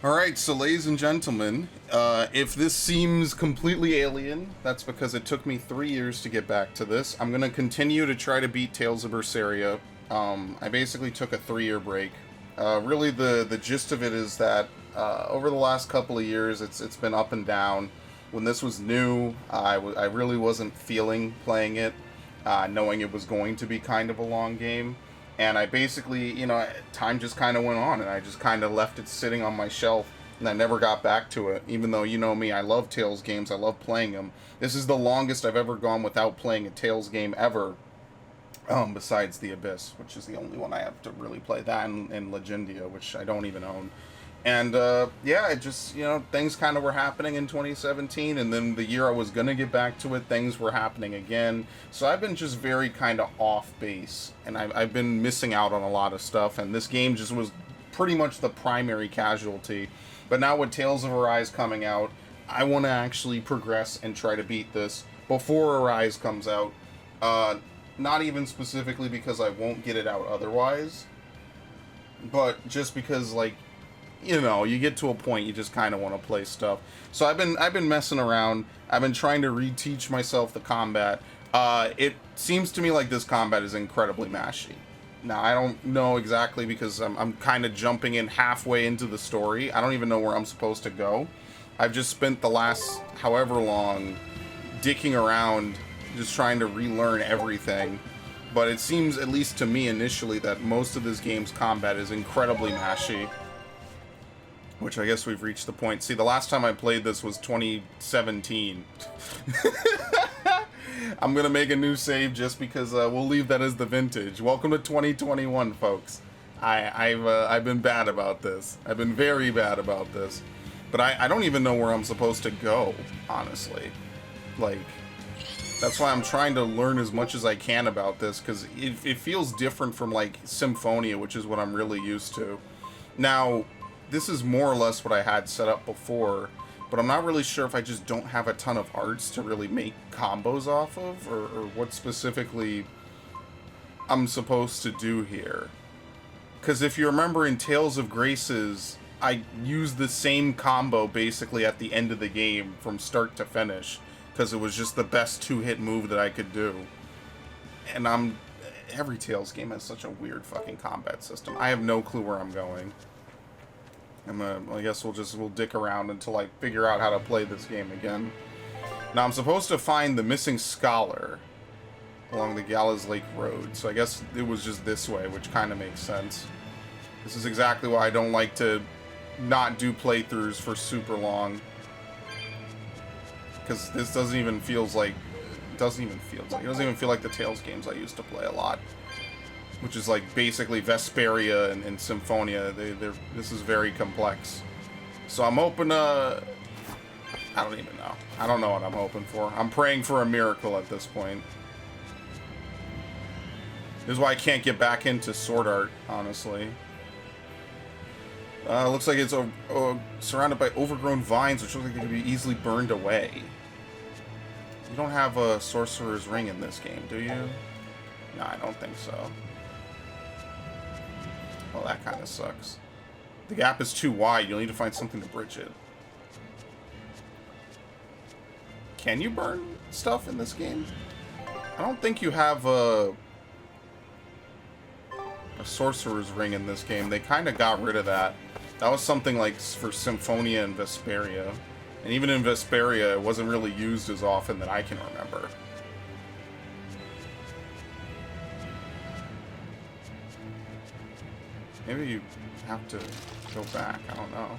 Alright, so ladies and gentlemen, if this seems completely alien, that's because it took me 3 years to get back to this. I'm going to continue to try to beat Tales of Berseria. I basically took a 3-year break. Really, the gist of it is that over the last couple of years, it's been up and down. When this was new, I really wasn't feeling playing it, knowing it was going to be kind of a long game. And I basically, time just kind of went on, and I just kind of left it sitting on my shelf, and I never got back to it. Even though, you know me, I love Tales games, I love playing them. This is the longest I've ever gone without playing a Tales game ever, besides The Abyss, which is the only one I have to really play. That and Legendia, which I don't even own. And, yeah, it just, things kind of were happening in 2017, and then the year I was going to get back to it, things were happening again. So I've been just very kind of off base, and I've been missing out on a lot of stuff, and this game just was pretty much the primary casualty. But now with Tales of Arise coming out, I want to actually progress and try to beat this before Arise comes out. Not even specifically because I won't get it out otherwise, but just because, like, you get to a point you just kind of want to play stuff. So I've been messing around. I've been trying to reteach myself the combat. It seems to me like this combat is incredibly mashy. Now, I don't know exactly because I'm kind of jumping in halfway into the story. I don't even know where I'm supposed to go. I've just spent the last however long dicking around just trying to relearn everything. But it seems, at least to me initially, that most of this game's combat is incredibly mashy. Which I guess we've reached the point. See, the last time I played this was 2017. I'm going to make a new save just because we'll leave that as the vintage. Welcome to 2021, folks. I've been bad about this. I've been very bad about this. But I don't even know where I'm supposed to go, honestly. Like, that's why I'm trying to learn as much as I can about this, because it feels different from, like, Symphonia, which is what I'm really used to. Now, this is more or less what I had set up before, but I'm not really sure if I just don't have a ton of arts to really make combos off of, or what specifically I'm supposed to do here. Because if you remember in Tales of Graces, I used the same combo basically at the end of the game from start to finish, because it was just the best two-hit move that I could do. And every Tales game has such a weird fucking combat system. I have no clue where I'm going. I guess we'll dick around until I figure out how to play this game again. Now, I'm supposed to find the missing scholar along the Gallows Lake Road, so I guess it was just this way, which kind of makes sense. This is exactly why I don't like to not do playthroughs for super long. Because this doesn't even feel like the Tales games I used to play a lot. Which is like basically Vesperia and Symphonia. This is very complex. So I'm hoping to... I don't even know. I don't know what I'm hoping for. I'm praying for a miracle at this point. This is why I can't get back into Sword Art, honestly. Looks like it's surrounded by overgrown vines, which look like they could be easily burned away. You don't have a Sorcerer's Ring in this game, do you? No, I don't think so. Well, that kind of sucks. The gap is too wide. You'll need to find something to bridge it. Can you burn stuff in this game? I don't think you have a Sorcerer's Ring in this game. They kind of got rid of that. That was something like for Symphonia and Vesperia. And even in Vesperia, it wasn't really used as often that I can remember. Maybe you have to go back. I don't know.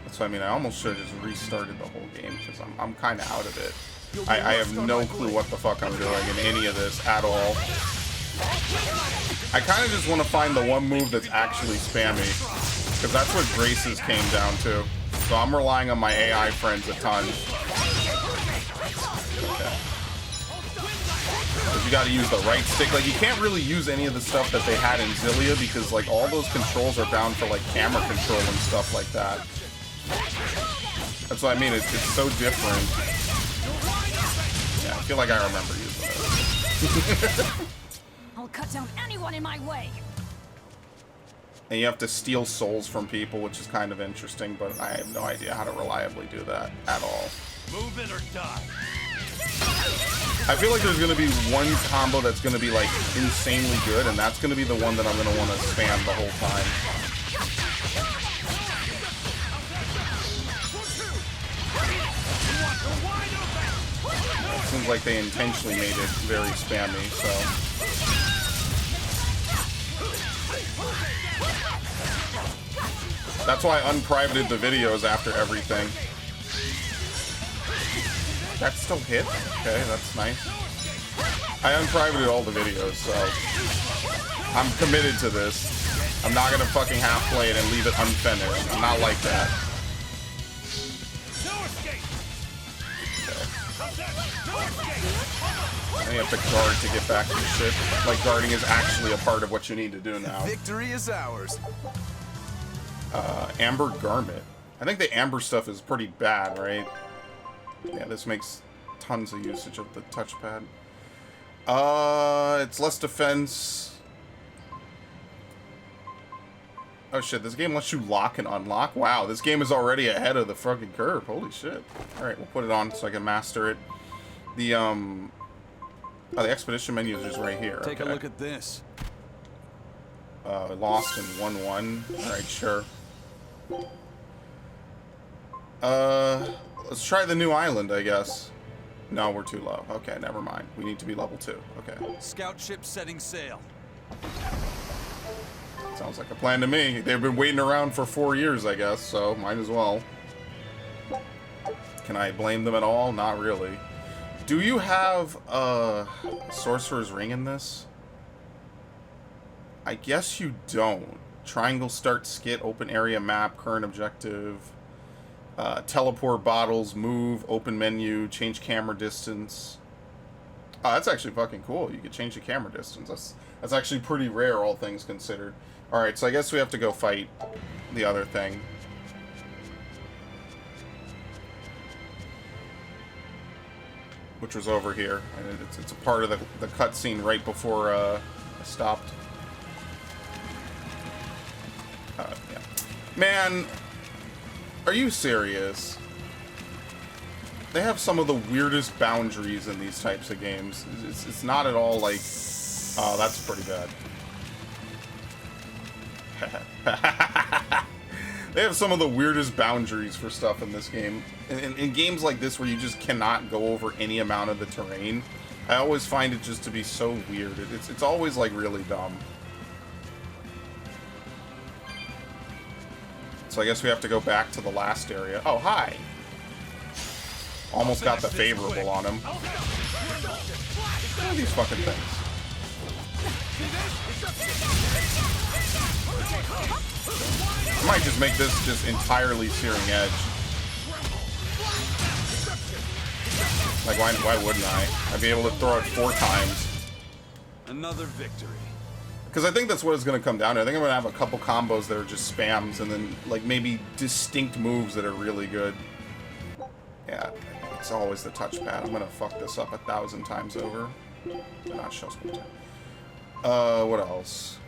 That's what I mean. I almost should have just restarted the whole game because I'm kind of out of it. I have no clue what the fuck I'm doing in any of this at all. I kind of just want to find the one move that's actually spammy, because that's what Graces came down to. So I'm relying on my AI friends a ton. Okay. You gotta use the right stick. Like, you can't really use any of the stuff that they had in Xillia because, like, all those controls are bound for, like, camera control and stuff like that. That's what I mean. It's so different. Yeah, I feel like I remember using it. I'll cut down anyone in my way. And you have to steal souls from people, which is kind of interesting, but I have no idea how to reliably do that at all. Move it or die. I feel like there's going to be one combo that's going to be, like, insanely good, and that's going to be the one that I'm going to want to spam the whole time. It seems like they intentionally made it very spammy, so... That's why I unprivated the videos after everything. That still hit? Okay, that's nice. I unprivated all the videos, so I'm committed to this. I'm not gonna fucking half play it and leave it unfinished. I'm not like that. Okay. You have to guard to get back to shit. Like, guarding is actually a part of what you need to do now. Victory is ours. Amber Garment. I think the amber stuff is pretty bad, right? Yeah, this makes tons of usage of the touchpad. It's less defense. Oh shit, this game lets you lock and unlock? Wow, this game is already ahead of the fucking curve. Holy shit. Alright, we'll put it on so I can master it. The, oh, the expedition menu is just right here. Take a look at this. Lost in 1-1. Alright, sure. Let's try the new island, I guess. No, we're too low. Okay, never mind. We need to be level 2. Okay. Scout ship setting sail. Sounds like a plan to me. They've been waiting around for 4 years, I guess, so might as well. Can I blame them at all? Not really. Do you have a Sorcerer's Ring in this? I guess you don't. Triangle start skit, open area map, current objective, teleport bottles, move, open menu, change camera distance. Oh, that's actually fucking cool. You could change the camera distance. That's actually pretty rare, all things considered. Alright, so I guess we have to go fight the other thing. Which was over here. And it's a part of the cutscene right before I stopped. Yeah. Man, are you serious? They have some of the weirdest boundaries in these types of games. It's not at all like... Oh, that's pretty bad. They have some of the weirdest boundaries for stuff in this game. In games like this where you just cannot go over any amount of the terrain, I always find it just to be so weird. It's always like really dumb. So I guess we have to go back to the last area. Oh, hi! Almost got the favorable on him. What are these fucking things? I might just make this just entirely Searing Edge. Like, why wouldn't I? I'd be able to throw it 4 times. Another victory. Because I think that's what it's going to come down to. I think I'm going to have a couple combos that are just spams, and then, like, maybe distinct moves that are really good. Yeah, it's always the touchpad. I'm going to fuck this up 1,000 times over. Not show screen time. What else?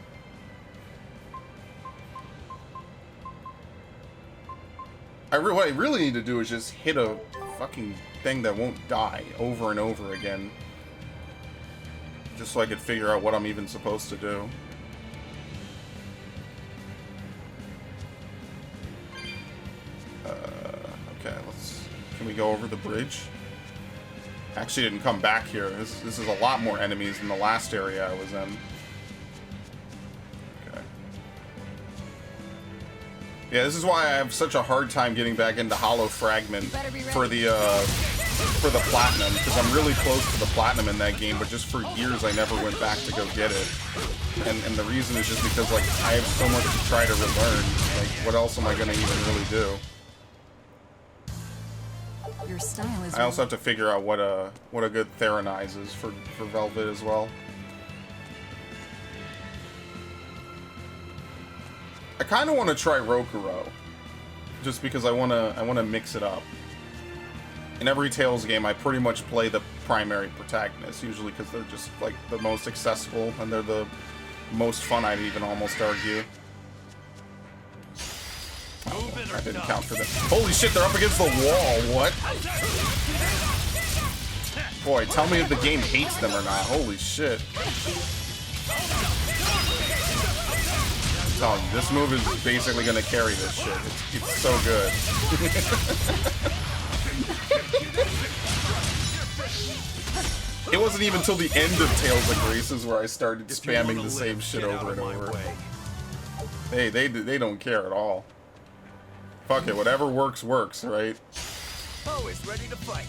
What I really need to do is just hit a fucking thing that won't die over and over again. Just so I could figure out what I'm even supposed to do. Okay, can we go over the bridge? Actually didn't come back here. This is a lot more enemies than the last area I was in. Okay. Yeah, this is why I have such a hard time getting back into Hollow Fragment for the platinum, because I'm really close to the platinum in that game, but just for years I never went back to go get it. And the reason is just because, like, I have so much to try to relearn. Like, what else am I going to even really do? Your style is... I also have to figure out what a good Theronize is for Velvet as well. I kind of want to try Rokuro, just because I want to mix it up. In every Tales game, I pretty much play the primary protagonist, usually because they're just, like, the most accessible, and they're the most fun, I'd even almost argue. I didn't count for that. Holy shit, they're up against the wall. What? Boy, tell me if the game hates them or not. Holy shit. I'm telling you, this move is basically going to carry this shit. It's so good. It wasn't even until the end of Tales of Graces where I started spamming the same shit over and over. Hey, they don't care at all. Fuck it, whatever works, right? Always ready to fight.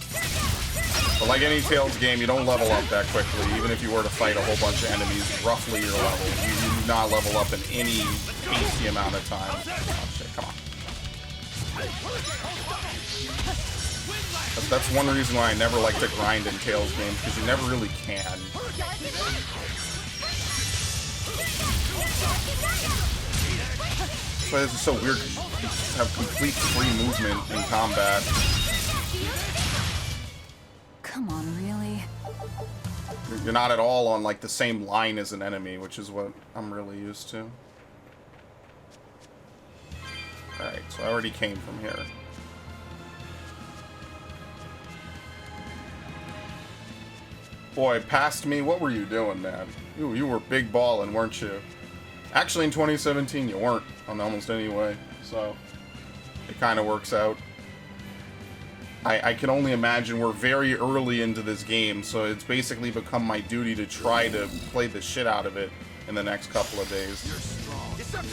But like any Tales game, you don't level up that quickly. Even if you were to fight a whole bunch of enemies roughly your level, you do not level up in any hasty amount of time. Oh shit, come on. That's one reason why I never like to grind in Tales games, because you never really can. That's why this is so weird, because you just have complete free movement in combat. Come on, really? You're not at all on like the same line as an enemy, which is what I'm really used to. Alright, so I already came from here. Boy, past me, what were you doing, man? You were big balling, weren't you? Actually, in 2017, you weren't on almost any way, so it kind of works out. I can only imagine we're very early into this game, so it's basically become my duty to try to play the shit out of it in the next couple of days. You're strong. You're so Right.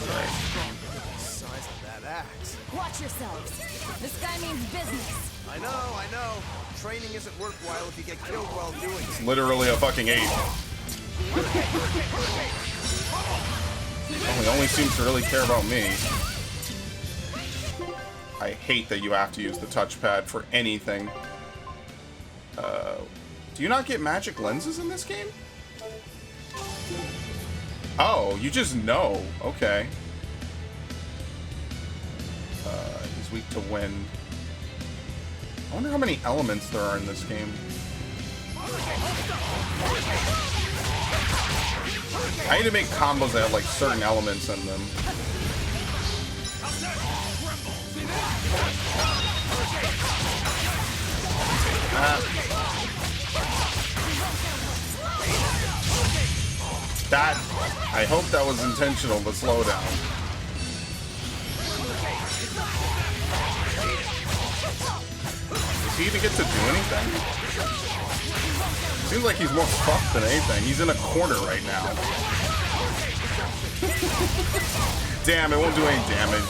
strong. The size of that axe. Watch yourselves. This guy means business. I know. Training isn't worthwhile if you get killed while doing it. It's literally a fucking ape. He only seems to really care about me. I hate that you have to use the touchpad for anything. Do you not get magic lenses in this game? Oh, you just know. Okay. He's weak to wind. I wonder how many elements there are in this game. I need to make combos that have like certain elements in them. That, I hope that was intentional, but slow down. Does he even get to do anything? Seems like he's more fucked than anything. He's in a corner right now. Damn, it won't do any damage.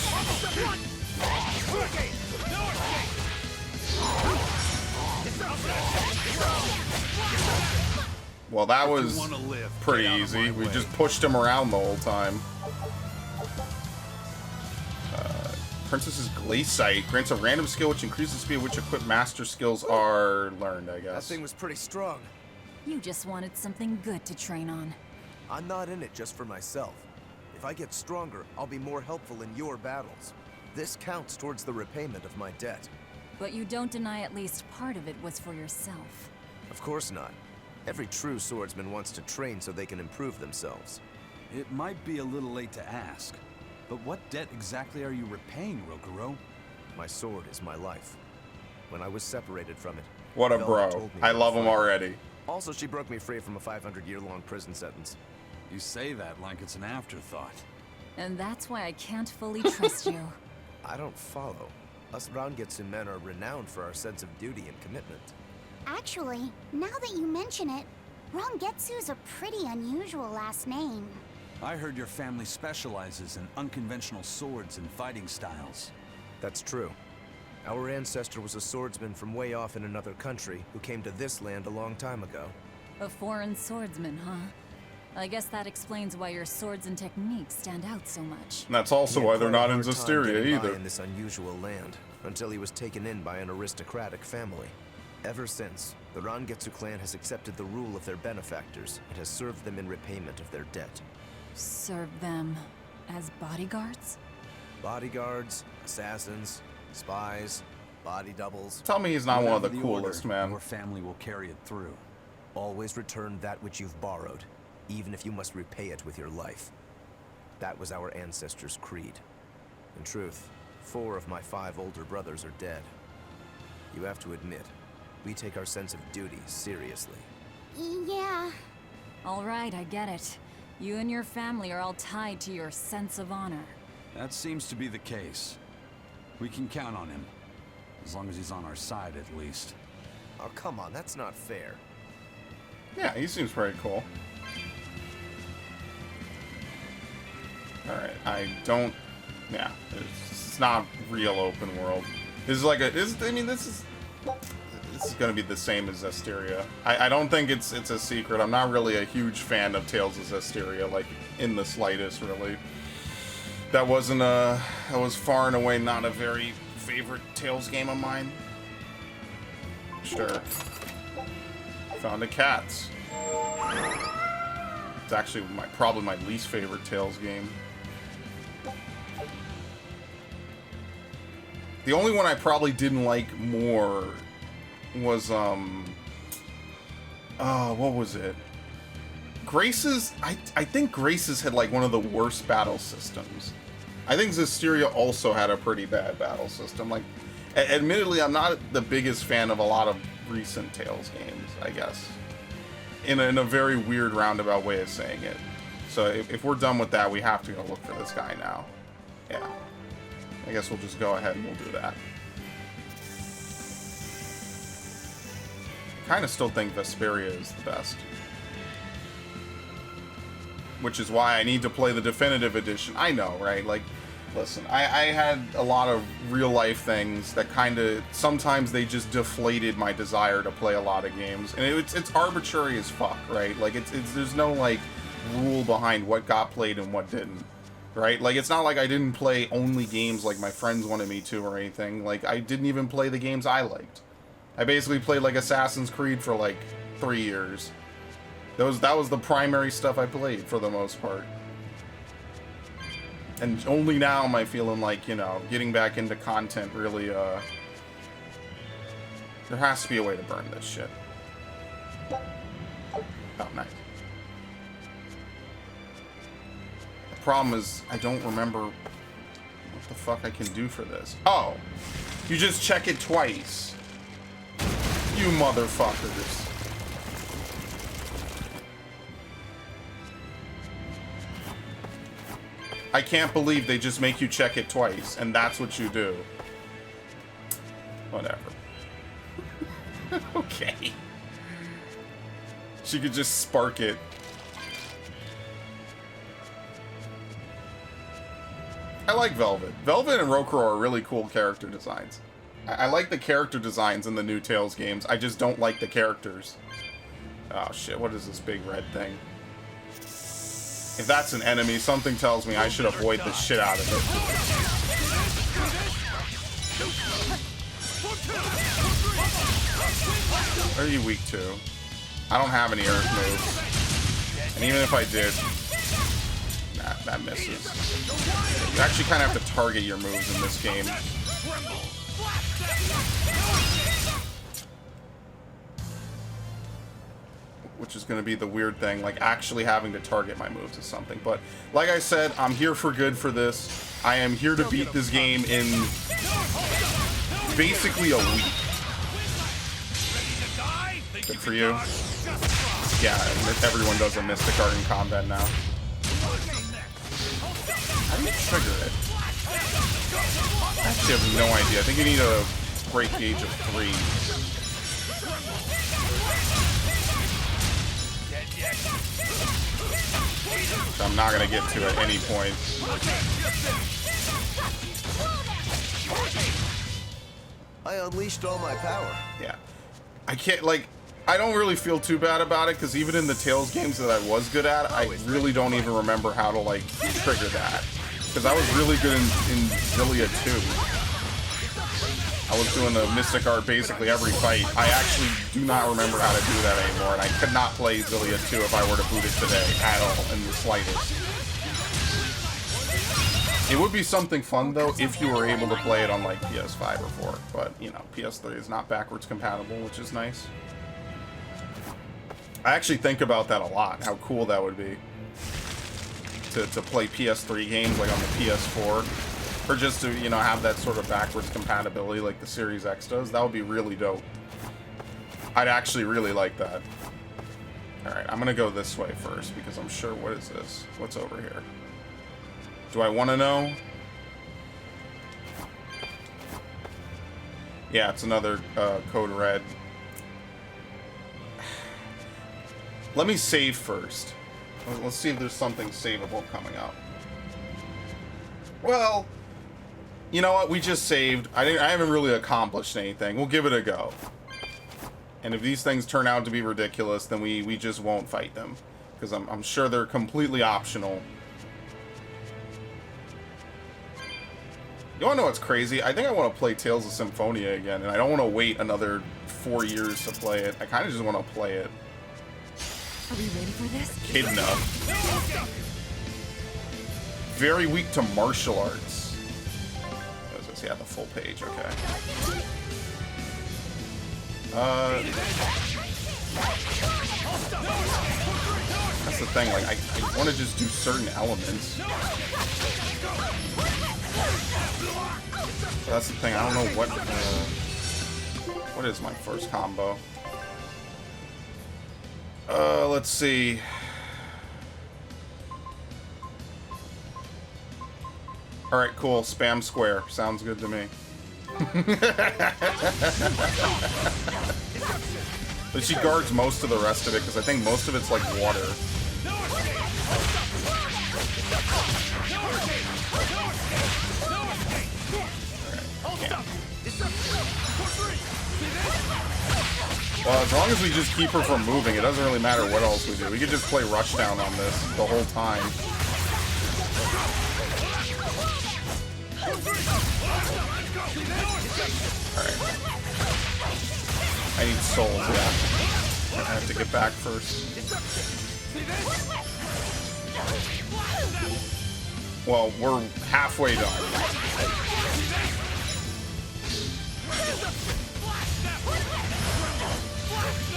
Well, that was pretty easy. We just pushed him around the whole time. Princess's Glaciite grants a random skill which increases the speed at which equipped master skills are learned, I guess. That thing was pretty strong. You just wanted something good to train on. I'm not in it just for myself. If I get stronger, I'll be more helpful in your battles. This counts towards the repayment of my debt. But you don't deny at least part of it was for yourself. Of course not. Every true swordsman wants to train so they can improve themselves. It might be a little late to ask, but what debt exactly are you repaying, Rokuro? My sword is my life. When I was separated from it, What a Velma bro. told me I about love him fighting. already. Also, she broke me free from a 500-year-long prison sentence. You say that like it's an afterthought. And that's why I can't fully trust you. I don't follow. Us Rangetsu men are renowned for our sense of duty and commitment. Actually, now that you mention it, Rangetsu's a pretty unusual last name. I heard your family specializes in unconventional swords and fighting styles. That's true. Our ancestor was a swordsman from way off in another country who came to this land a long time ago. A foreign swordsman, huh? I guess that explains why your swords and techniques stand out so much. And that's also He why had they're quite a not in hard time Zestiria getting by either. in this unusual land, until he was taken in by an aristocratic family. Ever since, the Rangetsu clan has accepted the rule of their benefactors and has served them in repayment of their debt. Serve them as bodyguards? Bodyguards, assassins, spies, body doubles. Tell me he's not one of the Whatever coolest, order, man. Your family will carry it through. Always return that which you've borrowed, even if you must repay it with your life. That was our ancestors' creed. In truth, 4 of my 5 older brothers are dead. You have to admit, we take our sense of duty seriously. Yeah. All right, I get it. You and your family are all tied to your sense of honor. That seems to be the case. We can count on him. As long as he's on our side, at least. Oh, come on, that's not fair. Yeah, he seems pretty cool. Alright, I don't... Yeah, it's not real open world. This is like a... This is going to be the same as Zestiria. I don't think it's a secret. I'm not really a huge fan of Tales of Zestiria, like, in the slightest, really. That wasn't a... That was far and away not a very favorite Tales game of mine. Sure. Found a Cats. It's actually probably my least favorite Tales game. The only one I probably didn't like more was, what was it? Grace's, I think Grace's had, like, one of the worst battle systems. I think Zestiria also had a pretty bad battle system. Like, admittedly, I'm not the biggest fan of a lot of recent Tales games, I guess. In a very weird roundabout way of saying it. So if we're done with that, we have to go look for this guy now. Yeah. I guess we'll just go ahead and we'll do that. Kind of still think Berseria is the best. Which is why I need to play the definitive edition. I know, right? Like, listen, I had a lot of real life things that kind of, sometimes they just deflated my desire to play a lot of games. And it's arbitrary as fuck, right? Like, there's no, like, rule behind what got played and what didn't. Right? Like, it's not like I didn't play only games like my friends wanted me to or anything. Like, I didn't even play the games I liked. I basically played, like, Assassin's Creed for, like, 3 years. That was the primary stuff I played, for the most part. And only now am I feeling like, you know, getting back into content really, there has to be a way to burn this shit. Oh, nice. Problem is, I don't remember what the fuck I can do for this. Oh! You just check it twice. You motherfuckers. I can't believe they just make you check it twice, and that's what you do. Whatever. Okay. She could just spark it. I like Velvet. Velvet and Rokuro are really cool character designs. I like the character designs in the new Tales games. I just don't like the characters. Oh shit, what is this big red thing? If that's an enemy, something tells me I should avoid the shit out of it. What are you weak to? I don't have any earth moves. And even if I did... That misses. You actually kind of have to target your moves in this game. Which is going to be the weird thing, like actually having to target my moves is something. But like I said, I'm here for good for this. I am here to beat this game in basically a week. Good for you. Yeah, everyone does a Mystic Art in combat now. How do you trigger it? I actually have no idea. I think you need a break gauge of 3. So I'm not going to get to at any point. I unleashed all my power. Yeah. I can't, like... I don't really feel too bad about it, because even in the Tales games that I was good at, I really don't even remember how to, like, trigger that. Because I was really good in Xillia 2. I was doing the Mystic Art basically every fight. I actually do not remember how to do that anymore, and I could not play Xillia 2 if I were to boot it today, at all, in the slightest. It would be something fun, though, if you were able to play it on, like, PS5 or 4. But, you know, PS3 is not backwards compatible, which is nice. I actually think about that a lot, how cool that would be. To play PS3 games, like, on the PS4. Or just to, you know, have that sort of backwards compatibility like the Series X does. That would be really dope. I'd actually really like that. Alright, I'm gonna go this way first because I'm sure... What is this? What's over here? Do I want to know? Yeah, it's another Code Red. Let me save first. Let's see if there's something savable coming up. Well, you know what? We just saved. I haven't really accomplished anything. We'll give it a go. And if these things turn out to be ridiculous, then we just won't fight them. Because I'm sure they're completely optional. You wanna know what's crazy? I think I want to play Tales of Symphonia again, and I don't want to wait another 4 years to play it. I kind of just want to play it. Are we ready for this? Kidna. Very weak to martial arts. What is this? Yeah, the full page, okay. That's the thing, like, I want to just do certain elements. But that's the thing, I don't know what is my first combo. Let's see. Alright, cool. Spam square. Sounds good to me. But she guards most of the rest of it, because I think most of it's like water. Well, as long as we just keep her from moving, it doesn't really matter what else we do. We could just play Rushdown on this the whole time. Alright. I need souls, yeah. I have to get back first. Well, we're halfway done.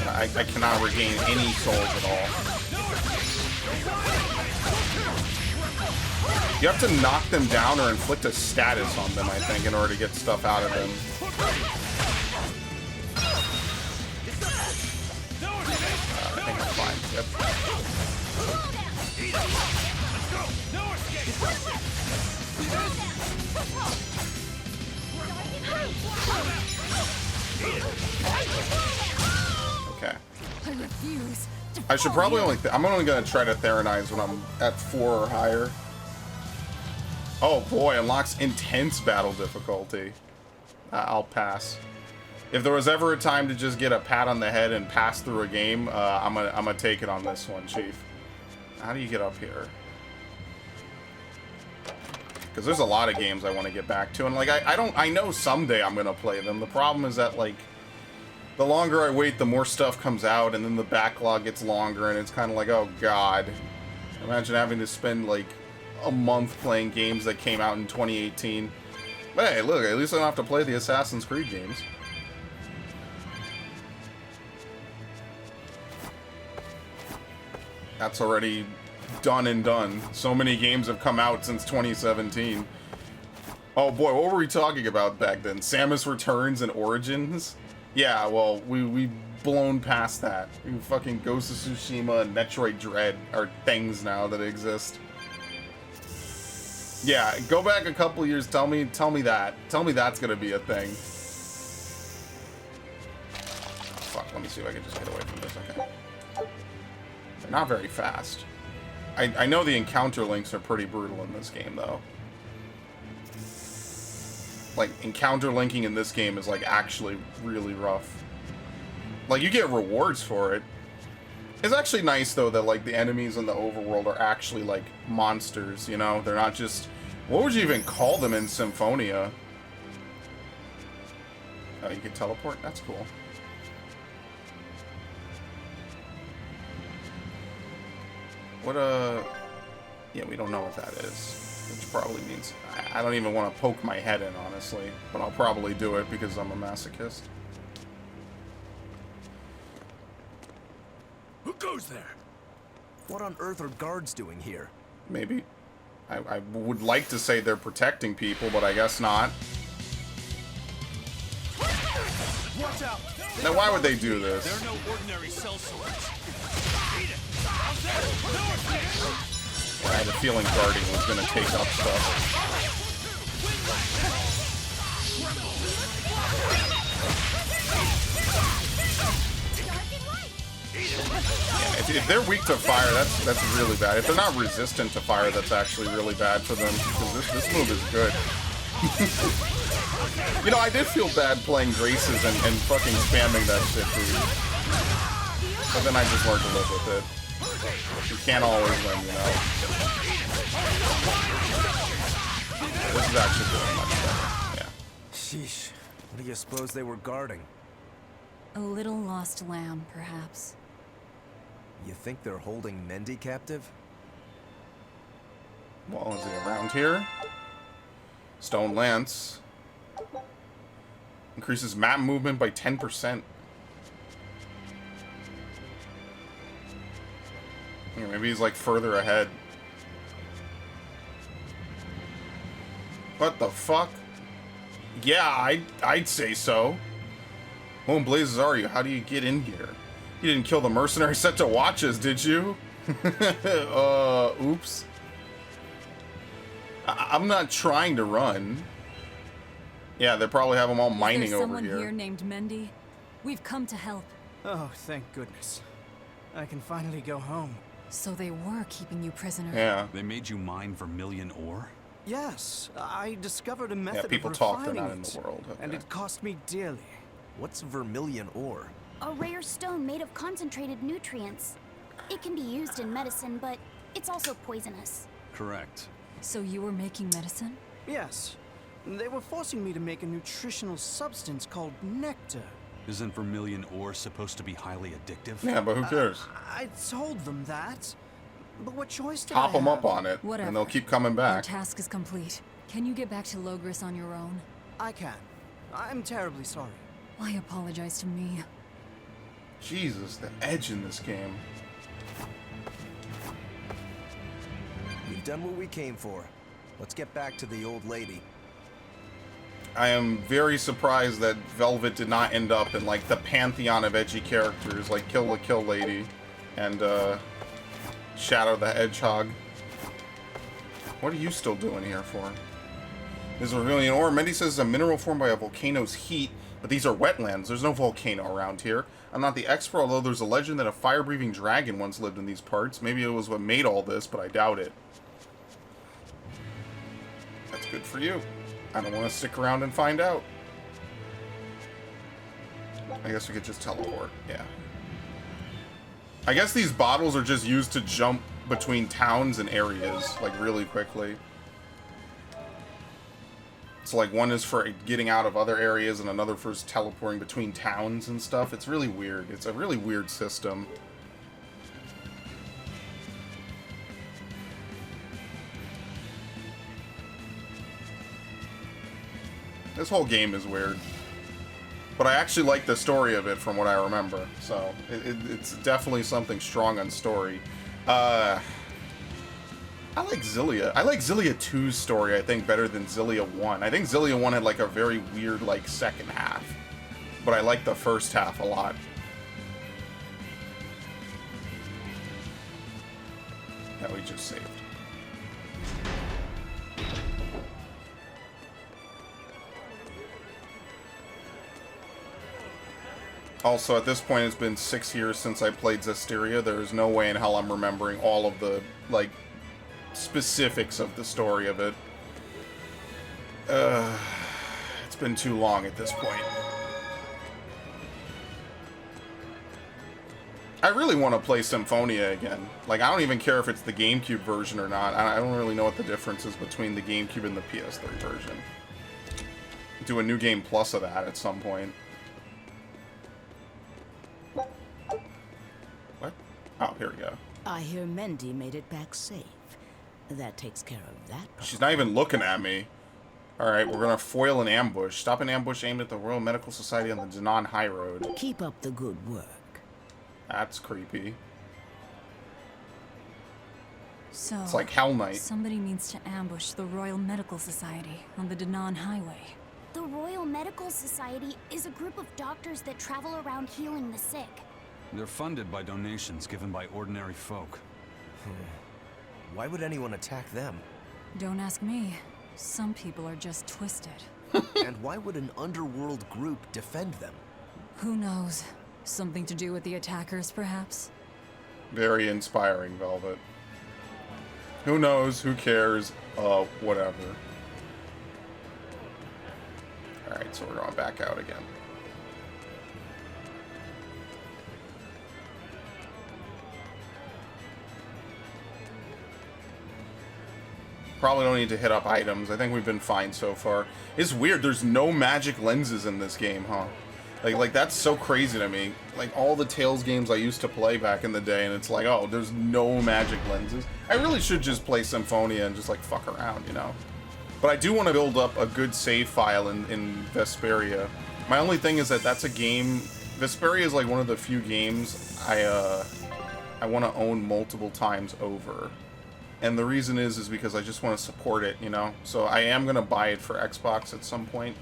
I cannot regain any souls at all. You have to knock them down or inflict a status on them, I think, in order to get stuff out of them. I think I'm fine. Yep. Okay. I refuse. I should probably only... I'm only going to try to Theranize when I'm at 4 or higher. Oh boy, unlocks intense battle difficulty. I'll pass. If there was ever a time to just get a pat on the head and pass through a game, I'm gonna take it on this one, Chief. How do you get up here? Because there's a lot of games I want to get back to, and like I know someday I'm gonna play them. The problem is that like the longer I wait, the more stuff comes out, and then the backlog gets longer, and it's kind of like, oh god. Imagine having to spend like a month playing games that came out in 2018. But hey, look, at least I don't have to play the Assassin's Creed games. That's already done and done. So many games have come out since 2017. Oh boy, what were we talking about back then? Samus Returns and Origins? Yeah, well, we blown past that. Fucking Ghost of Tsushima and Metroid Dread are things now that exist. Yeah, go back a couple years, tell me that. Tell me that's gonna be a thing. Fuck, let me see if I can just get away from this, okay. They're not very fast. I know the encounter links are pretty brutal in this game, though. Like, encounter linking in this game is, like, actually really rough. Like, you get rewards for it. It's actually nice, though, that, like, the enemies in the overworld are actually, like, monsters, you know? They're not just... What would you even call them in Symphonia? Oh, you can teleport? That's cool. What, yeah, we don't know what that is. Which probably means... I don't even want to poke my head in, honestly. But I'll probably do it because I'm a masochist. Who goes there? What on earth are guards doing here? Maybe. I would like to say they're protecting people, but I guess not. Watch out! Now, why would they do this? They're no ordinary cell swords. I had a feeling guarding was going to take up stuff. Yeah, if they're weak to fire, that's really bad. If they're not resistant to fire, that's actually really bad for them, because this move is good. You know, I did feel bad playing Graces and fucking spamming that shit, dude. But then I just learned to live with it. You can't always win, you know. This is actually doing much better. Yeah. Sheesh. What do you suppose they were guarding? A little lost lamb, perhaps. You think they're holding Mendy captive? Well, is he around here? Stone Lance. Increases map movement by 10%. Maybe he's like further ahead. What the fuck? Yeah, I'd say so. Who in blazes are you? How do you get in here? You didn't kill the mercenary set to watch us, did you? Oops. I'm not trying to run. Yeah, they probably have them all mining over someone here. here named Mendy? We've come to help. Oh, thank goodness. I can finally go home. So they were keeping you prisoner. Yeah. They made you mine vermilion ore? Yes, I discovered a method Yeah, people of talk, they're refining not in it, the world. Okay. and it cost me dearly. What's vermilion ore? A rare stone made of concentrated nutrients. It can be used in medicine, but it's also poisonous. Correct. So you were making medicine? Yes, they were forcing me to make a nutritional substance called nectar. Isn't vermilion ore supposed to be highly addictive? Yeah, but who cares? I told them that, but what choice did Hop I them have? up on it, Whatever. and they'll keep coming Your back. task is complete. Can you get back to Logris on your own? I can. I'm terribly sorry. Why apologize to me? Jesus, the edge in this game. We've done what we came for. Let's get back to the old lady. I am very surprised that Velvet did not end up in, like, the pantheon of edgy characters, like Kill la Kill Lady and, Shadow the Hedgehog. What are you still doing here for? This is Vermilion ore. Mendy says it's a mineral formed by a volcano's heat, but these are wetlands. There's no volcano around here. I'm not the expert, although there's a legend that a fire-breathing dragon once lived in these parts. Maybe it was what made all this, but I doubt it. That's good for you. I don't want to stick around and find out. I guess we could just teleport. Yeah. I guess these bottles are just used to jump between towns and areas, like, really quickly. So, like, one is for getting out of other areas and another for teleporting between towns and stuff. It's really weird. It's a really weird system. This whole game is weird. But I actually like the story of it from what I remember. So, it's definitely something strong on story. I like Xillia. I like Xillia 2's story, I think, better than Xillia 1. I think Xillia 1 had, like, a very weird, like, second half. But I like the first half a lot. That we just saved. Also, at this point, it's been 6 years since I played Zestiria. There is no way in hell I'm remembering all of the, like, specifics of the story of it. It's been too long at this point. I really want to play Symphonia again. Like, I don't even care if it's the GameCube version or not. I don't really know what the difference is between the GameCube and the PS3 version. Do a New Game Plus of that at some point. What? Oh, here we go. I hear Mendy made it back safe. That takes care of that problem. She's not even looking at me. Alright, we're gonna foil an ambush. Stop an ambush aimed at the Royal Medical Society on the Danan High Road. Keep up the good work. That's creepy. So, It's like Hell Knight. somebody needs to ambush the Royal Medical Society on the Danan Highway. The Royal Medical Society is a group of doctors that travel around healing the sick. They're funded by donations given by ordinary folk. Why would anyone attack them? Don't ask me. Some people are just twisted. And why would an underworld group defend them? Who knows? Something to do with the attackers, perhaps? Very inspiring, Velvet. Who knows? Who cares? Whatever. Alright, so we're going back out again. Probably don't need to hit up items. I think we've been fine so far. It's weird. There's no magic lenses in this game, huh? Like that's so crazy to me. Like all the Tales games I used to play back in the day, and it's like, oh, there's no magic lenses. I really should just play Symphonia and just like fuck around, you know? But I do want to build up a good save file in Vesperia. My only thing is that that's a game... Vesperia is like one of the few games I want to own multiple times over. And the reason is because I just want to support it, you know? So I am going to buy it for Xbox at some point.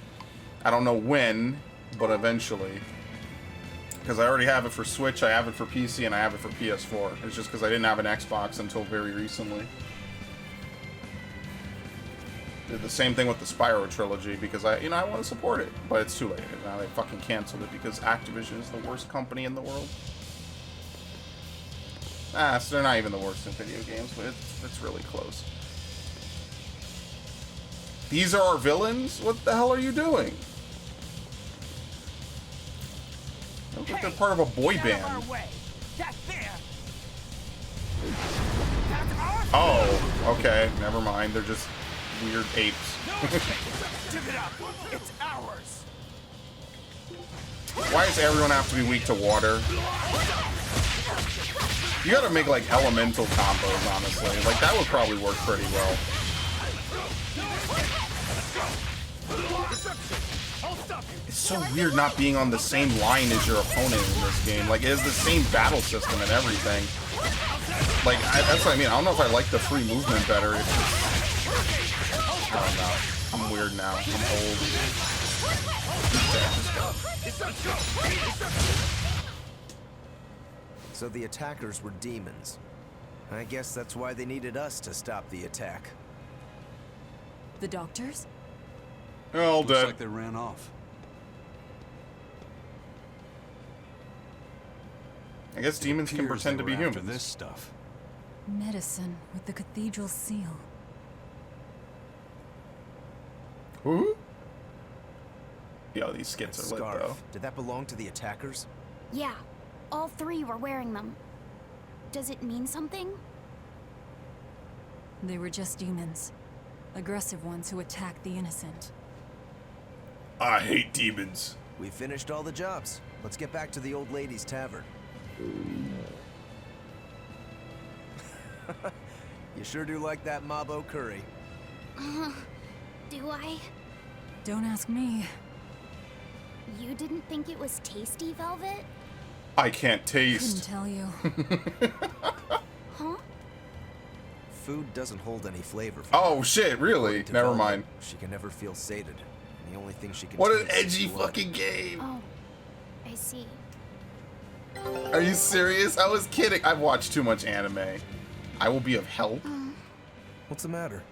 I don't know when, but eventually. Because I already have it for Switch, I have it for PC, and I have it for PS4. It's just because I didn't have an Xbox until very recently. Did the same thing with the Spyro trilogy because I want to support it, but it's too late. Now they fucking canceled it because Activision is the worst company in the world. So they're not even the worst in video games, but it's really close. These are our villains? What the hell are you doing? They look like they're part of a boy band. Oh, okay, never mind. They're just weird apes. Give it up. It's ours. Why does everyone have to be weak to water? You gotta make like elemental combos, honestly. Like that would probably work pretty well. It's so weird not being on the same line as your opponent in this game. Like it has the same battle system and everything. Like that's what I mean. I don't know if I like the free movement better. I don't know. I'm weird now. I'm old. So the attackers were demons. I guess that's why they needed us to stop the attack. The doctors? They're all Looks dead. like they ran off. I guess demons can Appears pretend they to be were after humans. this stuff. Medicine with the cathedral seal. Who? Yo, these skits are lit Scarf. though. Did that belong to the attackers? Yeah, all three were wearing them. Does it mean something? They were just demons. Aggressive ones who attacked the innocent. I hate demons. We finished all the jobs. Let's get back to the old lady's tavern. You sure do like that Mabo curry. Do I? Don't ask me. You didn't think it was tasty, Velvet? I can't Couldn't taste. tell you. Huh? Food doesn't hold any flavor. For Oh her. shit, really? According to Never Velvet, mind. She can never feel sated. And the only thing she can What an taste is edgy blood. fucking game. Oh, I see. Are you serious? I was kidding. I've watched too much anime. I will be of help. What's the matter?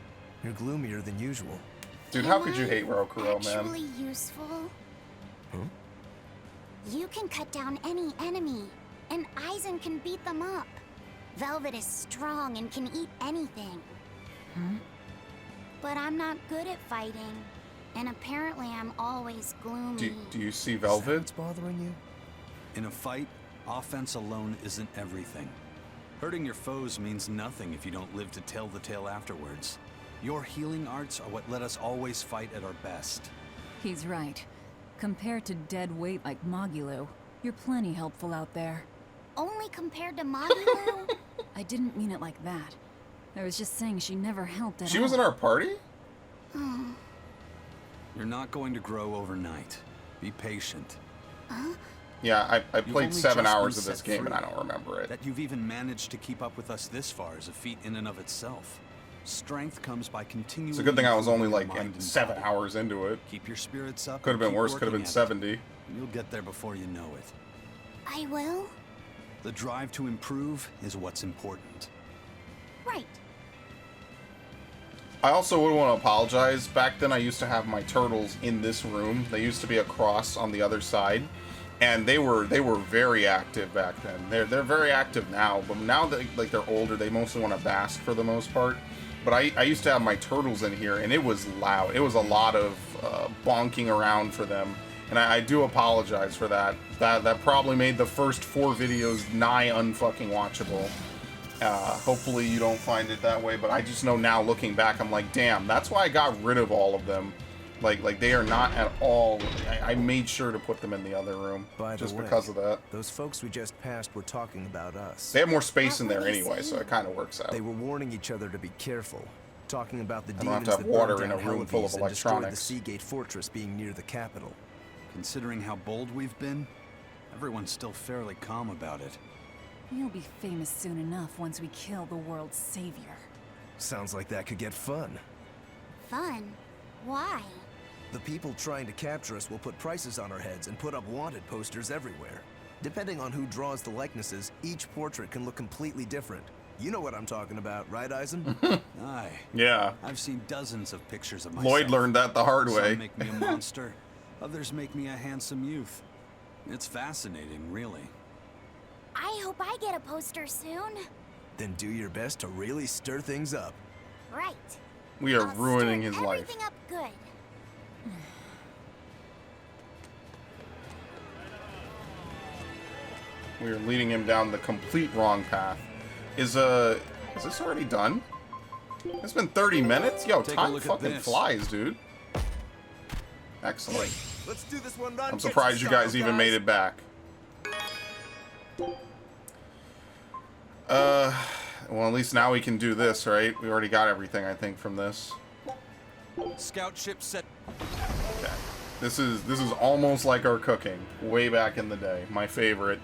You're gloomier than usual. Dude, how could you hate Rokuro, man? Actually useful. You can cut down any enemy, and Aizen can beat them up. Velvet is strong and can eat anything. But I'm not good at fighting, and apparently I'm always gloomy. Do you see Is that Velvet? what's bothering you? In a fight, offense alone isn't everything. Hurting your foes means nothing if you don't live to tell the tale afterwards. Your healing arts are what let us always fight at our best. He's right. Compared to dead weight like Magulu, you're plenty helpful out there. Only compared to Magulu? I didn't mean it like that. I was just saying she never helped at all. She was in our party? You're not going to grow overnight. Be patient. Yeah, I You've played only 7 just hours been of this set game and free. I don't remember it. That you've even managed to keep up with us this far is a feat in and of itself. Strength comes by continually. It's a good thing I was only improving like your mind and 7 body. hours into it. Keep your spirits up. Could have and been keep worse, could have working been at 70. it. You'll get there before you know it. I will? The drive to improve is what's important. Right. I also would want to apologize. Back then I used to have my turtles in this room. They used to be across on the other side. And they were very active back then. They're very active now, but now that like they're older, they mostly want to bask for the most part. But I used to have my turtles in here, and it was loud. It was a lot of bonking around for them, and I do apologize for that. That probably made the first 4 videos nigh unfucking watchable. Hopefully you don't find it that way, but I just know now looking back, I'm like, damn, that's why I got rid of all of them. Like they are not at all. I made sure to put them in the other room By the just way, because of that. those folks we just passed were talking about us. They have more space in What there would they anyway, say? so it kind of works out. They were warning each other to be careful, talking about the I don't have demons to have that water burned in down a room full of Hellbeast and destroyed the electronics. Seagate Fortress being near the capital. Considering how bold we've been, everyone's still fairly calm about it. You'll be famous soon enough once we kill the world's savior. Sounds like that could get fun. Fun? Why? The people trying to capture us will put prices on our heads and put up wanted posters everywhere. Depending on who draws the likenesses, each portrait can look completely different. You know what I'm talking about, right, Eisen? Aye. Yeah. I've seen dozens of pictures of myself. Lloyd learned that the hard way. Some make me a monster, others make me a handsome youth. It's fascinating, really. I hope I get a poster soon. Then do your best to really stir things up. Right. We are I'll ruining stir his life. everything up good. We are leading him down the complete wrong path. Is this already done? It's been 30 minutes? Yo, Take a time look at fucking this. flies, dude. Excellent. Let's do this one, Ron. I'm surprised you guys even made it back. Well, at least now we can do this, right? We already got everything, I think, from this. Scout ship set. Okay. This is almost like our cooking, way back in the day. My favorite.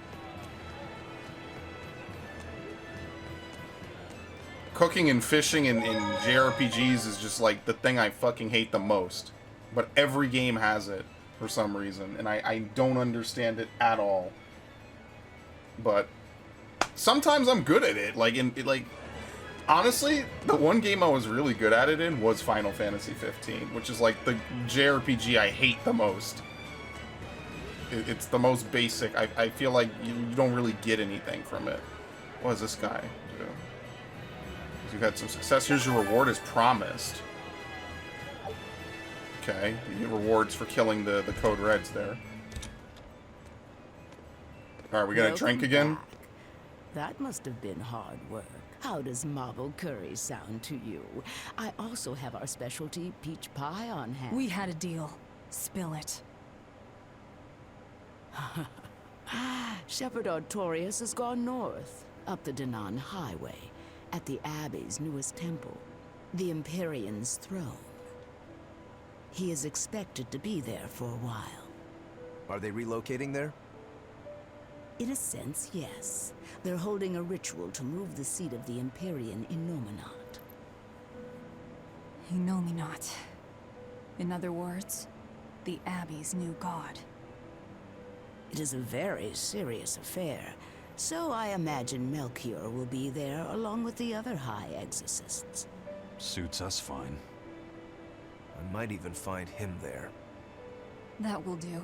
Cooking and fishing in JRPGs is just like the thing I fucking hate the most. But every game has it for some reason, and I don't understand it at all. But sometimes I'm good at it. Honestly, the one game I was really good at it in was Final Fantasy 15, which is like the JRPG I hate the most. It's the most basic. I feel like you don't really get anything from it. What does this guy do? You've had some success. Here's your reward as promised. Okay, you get rewards for killing the Code Reds there. Alright, we gonna drink Welcome again? back. That must have been hard work. How does marble curry sound to you? I also have our specialty peach pie on hand. We had a deal. Spill it. Shepherd Artorias has gone north, up the Danan Highway, at the Abbey's newest temple, the Empyrean's throne. He is expected to be there for a while. Are they relocating there? In a sense, yes. They're holding a ritual to move the seat of the Empyrean in Nominat. You know me not. In other words, the Abbey's new god. It is a very serious affair, so I imagine Melchior will be there along with the other high exorcists. Suits us fine. I might even find him there. That will do.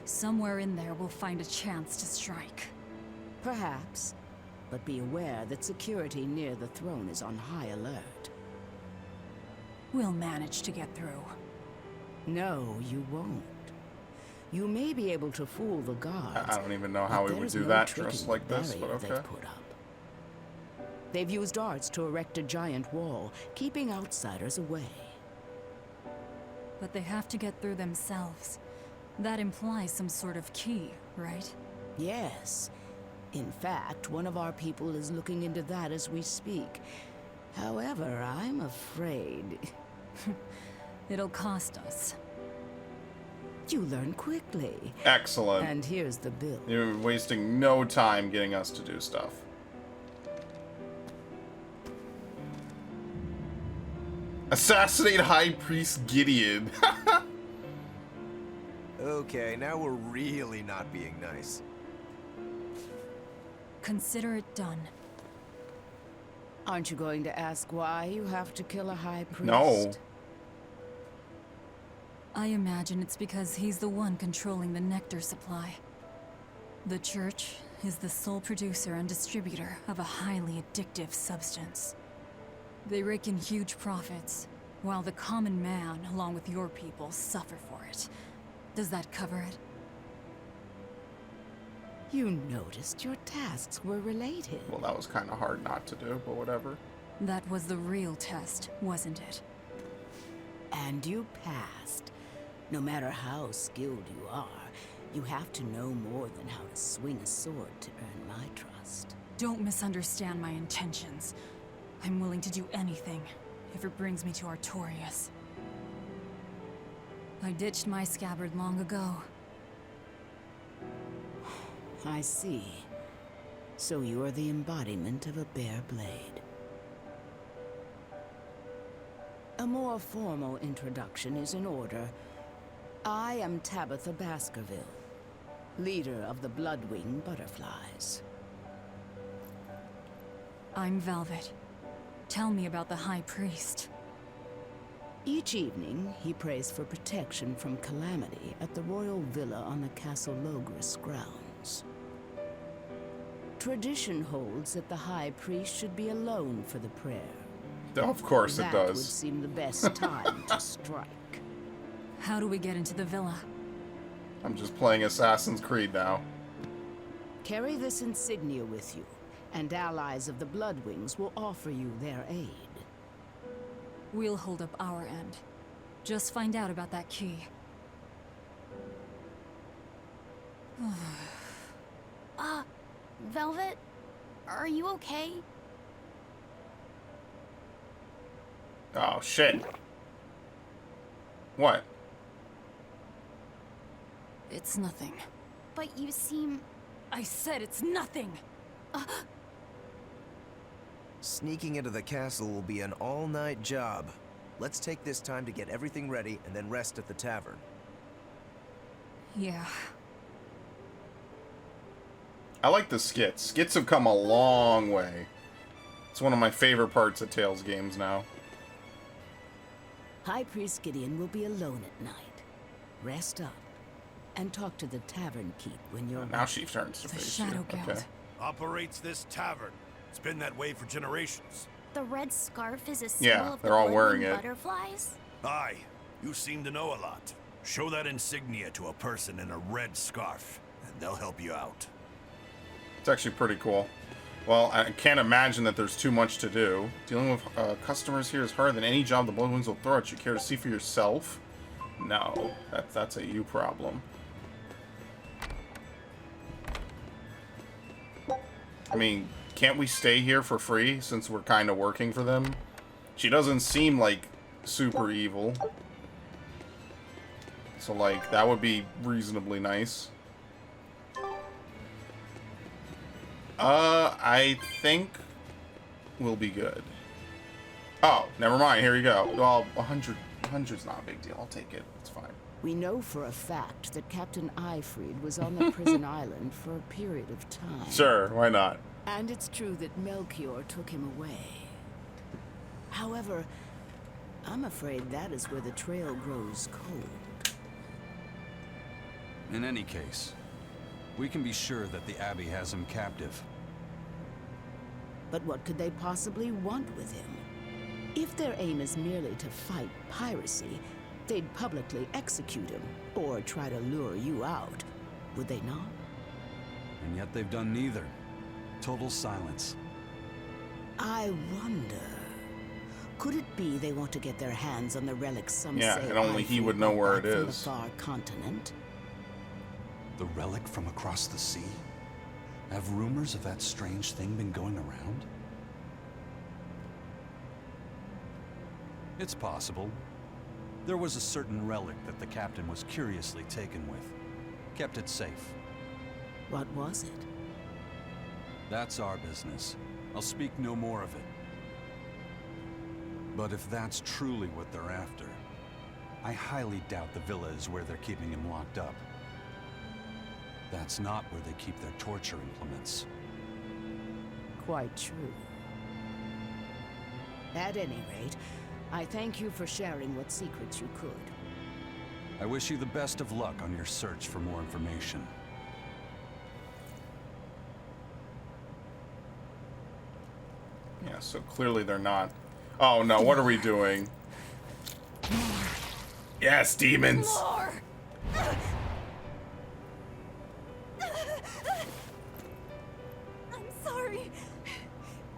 Somewhere in there we'll find a chance to strike. Perhaps, but be aware that security near the throne is on high alert. We'll manage to get through. No, you won't. You may be able to fool the guards. I don't even know how but we would there's do no that tricking dressed like the this, but barrier okay. they've put up. They've used arts to erect a giant wall, keeping outsiders away. But they have to get through themselves. That implies some sort of key, right? Yes. In fact, one of our people is looking into that as we speak. However, I'm afraid... It'll cost us. You learn quickly. Excellent. And here's the bill. You're wasting no time getting us to do stuff. Assassinate High Priest Gideon. Okay, now we're really not being nice. Consider it done. Aren't you going to ask why you have to kill a high priest? No. I imagine it's because he's the one controlling the nectar supply. The church is the sole producer and distributor of a highly addictive substance. They rake in huge profits, while the common man, along with your people, suffer for it. Does that cover it? You noticed your tasks were related. Well, that was kind of hard not to do, but whatever. That was the real test, wasn't it? And you passed. No matter how skilled you are, you have to know more than how to swing a sword to earn my trust. Don't misunderstand my intentions. I'm willing to do anything, if it brings me to Artorias. I ditched my scabbard long ago. I see. So you are the embodiment of a bare blade. A more formal introduction is in order. I am Tabitha Baskerville, leader of the Bloodwing Butterflies. I'm Velvet. Tell me about the High Priest. Each evening, he prays for protection from calamity at the royal villa on the Castle Logris grounds. Tradition holds that the High Priest should be alone for the prayer. Of course it That would does. seem the best time to strike. How do we get into the villa? I'm just playing Assassin's Creed now. Carry this insignia with you, and allies of the Bloodwings will offer you their aid. We'll hold up our end. Just find out about that key. Velvet? Are you okay? Oh, shit. What? It's nothing. But you seem... I said it's nothing! Sneaking into the castle will be an all-night job. Let's take this time to get everything ready and then rest at the tavern. Yeah. I like the skits. Skits have come a long way. It's one of my favorite parts of Tales games now. High Priest Gideon will be alone at night. Rest up, and talk to the tavern keep when you're Now she turns to The face you. Shadow Guild. Okay. Operates this tavern. It's been that way for generations. The red scarf is a symbol Yeah, of the they're all Bloodwing wearing it. butterflies? Aye, you seem to know a lot. Show that insignia to a person in a red scarf, and they'll help you out. It's actually pretty cool. Well, I can't imagine that there's too much to do. Dealing with customers here is harder than any job the Bloodwings will throw at you. Care to see for yourself? No, that's a you problem. I mean, can't we stay here for free since we're kind of working for them? She doesn't seem like super evil. So, like, that would be reasonably nice. I think we'll be good. Oh, never mind. Here you go. Well, 100's not a big deal. I'll take it. It's fine. We know for a fact that Captain Eifried was on the prison island for a period of time. Sure, why not? And it's true that Melchior took him away. However, I'm afraid that is where the trail grows cold. In any case, we can be sure that the Abbey has him captive. But what could they possibly want with him? If their aim is merely to fight piracy, they'd publicly execute him, or try to lure you out, would they not? And yet they've done neither. Total silence. I wonder... Could it be they want to get their hands on the relics some Yeah, say and only he would know where it from the is. far continent? The relic from across the sea? Have rumors of that strange thing been going around? It's possible. There was a certain relic that the captain was curiously taken with. Kept it safe. What was it? That's our business. I'll speak no more of it. But if that's truly what they're after, I highly doubt the villa is where they're keeping him locked up. That's not where they keep their torture implements. Quite true. At any rate, I thank you for sharing what secrets you could. I wish you the best of luck on your search for more information. Yeah, so clearly they're not. Oh no, what are we doing? Yes, demons! More! I'm sorry.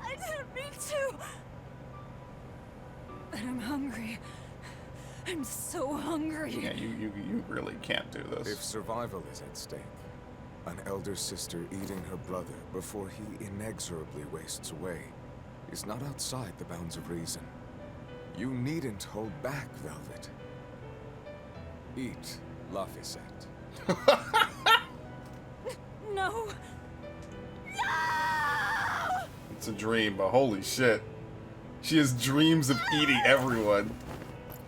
I didn't mean to. But I'm hungry. I'm so hungry. Yeah, you really can't do If this. survival is at stake, an elder sister eating her brother before he inexorably wastes away is not outside the bounds of reason. You needn't hold back, Velvet. Eat, Laphicet. No. It's a dream, but holy shit. She has dreams of eating everyone.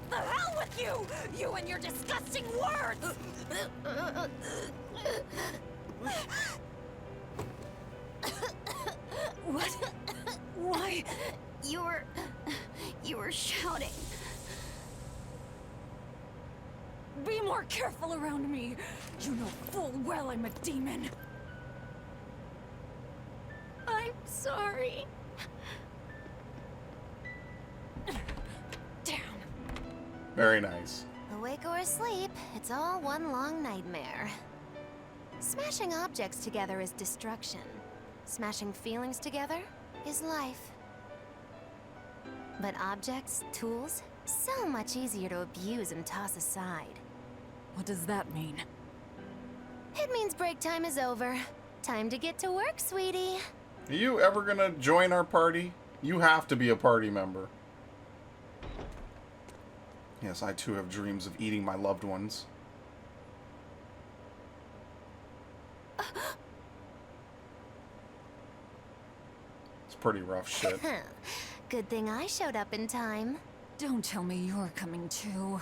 The hell with you! You and your disgusting words! What? Why? You were shouting. Be more careful around me. You know full well I'm a demon. I'm sorry. Damn. Very nice. Awake or asleep, it's all one long nightmare. Smashing objects together is destruction. Smashing feelings together is life. But objects, tools, so much easier to abuse and toss aside. What does that mean? It means break time is over. Time to get to work, sweetie. Are you ever gonna join our party? You have to be a party member. Yes, I too have dreams of eating my loved ones. It's pretty rough shit. Good thing I showed up in time. Don't tell me you're coming too.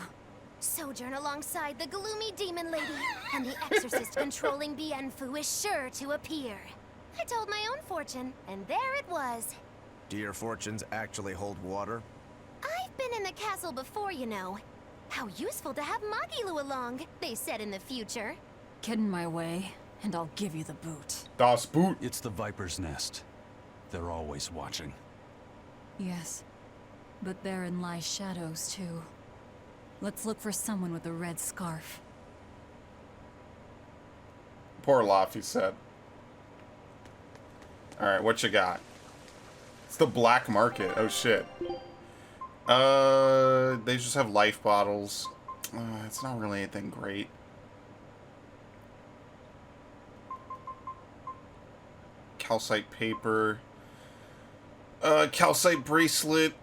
Sojourn alongside the gloomy demon lady, and the exorcist controlling Bienfu is sure to appear. I told my own fortune, and there it was. Do your fortunes actually hold water? I've been in the castle before, you know. How useful to have Magilu along, they said in the future. Get in my way, and I'll give you the boot. Das Boot. It's the Viper's Nest. They're always watching. Yes, but therein lie shadows too. Let's look for someone with a red scarf. Poor Laffy said. Alright, what you got? It's the black market. Oh shit. They just have life bottles. It's not really anything great. Calcite paper. Calcite bracelet.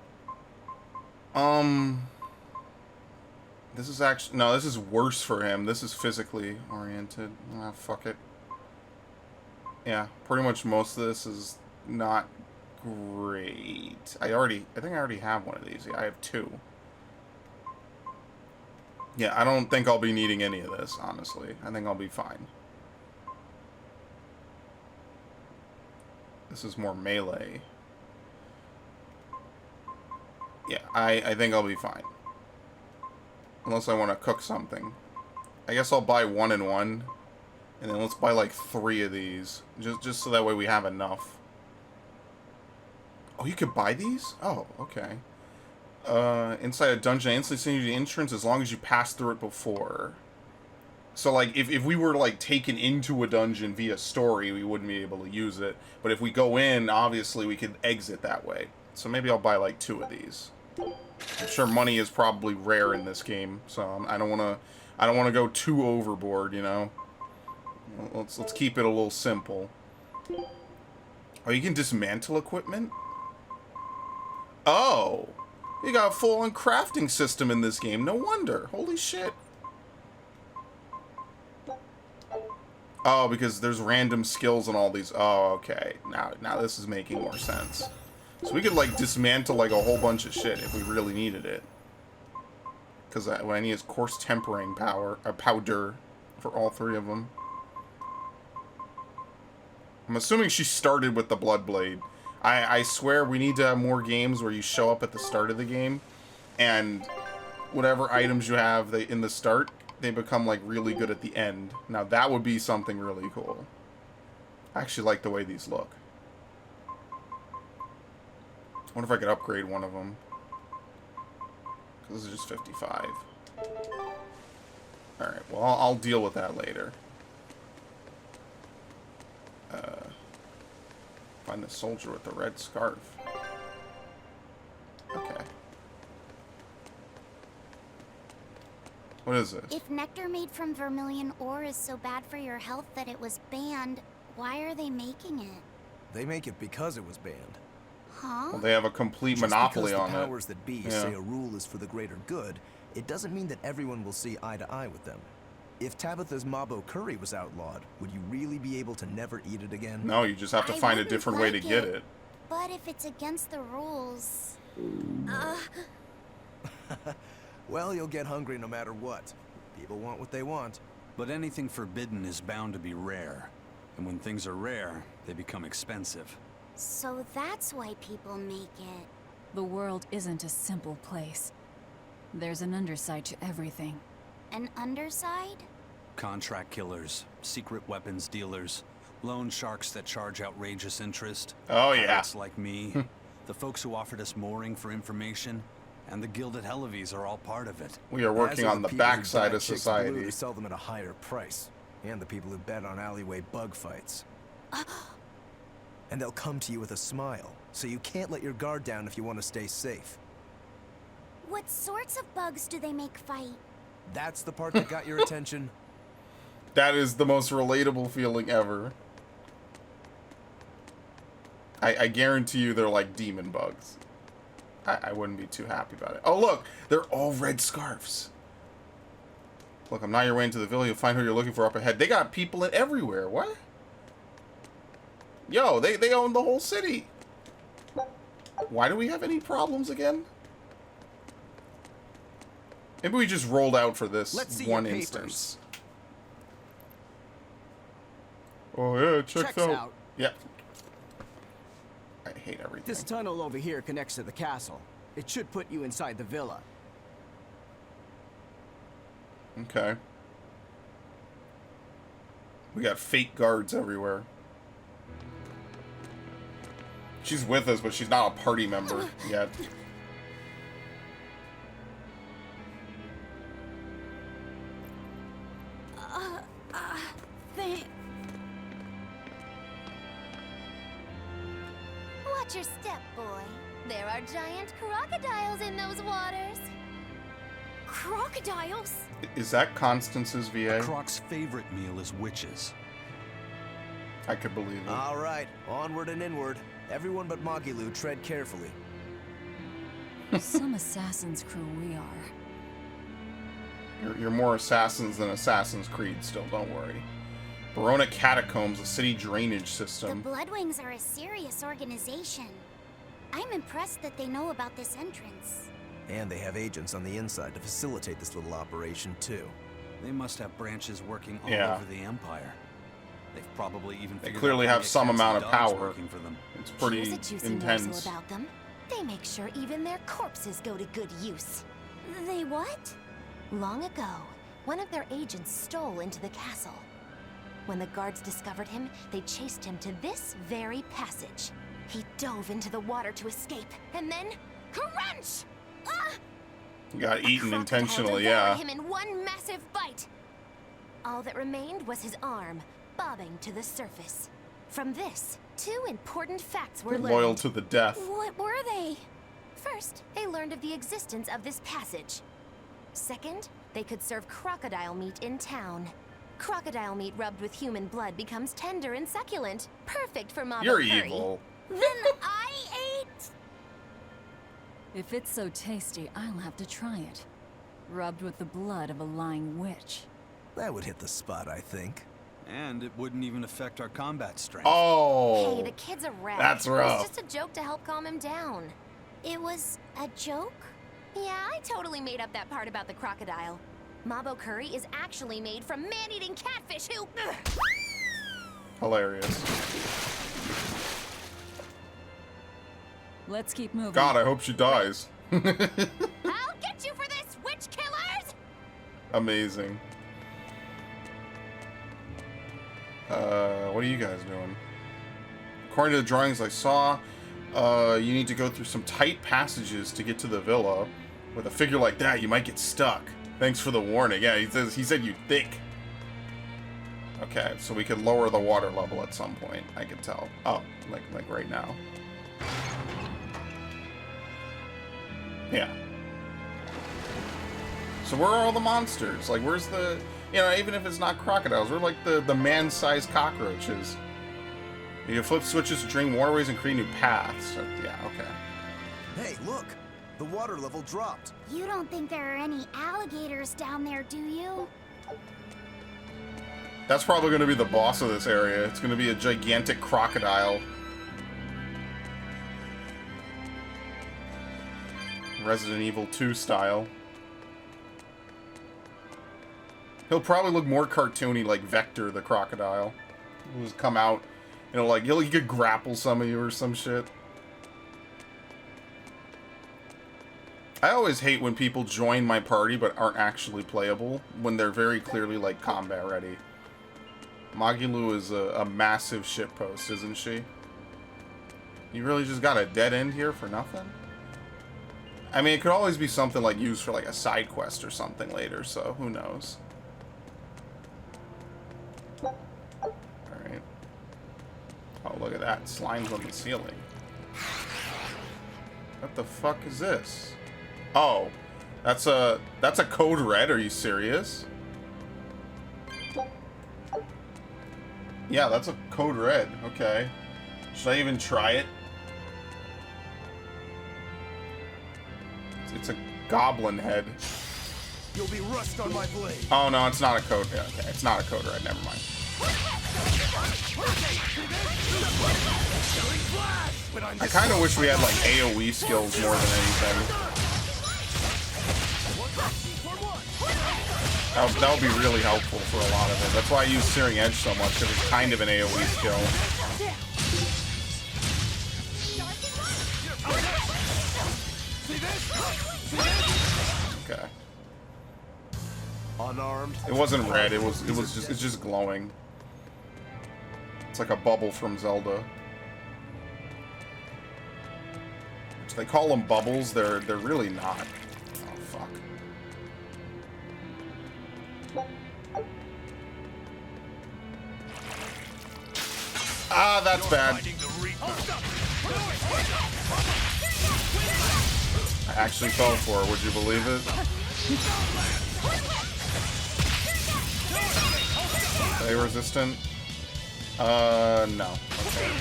This is actually... No, this is worse for him. This is physically oriented. Ah, fuck it. Yeah, pretty much most of this is not great. I think I already have one of these. Yeah, I have two. Yeah, I don't think I'll be needing any of this, honestly. I think I'll be fine. This is more melee. Yeah, I think I'll be fine. Unless I want to cook something. I guess I'll buy 1 and 1. And then let's buy like 3 of these. Just so that way we have enough. Oh, you could buy these? Oh, okay. Inside a dungeon, I instantly send you the entrance as long as you pass through it before. So, like, if we were, like, taken into a dungeon via story, we wouldn't be able to use it. But if we go in, obviously, we could exit that way. So maybe I'll buy, like, 2 of these. I'm sure money is probably rare in this game, so I don't want to go too overboard, you know. Let's keep it a little simple. Oh, you can dismantle equipment? Oh, You got a full-on crafting system in this game. No wonder. Holy shit. Oh, because there's random skills and all these. Oh, okay. Now this is making more sense. So we could, like, dismantle, like, a whole bunch of shit if we really needed it. Because what I need is coarse tempering powder for all three of them. I'm assuming she started with the Blood Blade. I swear we need to have more games where you show up at the start of the game, and whatever items you have in the start, they become, like, really good at the end. Now, that would be something really cool. I actually like the way these look. I wonder if I could upgrade one of them. Because this is just 55. Alright, well, I'll deal with that later. Find the soldier with the red scarf. Okay. What is this? If nectar made from vermilion ore is so bad for your health that it was banned, why are they making it? They make it because it was banned. Huh? Well, they have a complete Just monopoly because on the it. powers that be say a rule is for the greater good, it doesn't mean that everyone will see eye to eye with them. If Tabitha's Mabo curry was outlawed, would you really be able to never eat it again? No, you just have to find a different way to get it. But if it's against the rules... Well, you'll get hungry no matter what. People want what they want. But anything forbidden is bound to be rare. And when things are rare, they become expensive. So that's why people make it. The world isn't a simple place. There's an underside to everything. An underside? Contract killers, secret weapons dealers, loan sharks that charge outrageous interest. Oh, yeah. Pirates like me, the folks who offered us mooring for information, and the Guild at Helavis are all part of it. We are working on the backside of Chicks society. Blue to sell them at a higher price, and the people who bet on alleyway bug fights. And they'll come to you with a smile, so you can't let your guard down if you want to stay safe. What sorts of bugs do they make fight? That's the part that got your attention. That is the most relatable feeling ever. I guarantee you they're like demon bugs. I wouldn't be too happy about it. Oh, look! They're all red scarves. Look, I'm not your way into the village. You'll find who you're looking for up ahead. They got people in everywhere. What? Yo, they own the whole city. Why do we have any problems again? Maybe we just rolled out for this one instance. Oh yeah, checks out. Yeah. I hate everything. This tunnel over here connects to the castle. It should put you inside the villa. Okay. We got fake guards everywhere. She's with us, but she's not a party member yet. Watch your step, boy. There are giant crocodiles in those waters. Crocodiles? Is that Constance's VA? Croc's favorite meal is witches. I could believe it. All right, onward and inward. Everyone but Magilu, tread carefully. Some Assassin's Crew we are. You're more Assassins than Assassin's Creed still, don't worry. Verona Catacombs, a city drainage system. The Bloodwings are a serious organization. I'm impressed that they know about this entrance. And they have agents on the inside to facilitate this little operation, too. They must have branches working all Yeah. over the Empire. They've probably even They figured clearly out how have to get some cats amount and of dogs power. working for them. It's pretty Here's a juicy intense. morsel about them. They make sure even their corpses go to good use. They what? Long ago, one of their agents stole into the castle. When the guards discovered him, they chased him to this very passage. He dove into the water to escape, and then crunch! Ah! You got eaten Crocodile intentionally, devoured yeah. him in one massive bite. All that remained was his arm, bobbing to the surface. From this, two important facts were They're learned. loyal to the death. What were they? First, they learned of the existence of this passage. Second, they could serve crocodile meat in town. Crocodile meat rubbed with human blood becomes tender and succulent, perfect for Mabo You're curry. evil. Then I ate... If it's so tasty, I'll have to try it. Rubbed with the blood of a lying witch. That would hit the spot, I think. And it wouldn't even affect our combat strength. Oh! Hey, the kid's a wreck. That's rough. It was just a joke to help calm him down. It was a joke? Yeah, I totally made up that part about the crocodile. Mabo curry is actually made from man-eating catfish who... Hilarious. Let's keep moving. God, I hope she dies. I'll get you for this, witch killers! Amazing. What are you guys doing? According to the drawings I saw, you need to go through some tight passages to get to the villa. With a figure like that, you might get stuck. Thanks for the warning. Yeah, he said you'd think. Okay, so we could lower the water level at some point. I can tell. Oh, like right now. Yeah. So where are all the monsters? Like, where's the... You know, even if it's not crocodiles, we're like the man-sized cockroaches. You can flip switches to drain waterways and create new paths. So, yeah, okay. Hey, look! The water level dropped. You don't think there are any alligators down there, do you? That's probably going to be the boss of this area. It's going to be a gigantic crocodile. Resident Evil 2 style. He'll probably look more cartoony like Vector the crocodile. He'll just come out, you know, like he could grapple some of you or some shit. I always hate when people join my party but aren't actually playable when they're very clearly like combat ready. Magilu is a massive shitpost, isn't she? You really just got a dead end here for nothing? I mean, it could always be something like used for like a side quest or something later, so who knows? Alright. Oh, look at that. Slime's on the ceiling. What the fuck is this? Oh, that's a code red. Are you serious? Yeah, that's a code red. Okay. Should I even try it? It's a goblin head. You'll be rust on my blade. Oh no, it's not a code. Yeah, okay, it's not a code red. Never mind. I kind of wish we had like AOE skills more than anything. That would be really helpful for a lot of it. That's why I use Searing Edge so much, because it's kind of an AOE skill. Okay. Unarmed. It wasn't red. It's just glowing. It's like a bubble from Zelda. So they call them bubbles. They're really not. Oh fuck. Ah, that's bad. I actually fell for it. Would you believe it? Are they resistant? No. Okay.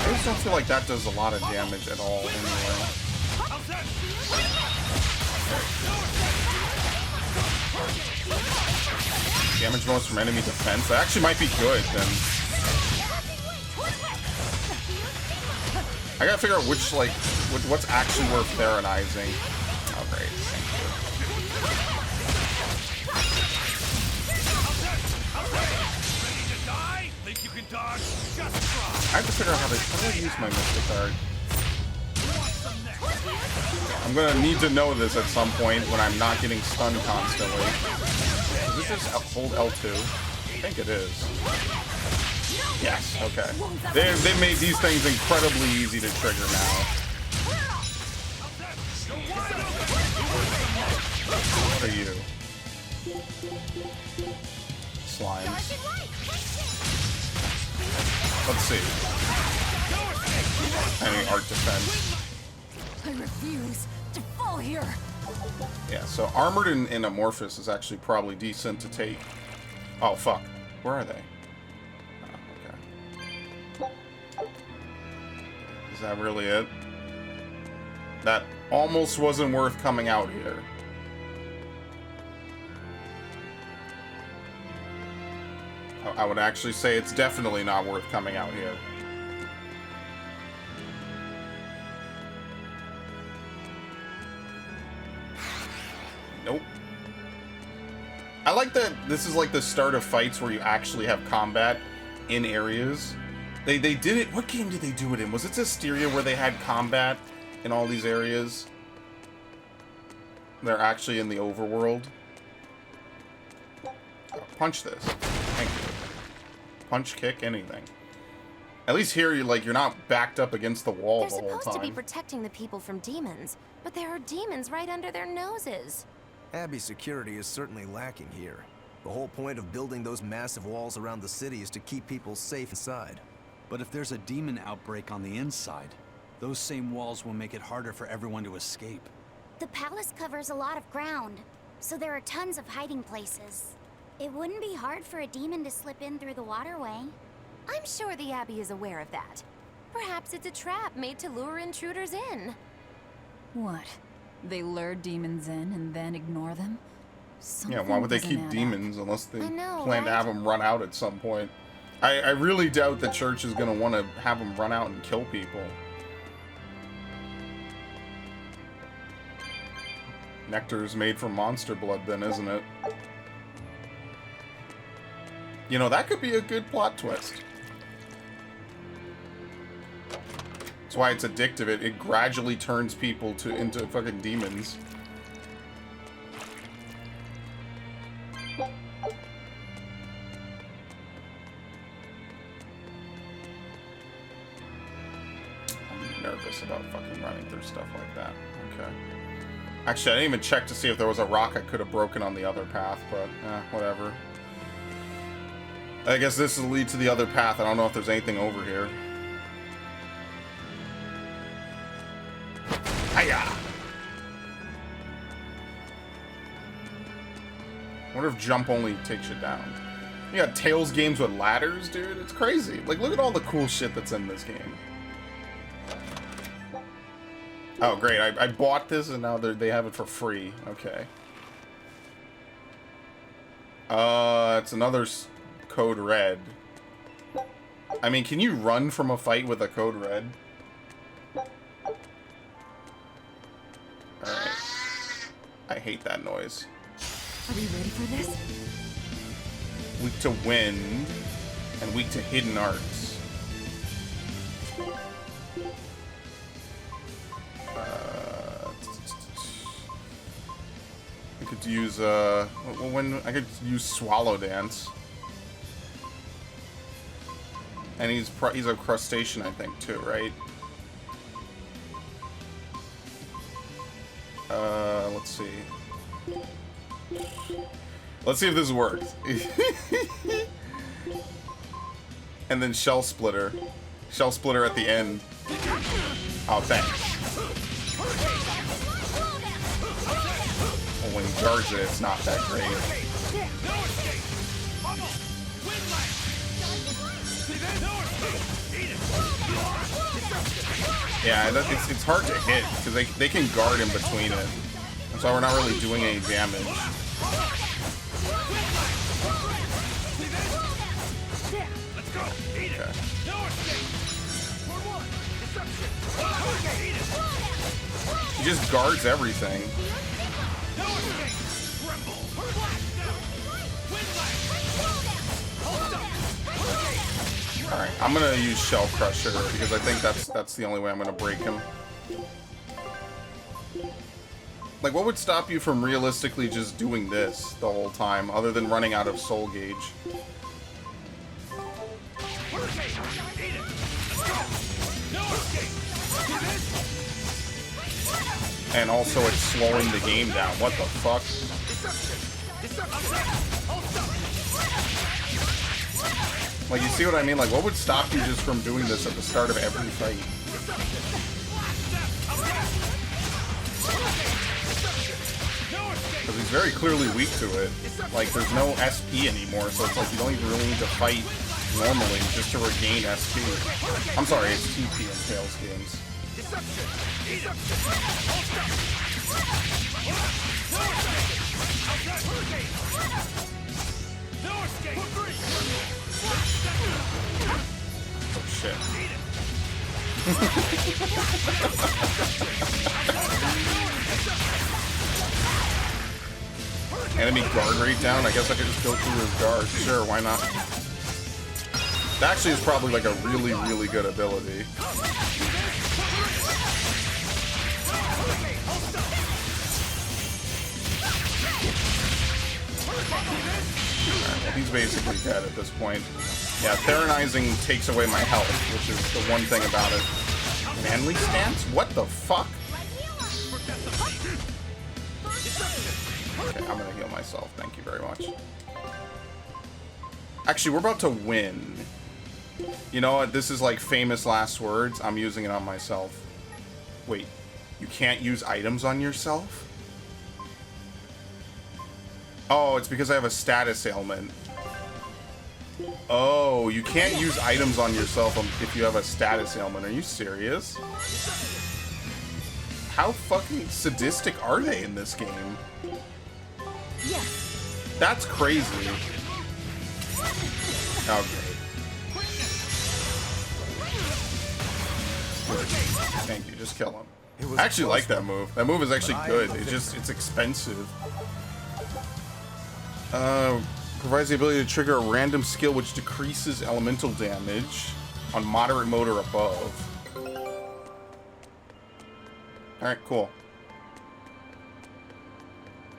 I just don't feel like that does a lot of damage at all anyway. Damage bonus from enemy defense? That actually might be good, then. I gotta figure out which, like, what's actually worth Theronizing. Oh, great. Thank you. I have to figure out how to use my Mystic Art. I'm gonna need to know this at some point when I'm not getting stunned constantly. Is this just hold L2? I think it is. Yes, okay. They made these things incredibly easy to trigger now. What are you? Slimes. Let's see. Any art defense. I refuse to fall here. Yeah, so armored and amorphous is actually probably decent to take. Oh, fuck. Where are they? Oh, okay. Is that really it? That almost wasn't worth coming out here. I would actually say it's definitely not worth coming out here. Nope. I like that this is like the start of fights where you actually have combat in areas. They did it. What game did they do it in? Was it Hysteria where they had combat in all these areas? They're actually in the overworld. Oh, punch this. Thank you. Punch, kick, anything. At least here you're not backed up against the wall the whole time. They're supposed to be protecting the people from demons, but there are demons right under their noses. Abbey's security is certainly lacking here. The whole point of building those massive walls around the city is to keep people safe inside. But if there's a demon outbreak on the inside, those same walls will make it harder for everyone to escape. The palace covers a lot of ground, so there are tons of hiding places. It wouldn't be hard for a demon to slip in through the waterway. I'm sure the Abbey is aware of that. Perhaps it's a trap made to lure intruders in. What? They lure demons in and then ignore them? Yeah, why would they keep demons unless they know, plan to have them run out at some point? I really doubt the church is going to want to have them run out and kill people. Nectar's made from monster blood then, isn't it? You know, that could be a good plot twist. That's why it's addictive. It gradually turns people into fucking demons. I'm nervous about fucking running through stuff like that. Okay. Actually, I didn't even check to see if there was a rock I could have broken on the other path, but whatever. I guess this will lead to the other path. I don't know if there's anything over here. Hiya! I wonder if jump only takes you down. You got Tales games with ladders, dude. It's crazy. Like, look at all the cool shit that's in this game. Oh, great. I bought this and now they have it for free. Okay. It's another code red. I mean, can you run from a fight with a code red? Alright. I hate that noise. Are we ready for this? Weak to wind and weak to hidden arts. I could use I could use Swallow Dance. And he's a crustacean, I think, too, right? Let's see. Let's see if this works. And then Shell Splitter. Shell Splitter at the end. Oh, thanks. Well, when he guards it, it's not that great. Yeah, it's hard to hit, because they can guard in between it. That's why we're not really doing any damage. Okay. He just guards everything. Alright, I'm gonna use Shell Crusher because I think that's the only way I'm gonna break him. Like, what would stop you from realistically just doing this the whole time, other than running out of soul gauge? And also it's slowing the game down. What the fuck? Like, you see what I mean? Like, what would stop you just from doing this at the start of every fight? Because he's very clearly weak to it. Like, there's no SP anymore, so it's like you don't even really need to fight normally just to regain SP. I'm sorry, it's TP in Tales games. Oh shit. Enemy guard rate down. I guess I could just go through his guard. Sure, why not? That actually is probably like a really, really good ability. Alright, well, he's basically dead at this point. Yeah, Theronizing takes away my health, which is the one thing about it. Manly stance? What the fuck? Okay, I'm gonna heal myself. Thank you very much. Actually, we're about to win. You know what? This is like famous last words. I'm using it on myself. Wait, you can't use items on yourself? Oh, it's because I have a status ailment. Oh, you can't use items on yourself if you have a status ailment. Are you serious? How fucking sadistic are they in this game? Yes. That's crazy. Oh, great. Thank you, just kill him. I actually like that move. That move is actually good. It's expensive. Provides the ability to trigger a random skill which decreases elemental damage on moderate mode or above. Alright, cool.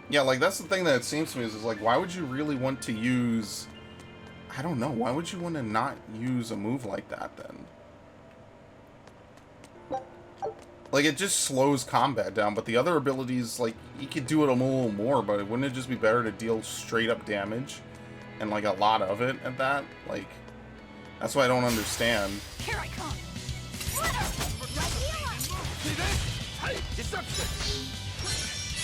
Yeah, like, that's the thing that it seems to me is like, why would you really want to use... I don't know, why would you want to not use a move like that, then? Like, it just slows combat down, but the other abilities, like, you could do it a little more, but wouldn't it just be better to deal straight-up damage? And, like, a lot of it at that? Like, that's what I don't understand. Here I come.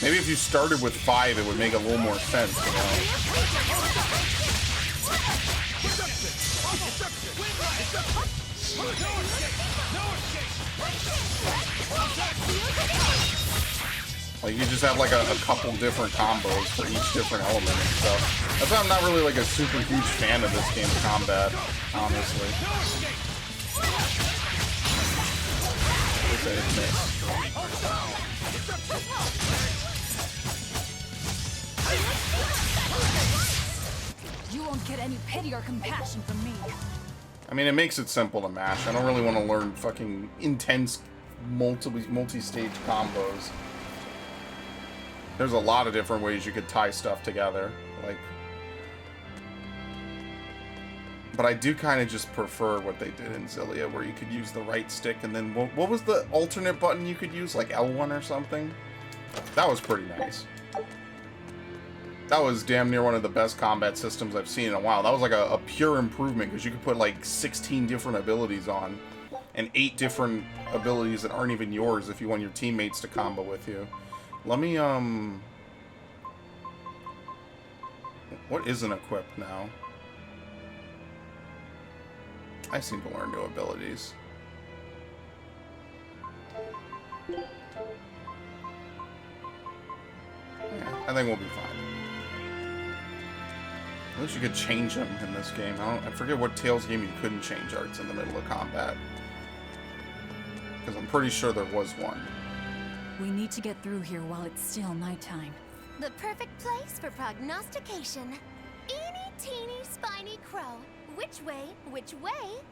Maybe if you started with 5, it would make a little more sense, you know? Like, you just have like a couple different combos for each different element and stuff. That's why I'm not really like a super huge fan of this game's combat, honestly. At least I didn't miss. You won't get any pity or compassion from me. I mean, it makes it simple to mash. I don't really want to learn fucking intense multi-stage combos. There's a lot of different ways you could tie stuff together, like... But I do kind of just prefer what they did in Xillia, where you could use the right stick, and then... What was the alternate button you could use? Like L1 or something? That was pretty nice. That was damn near one of the best combat systems I've seen in a while. That was like a pure improvement, because you could put like 16 different abilities on, and 8 different abilities that aren't even yours if you want your teammates to combo with you. Let me, what isn't equipped now? I seem to learn new abilities. Yeah, I think we'll be fine. At least you could change them in this game. I forget what Tales game you couldn't change arts in the middle of combat. Because I'm pretty sure there was one. We need to get through here while it's still nighttime. The perfect place for prognostication. Eeny, teeny, spiny crow. Which way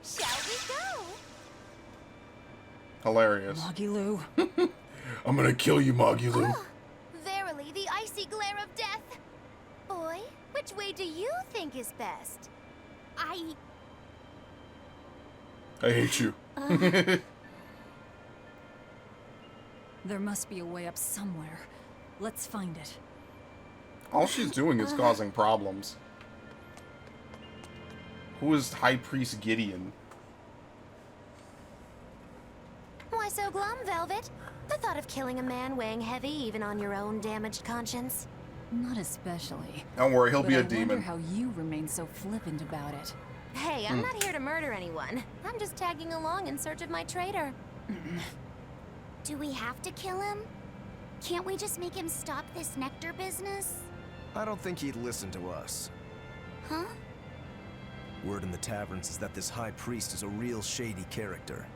shall we go? Hilarious. Moggy-Loo. I'm gonna kill you, Moggy-Loo. Oh, verily, the icy glare of death. Boy, which way do you think is best? I hate you. There must be a way up somewhere. Let's find it. All she's doing is causing problems. Who is High Priest Gideon? Why so glum, Velvet? The thought of killing a man weighing heavy even on your own damaged conscience? Not especially. Don't worry, he'll But be a I demon. wonder how you remain so flippant about it. Hey, I'm not here to murder anyone. I'm just tagging along in search of my traitor. Do we have to kill him? Can't we just make him stop this nectar business? I don't think he'd listen to us. Huh? Word in the taverns is that this high priest is a real shady character.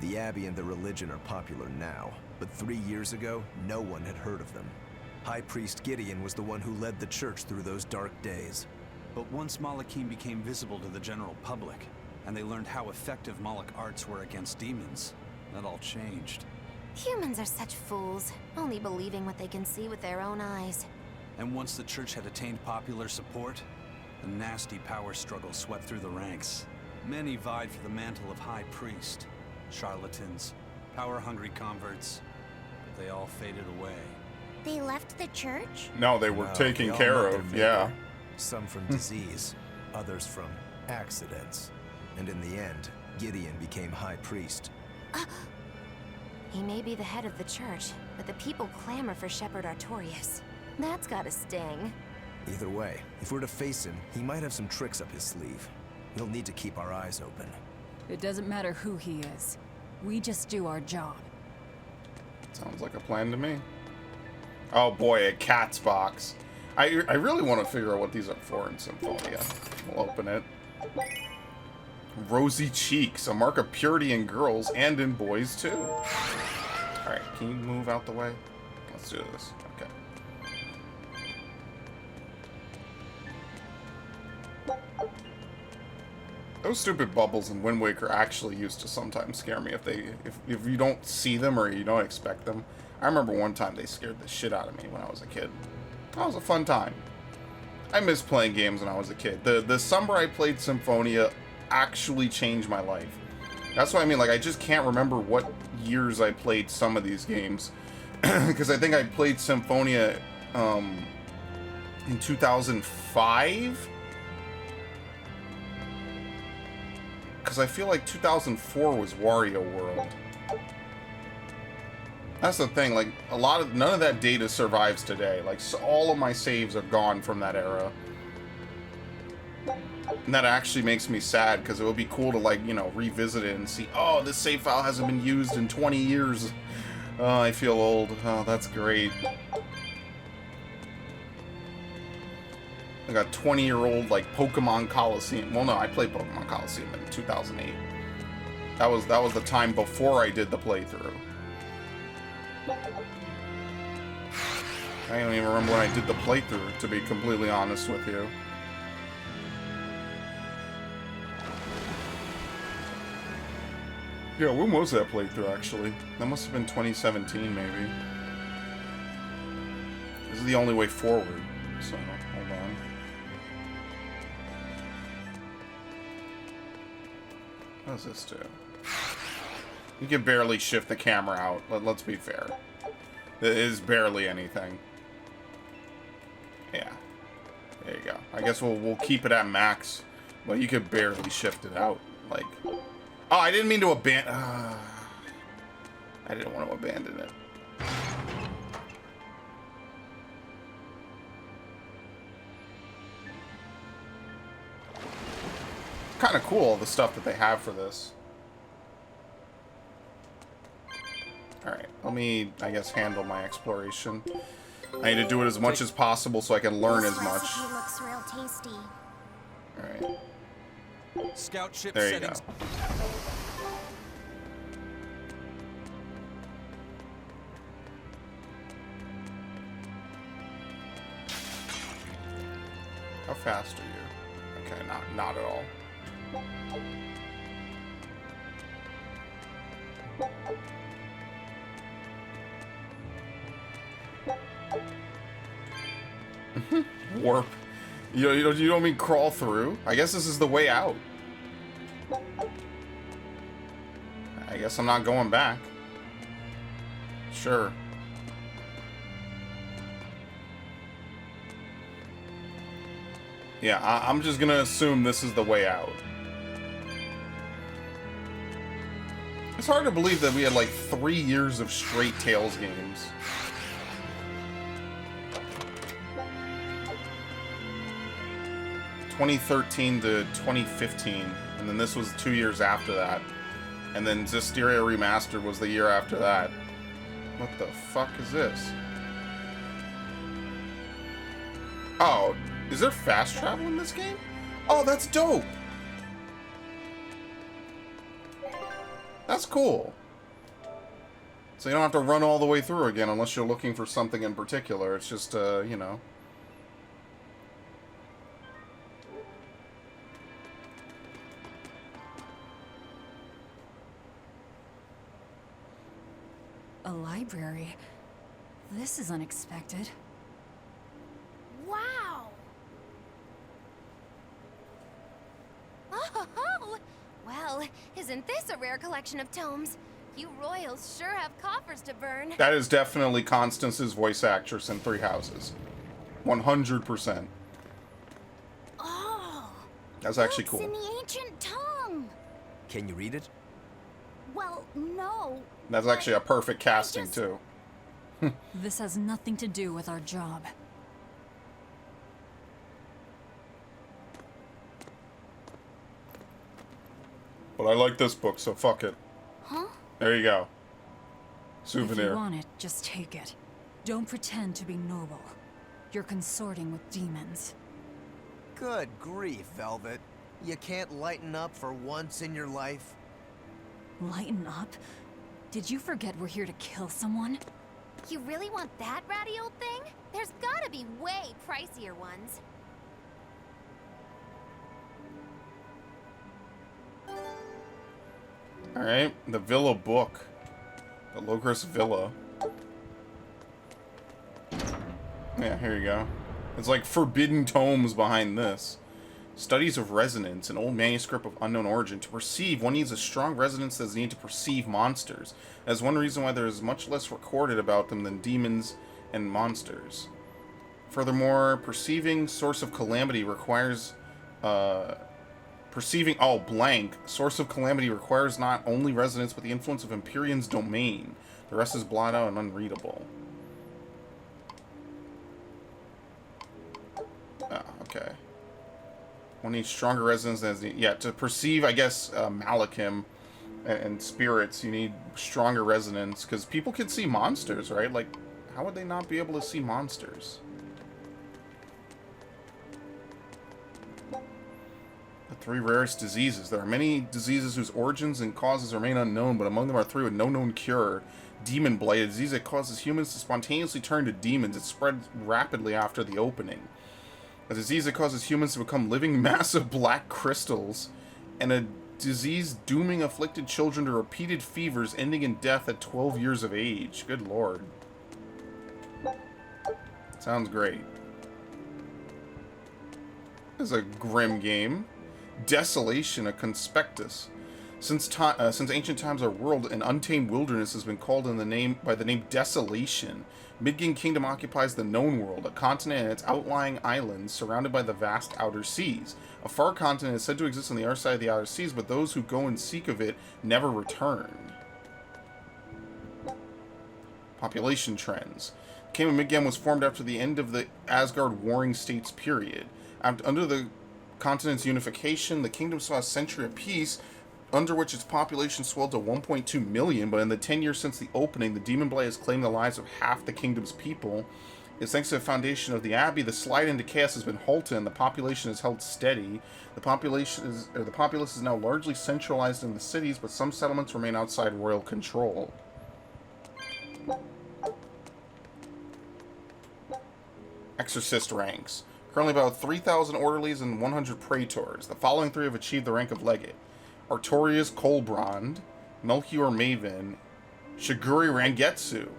The Abbey and their religion are popular now, but 3 years ago, no one had heard of them. High Priest Gideon was the one who led the church through those dark days. But once Malachim became visible to the general public, and they learned how effective Moloch arts were against demons, that all changed. Humans are such fools, only believing what they can see with their own eyes. And once the church had attained popular support, a nasty power struggle swept through the ranks. Many vied for the mantle of High Priest. Charlatans, power-hungry converts, but they all faded away. They left the church? No, they were taken they all care met their of, maker. yeah. Some from disease, others from accidents. And in the end, Gideon became High Priest. He may be the head of the church, but the people clamor for Shepherd Artorius. That's gotta sting. Either way, if we're to face him, he might have some tricks up his sleeve. We'll need to keep our eyes open. It doesn't matter who he is. We just do our job. Sounds like a plan to me. Oh boy, a cat's box. I really want to figure out what these are for in Symphonia. We'll open it. Rosy cheeks, a mark of purity in girls and in boys too. Alright, can you move out the way? Let's do this. Okay. Those stupid bubbles in Wind Waker actually used to sometimes scare me if you don't see them or you don't expect them. I remember one time they scared the shit out of me when I was a kid. That was a fun time. I miss playing games when I was a kid. The summer I played Symphonia actually changed my life. That's what I mean, like, I just can't remember what years I played some of these games. Because I think I played Symphonia in 2005? Because I feel like 2004 was Wario World. That's the thing, like, none of that data survives today. Like, so all of my saves are gone from that era. And that actually makes me sad, because it would be cool to, like, you know, revisit it and see, oh, this save file hasn't been used in 20 years. Oh, I feel old. Oh, that's great. I got 20-year-old, like, Pokemon Coliseum. Well, no, I played Pokemon Coliseum in 2008. That was the time before I did the playthrough. I don't even remember when I did the playthrough, to be completely honest with you. Yeah, when was that playthrough, actually? That must have been 2017, maybe. This is the only way forward, so hold on. What does this do? You can barely shift the camera out, let's be fair. It is barely anything. Yeah. There you go. I guess we'll keep it at max. But you could barely shift it out. Like... Oh, I didn't mean to abandon... I didn't want to abandon it. It's kind of cool, the stuff that they have for this. Alright, let me, I guess, handle my exploration. I need to do it as much as possible so I can learn as much. This recipe looks real tasty. Alright. Scout ship There you settings. go. How fast are you? Okay, not at all. Warp. You don't mean crawl through? I guess this is the way out. I guess I'm not going back. Sure. Yeah, I'm just gonna assume this is the way out. It's hard to believe that we had like 3 years of straight Tales games. 2013 to 2015, and then this was 2 years after that. And then Zestiria Remastered was the year after that. What the fuck is this? Oh, is there fast travel in this game? Oh, that's dope! That's cool. So you don't have to run all the way through again unless you're looking for something in particular. It's just, you know. A library. This is unexpected. Wow! Oh, well, isn't this a rare collection of tomes? You royals sure have coffers to burn. That is definitely Constance's voice actress in Three Houses. 100%. Oh! That's actually It's cool. in the ancient tongue! Can you read it? Well, no. That's actually a perfect casting, just- too. This has nothing to do with our job. But I like this book, so fuck it. Huh? There you go. If Souvenir. you want it, just take it. Don't pretend to be noble. You're consorting with demons. Good grief, Velvet. You can't lighten up for once in your life? Lighten up? Did you forget we're here to kill someone? You really want that ratty old thing? There's gotta be way pricier ones. Alright, the Villa book. The Logris Villa. Yeah, here you go. It's like forbidden tomes behind this. Studies of resonance, an old manuscript of unknown origin. To perceive, one needs a strong resonance that is needed to perceive monsters. That's one reason why there is much less recorded about them than demons and monsters. Furthermore, perceiving source of calamity requires... Source of calamity requires not only resonance, but the influence of Empyrean's domain. The rest is blotted out and unreadable. Ah, okay. One needs stronger resonance than... Yeah, to perceive, I guess, Malachim and spirits, you need stronger resonance, because people can see monsters, right? Like, how would they not be able to see monsters? The 3 rarest diseases. There are many diseases whose origins and causes remain unknown, but among them are 3 with no known cure. Demon Blight, a disease that causes humans to spontaneously turn to demons. It spreads rapidly after the opening. A disease that causes humans to become living massive black crystals. And a disease dooming afflicted children to repeated fevers ending in death at 12 years of age. Good lord. Sounds great. This is a grim game. Desolation, a conspectus. Since ancient times, our world, an untamed wilderness, has been called by the name Desolation. Midgard Kingdom occupies the known world, a continent and its outlying islands surrounded by the vast outer seas. A far continent is said to exist on the other side of the outer seas, but those who go and seek of it never return. Population trends. The Kingdom of Midgard was formed after the end of the Asgard Warring States period. Under the continent's unification, the kingdom saw a century of peace, under which its population swelled to 1.2 million, but in the 10 years since the opening, the Demon Blight has claimed the lives of half the kingdom's people. It's thanks to the foundation of the Abbey, the slide into chaos has been halted and the population is held steady. The populace is now largely centralized in the cities, but some settlements remain outside royal control. Exorcist ranks. Currently about 3,000 orderlies and 100 praetors. The following 3 have achieved the rank of legate. Artorius Colbrand, Melchior Maven, Shiguri Rangetsu.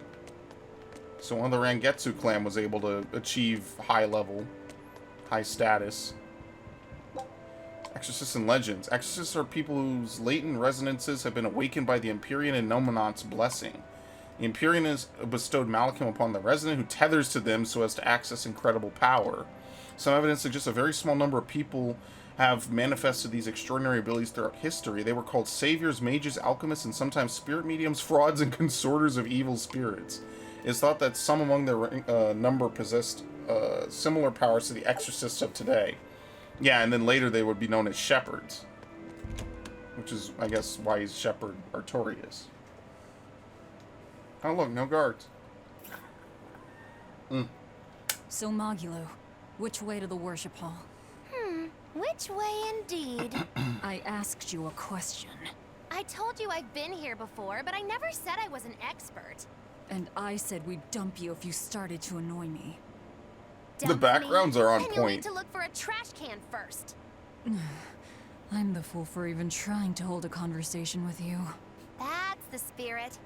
So one of the Rangetsu clan was able to achieve high level, high status. Exorcists and Legends. Exorcists are people whose latent resonances have been awakened by the Empyrean and Nomonot's blessing. The Empyrean has bestowed Malachim upon the resident, who tethers to them so as to access incredible power. Some evidence suggests a very small number of people have manifested these extraordinary abilities throughout history. They were called saviors, mages, alchemists, and sometimes spirit mediums, frauds, and consorters of evil spirits. It is thought that some among their number possessed similar powers to the exorcists of today. Yeah, and then later they would be known as shepherds. Which is, I guess, why he's Shepherd Artorias. Oh, look, no guards. So, Mogulo, which way to the worship hall? Which way indeed? I asked you a question. I told you I've been here before, but I never said I was an expert. And I said we'd dump you if you started to annoy me. The backgrounds are on Then you'll need point. to look for a trash can first. I'm the fool for even trying to hold a conversation with you. That's the spirit.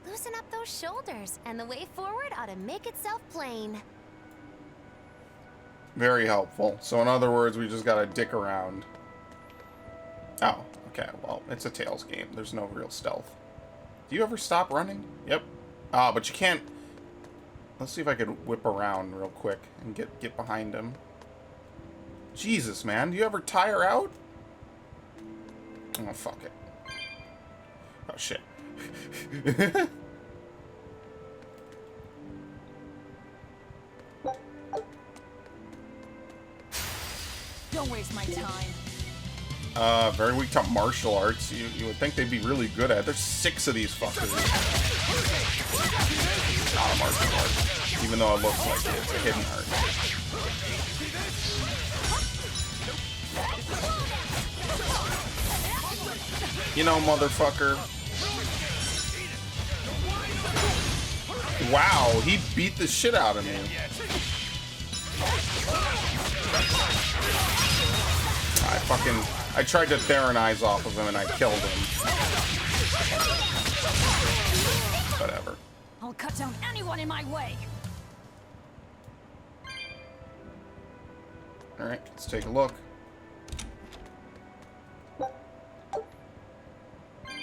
Loosen up those shoulders, and the way forward ought to make itself plain. Very helpful. So in other words, we just gotta dick around. Oh, okay. Well, it's a Tails game. There's no real stealth. Do you ever stop running? Yep. Ah, but you can't... Let's see if I could whip around real quick and get behind him. Jesus, man. Do you ever tire out? Oh, fuck it. Oh, shit. Don't waste my time. Very weak to martial arts. You would think they'd be really good at it. There's 6 of these fuckers. Not a martial art. Even though it looks like it's a hidden art. You know, motherfucker. Wow, he beat the shit out of me. I tried to Theronize off of him and I killed him. Whatever. I'll cut down anyone in my way. Alright, let's take a look.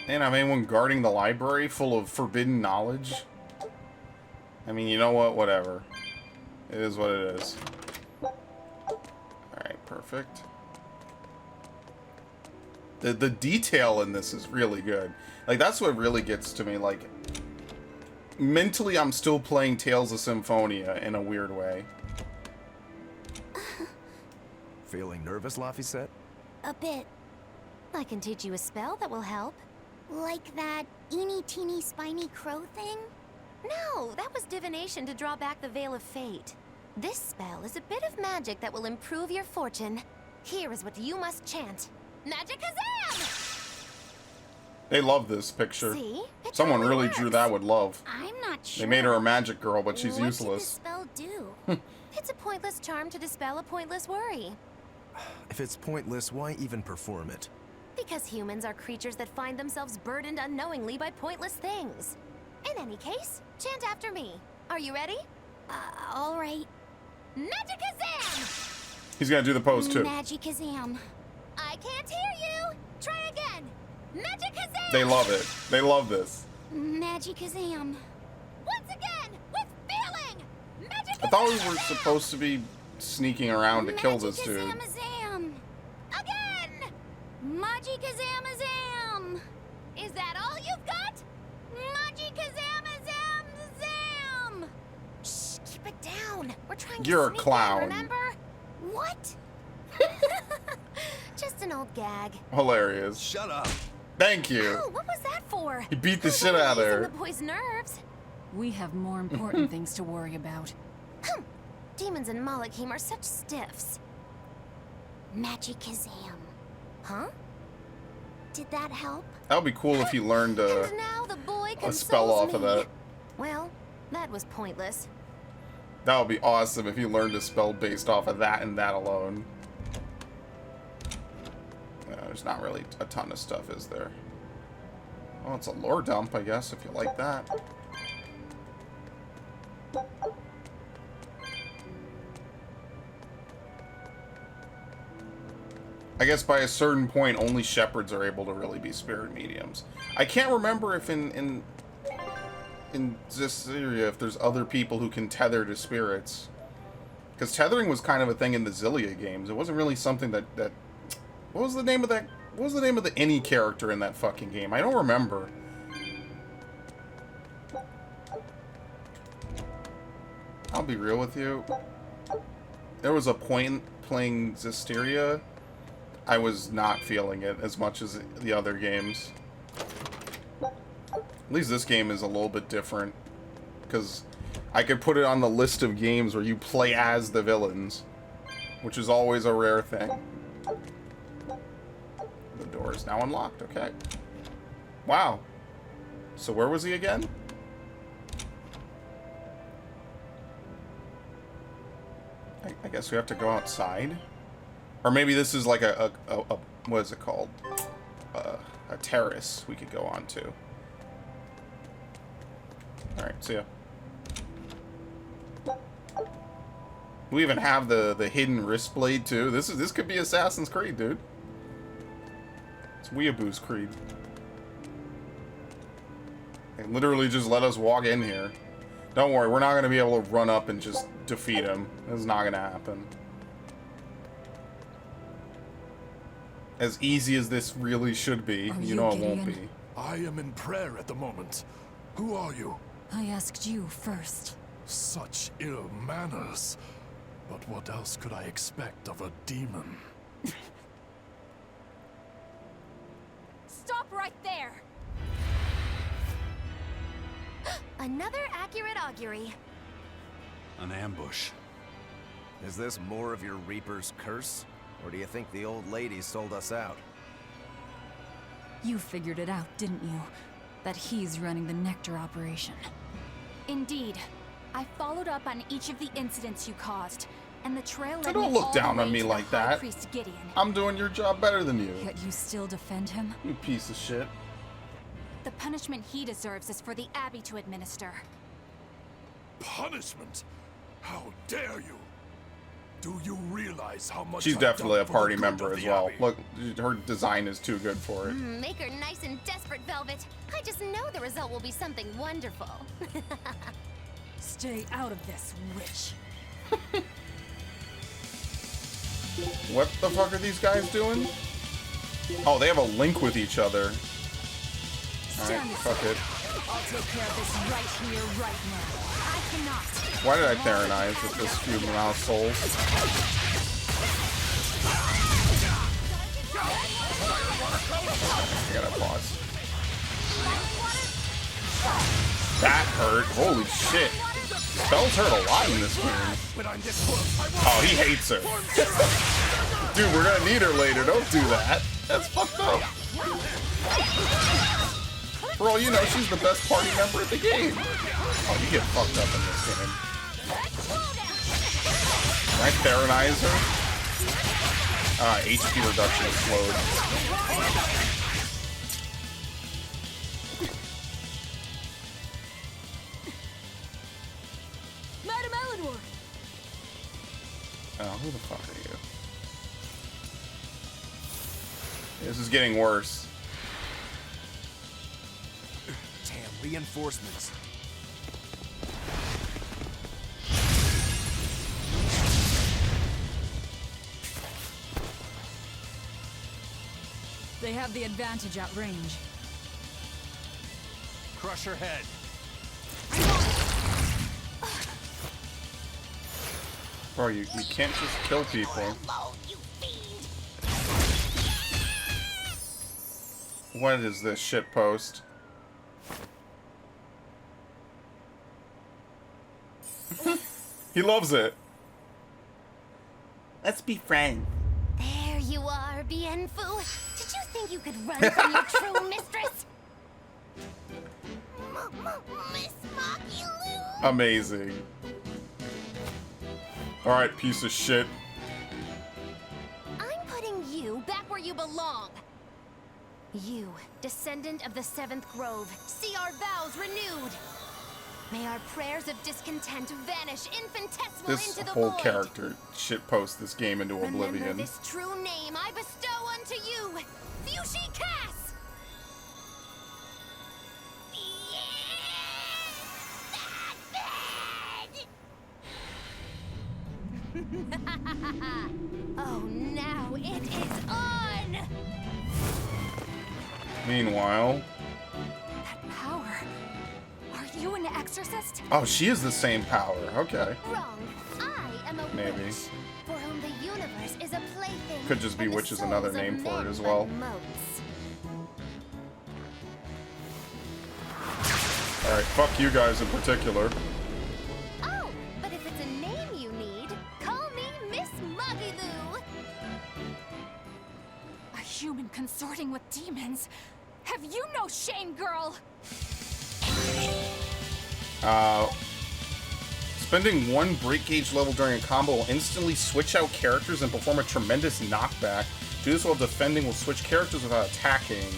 And have anyone guarding the library full of forbidden knowledge? I mean, you know what? Whatever. It is what it is. Alright, perfect. The detail in this is really good. Like, that's what really gets to me. Like, mentally, I'm still playing Tales of Symphonia in a weird way. Feeling nervous, Laphicet? A bit. I can teach you a spell that will help. Like that eeny-teeny spiny crow thing? No, that was divination to draw back the Veil of Fate. This spell is a bit of magic that will improve your fortune. Here is what you must chant. Magicazam! They love this picture. See? It Someone totally really works. drew that with love. I'm not sure. They made her a magic girl, but she's what useless. What did the spell do? It's a pointless charm to dispel a pointless worry. If it's pointless, why even perform it? Because humans are creatures that find themselves burdened unknowingly by pointless things. In any case, chant after me. Are you ready? All right. Magicazam! He's gonna do the pose too. Magicazam. I can't hear you! Try again! Magicazam! They love it. They love this. Magicazam. Once again! With feeling! Magicazam! I thought we were supposed to be sneaking around to kill this dude. Magicazamazam. Again! Magicazamazam. Is that all you've got? Magicazamazam. Shh, keep it down. We're trying You're a to sneak clown. in, remember? What? Just an old gag. Hilarious. Shut up. Thank you. Oh, what was that for? He beat the Who's shit out of easing her. the boy's nerves. We have more important things to worry about. Demons and Malachim are such stiffs. Magicazam. Huh? Did that help? That would be cool if he learned And now the boy a consoles spell off of me. that. Well, that was pointless. That would be awesome if he learned a spell based off of that and that alone. There's not really a ton of stuff, is there? Well, it's a lore dump, I guess, if you like that. I guess by a certain point, only shepherds are able to really be spirit mediums. I can't remember if in Berseria if there's other people who can tether to spirits. Because tethering was kind of a thing in the Xillia games. It wasn't really something that... What was the name of that? What was the name of the any character in that fucking game? I don't remember. I'll be real with you. there was a point playing Zestiria, I was not feeling it as much as the other games. At least this game is a little bit different, because I could put it on the list of games where you play as the villains, which is always a rare thing. The door is now unlocked, okay. Wow. So where was he again? I guess we have to go outside? Or maybe this is like a what is it called? A terrace we could go on to. Alright, see ya. We even have the hidden wrist blade too. This could be Assassin's Creed, dude. It's Weeaboo's Creed. They literally just let us walk in here. Don't worry, we're not gonna be able to run up and just defeat him. It's not gonna happen. As easy as this really should be, you know it won't be. I am in prayer at the moment. Who are you? I asked you first. Such ill manners. But what else could I expect of a demon? Stop right there! Another accurate augury. An ambush. Is this more of your Reaper's curse? Or do you think the old lady sold us out? You figured it out, didn't you? That he's running the Nectar operation. Indeed. I followed up on each of the incidents you caused, and the trail led Don't me look all down the on way me to like the High that. Priest Gideon. I'm doing your job better than you. Yet you still defend him? You piece of shit. The punishment he deserves is for the Abbey to administer. Punishment? How dare you? Do you realize how much She's I've definitely done a for party the good member of as the well. Abbey? Look, her design is too good for it. Make her nice and desperate, Velvet. I just know the result will be something wonderful. Stay out of this, witch. What the fuck are these guys doing? Oh, they have a link with each other. Alright, fuck it. I'll take care of this right here, right now. I cannot. Why did I Theranize with this few amount of souls? I gotta pause. That hurt. Holy shit. Spells hurt a lot in this game. Oh, he hates her. Dude, we're gonna need her later. Don't do that. That's fucked up. For all you know, she's the best party member of the game. Oh, you get fucked up in this game. Can I Theranize her? HP reduction is slowed. Madam Eleanor! Oh, who the fuck are you? This is getting worse. Damn, reinforcements. They have the advantage at range. Crush her head. Bro, you can't just kill people. What is this shitpost? He loves it. Let's be friends. There you are, Bienfu. Did you think you could run from your true mistress? Miss Makilu. Amazing. Alright, piece of shit. I'm putting you back where you belong. You, descendant of the Seventh Grove, see our vows renewed. May our prayers of discontent vanish infinitesimal This into the whole void. character shitpost this game into Remember oblivion. this true name I bestow unto you, Fushi Cass. Oh, now it is on! Meanwhile... That power. Are you an exorcist? Oh, she is the same power. Okay. Wrong. I I'm a Maybe. witch, for whom the universe is a plaything. Could just be and the witch is another souls of name for it men as well. but motes. Alright, fuck you guys in particular. Oh, but if it's a name you need, call me Miss Muggyloo. A human consorting with demons? Have you no shame, girl? Spending one break gauge level during a combo will instantly switch out characters and perform a tremendous knockback. Do this while defending will switch characters without attacking.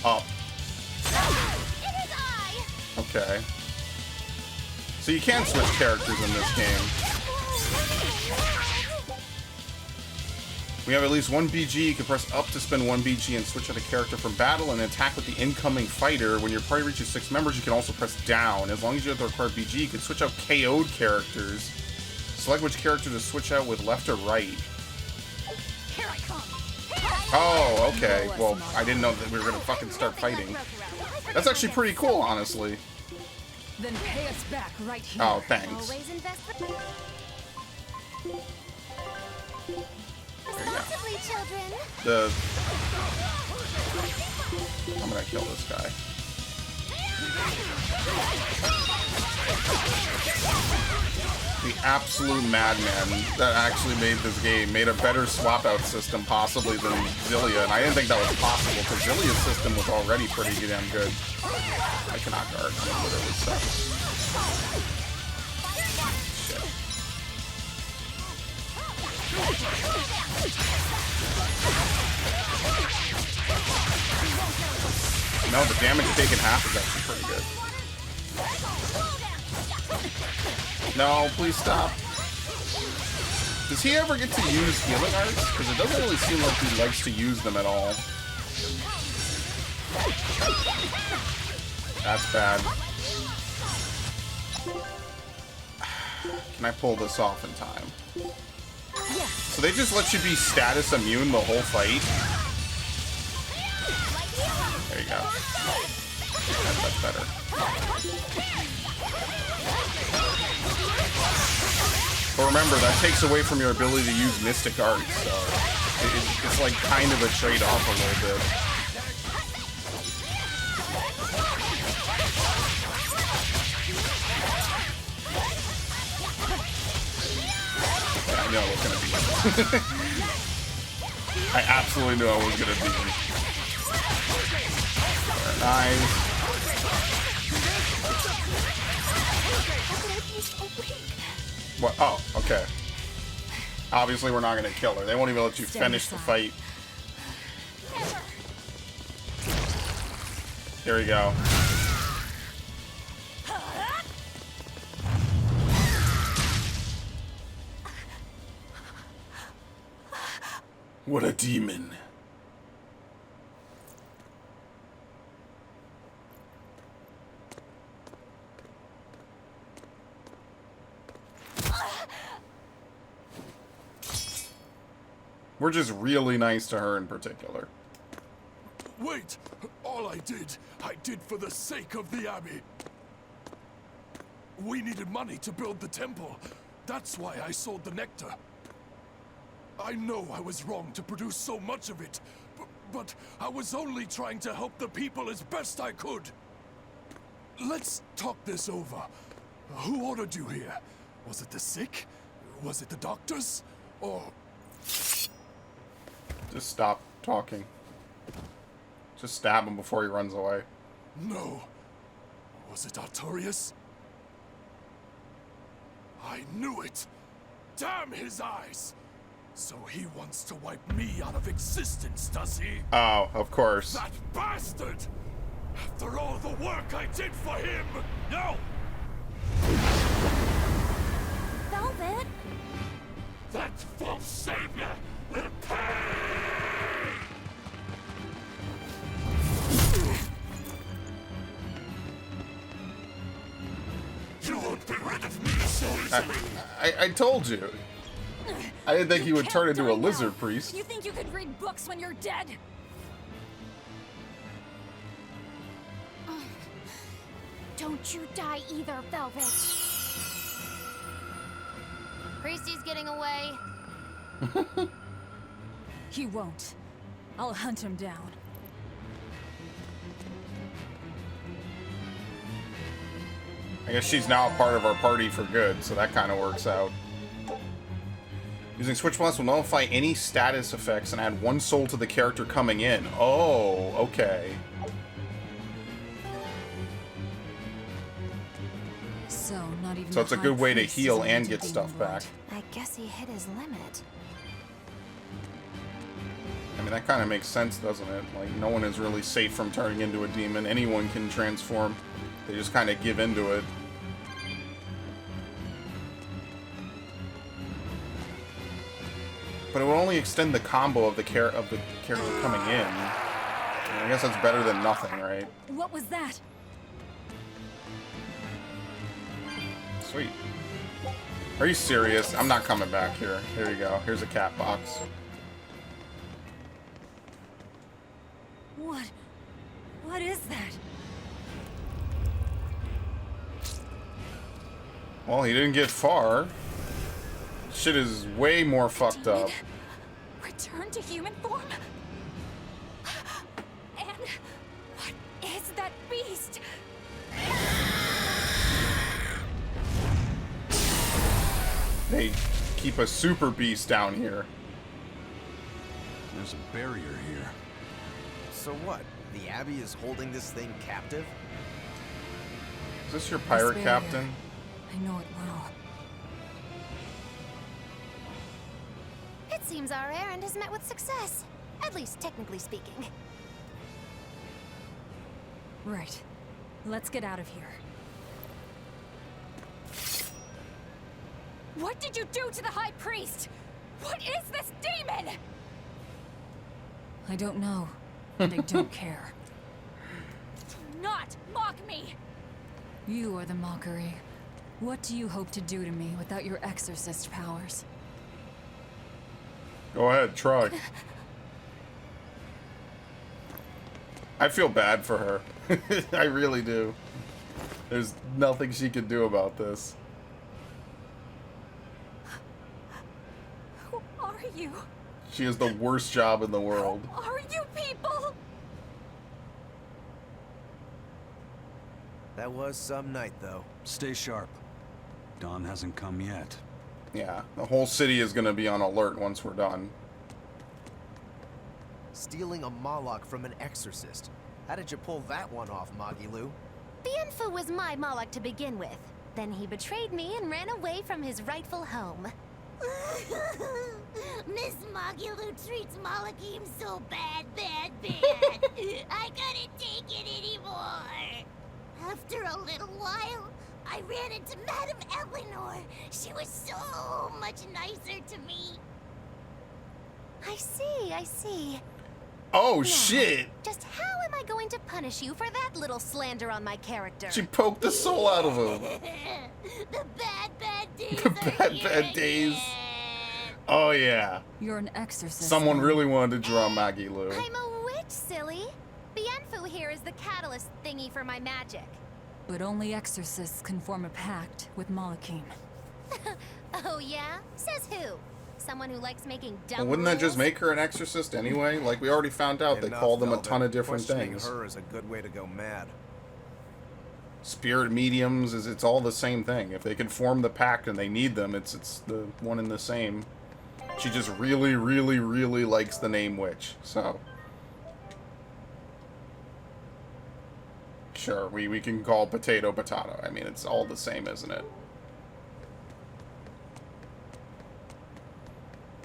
Up. It is I! Okay. So you can switch characters in this game. We have at least one BG. You can press up to spend one BG and switch out a character from battle and attack with the incoming fighter. When your party reaches 6 members, you can also press down. As long as you have the required BG, you can switch out KO'd characters. Select which character to switch out with left or right. Here I come. Oh, okay. Well, I didn't know that we were gonna fucking start fighting. That's actually pretty cool, honestly. Then pay us back right here. Oh, thanks. Always invest responsibly, children. I'm gonna kill this guy. The absolute madman that actually made this game made a better swap out system possibly than Zillia, and I didn't think that was possible because Zillia's system was already pretty damn good. I cannot guard. I'm literally stuck. Shit. No, the damage taken half is actually pretty good. No, please stop. Does he ever get to use healing arts? Because it doesn't really seem like he likes to use them at all. That's bad. Can I pull this off in time? So they just let you be status immune the whole fight? There you go. That's better. But remember, that takes away from your ability to use Mystic Arts, so it's like kind of a trade-off a little bit. Yeah, I know it was gonna be. I absolutely knew I was gonna be. Nice. What? Oh, okay. Obviously, we're not gonna kill her. They won't even let you finish the fight. Here we go. What a demon. We're just really nice to her in particular. Wait! All I did for the sake of the Abbey. We needed money to build the temple. That's why I sold the nectar. I know I was wrong to produce so much of it, but I was only trying to help the people as best I could. Let's talk this over. Who ordered you here? Was it the sick? Was it the doctors? Or... Just stop talking. Just stab him before he runs away. No. Was it Artorias? I knew it! Damn his eyes! So he wants to wipe me out of existence, does he? Oh, of course. That bastard! After all the work I did for him! No! Velvet? That false savior will pay! You won't be rid of me so easily! I told you. I didn't think he would turn into a lizard priest. You think you could read books when you're dead? Don't Don't you die either, Velvet. Priesty's getting away. He won't. I'll hunt him down. I guess she's now a part of our party for good, so that kind of works out. Using Switch Blast will nullify any status effects and add 1 soul to the character coming in. Oh, okay. So, not even So it's a the good High way to Priest is heal immune and to get demon stuff back. blood. I guess he hit his limit. I mean, that kind of makes sense, doesn't it? Like, no one is really safe from turning into a demon. Anyone can transform. They just kind of give into it. But it will only extend the combo of the character coming in. I guess that's better than nothing, right? What was that? Sweet. Are you serious? I'm not coming back here. Here you go. Here's a cat box. What is that? Well, he didn't get far. Shit is way more fucked up. Return to human form? And what is that beast? They keep a super beast down here. There's a barrier here. So what? The Abbey is holding this thing captive? Is this your pirate Berseria. captain? I know it well. It seems our errand has met with success. At least technically speaking. Right. Let's get out of here. What did you do to the High Priest? What is this demon? I don't know, and I don't care. Do not mock me! You are the mockery. What do you hope to do to me without your exorcist powers? Go ahead, try. I feel bad for her. I really do. There's nothing she can do about this. Who are you? She has the worst job in the world. Who are you people? That was some night, though. Stay sharp. Dawn hasn't come yet. Yeah, the whole city is gonna be on alert once we're done. Stealing a Moloch from an exorcist. How did you pull that one off, Magilu? Bienfu was my Moloch to begin with. Then he betrayed me and ran away from his rightful home. Miss Magilu treats Malachim so bad. I couldn't take it anymore. After a little while, I ran into Madame Eleanor. She was so much nicer to me. I see. Oh, Now, shit! just how am I going to punish you for that little slander on my character? She poked the soul out of him. The bad days. The bad days. Oh, yeah. You're an exorcist. Someone then. really wanted to draw Maggie Lou. I'm a witch, silly. Bienfu here is the catalyst thingy for my magic. But only exorcists can form a pact with Malachim. Oh yeah? Says who? Someone who likes making dumb Well, wouldn't that just rules? make her an exorcist anyway? Like, we already found out they Enough, call them a Velvet. ton of different Questioning things. her is a good way to go mad. Spirit mediums, it's all the same thing. If they can form the pact and they need them, it's the one and the same. She just really, really, really likes the name witch, so... Sure, we can call potato. I mean, it's all the same, isn't it?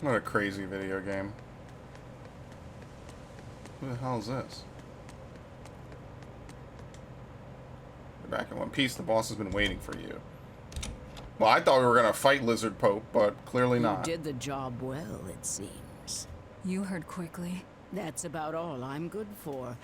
What a crazy video game. Who the hell is this? You're back in one piece. The boss has been waiting for you. Well, I thought we were going to fight Lizard Pope, but clearly not. You did the job well, it seems. You heard quickly. That's about all I'm good for.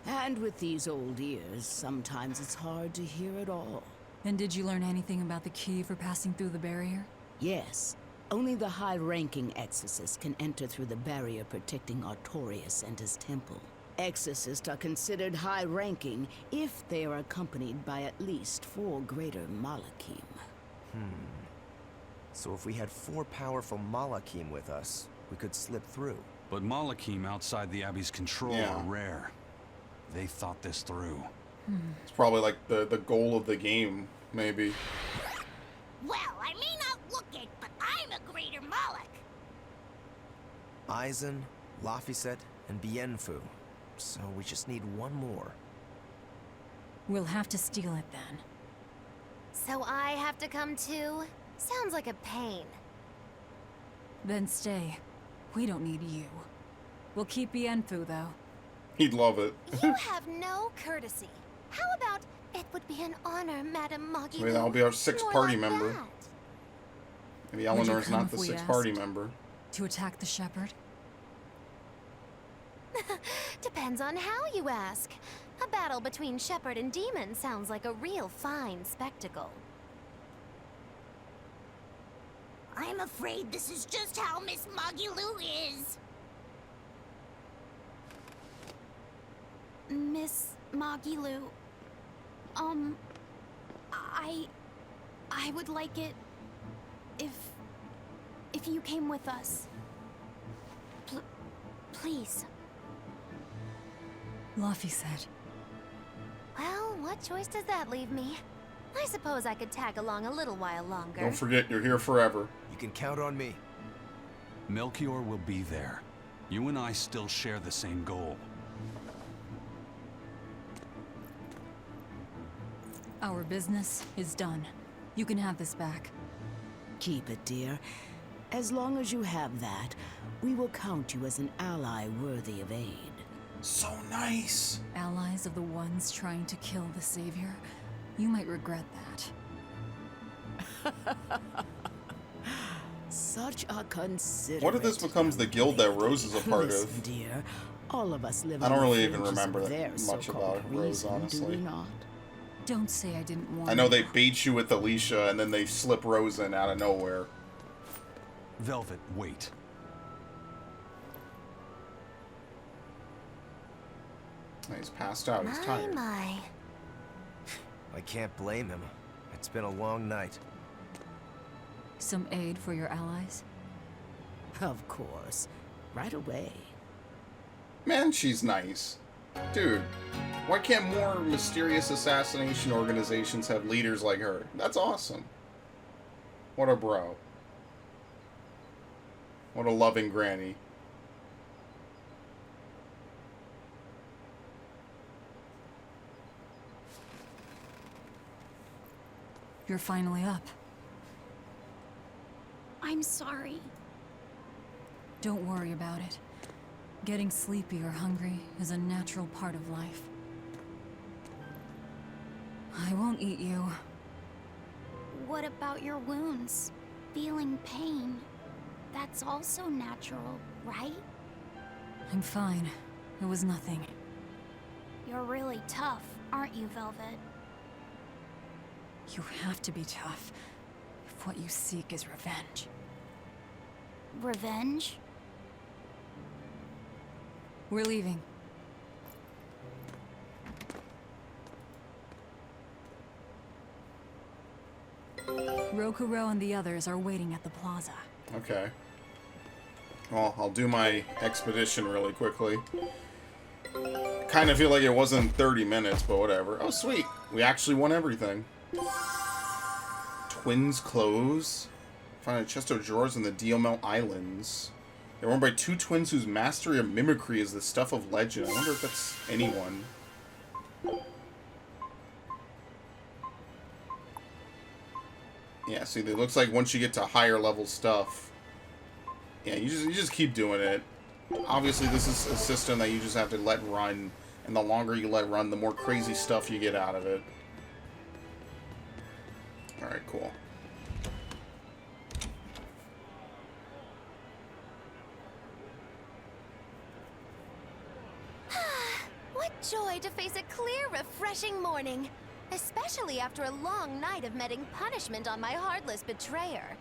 And with these old ears, sometimes it's hard to hear it all. And did you learn anything about the key for passing through the barrier? Yes. Only the high-ranking exorcist can enter through the barrier protecting Artorias and his temple. Exorcists are considered high-ranking if they are accompanied by at least 4 greater Malachim. So if we had 4 powerful Malachim with us, we could slip through. But Malachim outside the Abbey's control are rare. They thought this through. It's probably like the goal of the game, maybe. Well, I may not look it, but I'm a greater Moloch. Aizen, Laphicet, and Bienfu. So we just need one more. We'll have to steal it then. So I have to come too? Sounds like a pain. Then stay. We don't need you. We'll keep Bienfu, though. He'd love it. You have no courtesy. How about it would be an honor, Madame Moggy? Maybe that'll be our 6th party member. That. Maybe Would you Eleanor's come not the if we 6th asked? party member. To attack the shepherd? Depends on how you ask. A battle between shepherd and demon sounds like a real fine spectacle. I'm afraid this is just how Miss Moggy is. Miss Moggy, I would like it if you came with us. Please. Luffy said. Well, what choice does that leave me? I suppose I could tag along a little while longer. Don't forget, you're here forever. You can count on me. Melchior will be there. You and I still share the same goal. Our business is done. You can have this back. Keep it, dear. As long as you have that, we will count you as an ally worthy of aid. So nice. Allies of the ones trying to kill the Savior? You might regret that. Such a considerate... What if this becomes the guild that Rose is a part Listen, of? dear, all of us live I don't on the really even fringes remember of their much so-called about Rose, reason, honestly. Do we not? Don't say I didn't warn I know you. they bait you with Alicia and then they slip Rose in out of nowhere. Velvet, wait. He's passed out. He's tired. My. I can't blame him. It's been a long night. Some aid for your allies? Of course. Right away. Man, she's nice. Dude, why can't more mysterious assassination organizations have leaders like her? That's awesome. What a bro. What a loving granny. You're finally up. I'm sorry. Don't worry about it. Getting sleepy or hungry is a natural part of life. I won't eat you. What about your wounds? Feeling pain? That's also natural, right? I'm fine. It was nothing. You're really tough, aren't you, Velvet? You have to be tough if what you seek is revenge. Revenge? We're leaving. Rokuro and the others are waiting at the plaza. Okay. Well, I'll do my expedition really quickly. Kind of feel like it wasn't 30 minutes, but whatever. Oh, sweet. We actually won everything. Twins' clothes. Find a chest of drawers in the Diomel Islands. They're worn by 2 twins whose mastery of mimicry is the stuff of legend. I wonder if that's anyone. Yeah, see, it looks like once you get to higher level stuff, yeah, you just keep doing it. Obviously, this is a system that you just have to let run, and the longer you let run, the more crazy stuff you get out of it. Alright, cool. What joy to face a clear, refreshing morning. Especially after a long night of meting punishment on my heartless betrayer.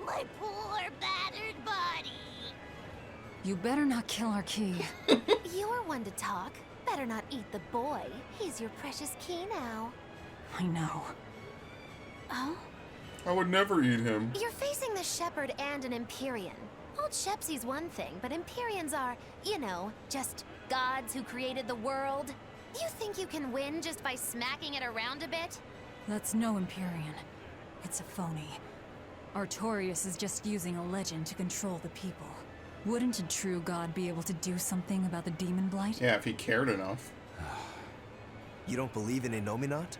My poor, battered body. You better not kill our key. You're one to talk. Better not eat the boy. He's your precious key now. I know. Oh? I would never eat him. You're facing the Shepherd and an Empyrean. Old Shepsy's one thing, but Empyreans are, you know, just gods who created the world. You think you can win just by smacking it around a bit? That's no Empyrean. It's a phony. Artorias is just using a legend to control the people. Wouldn't a true god be able to do something about the demon blight? Yeah, if he cared enough. You don't believe in Innominat?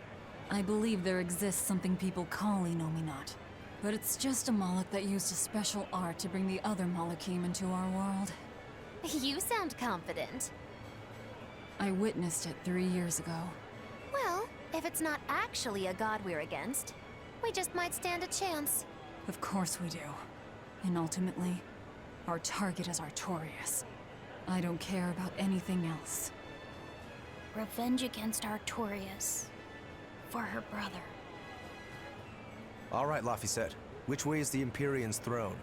I believe there exists something people call Innominat. But it's just a Moloch that used a special art to bring the other Molochim into our world. You sound confident. I witnessed it 3 years ago. Well, if it's not actually a god we're against, we just might stand a chance. Of course we do. And ultimately, our target is Artorias. I don't care about anything else. Revenge against Artorias. For her brother. All right, Laphicet. Which way is the Empyrean's throne?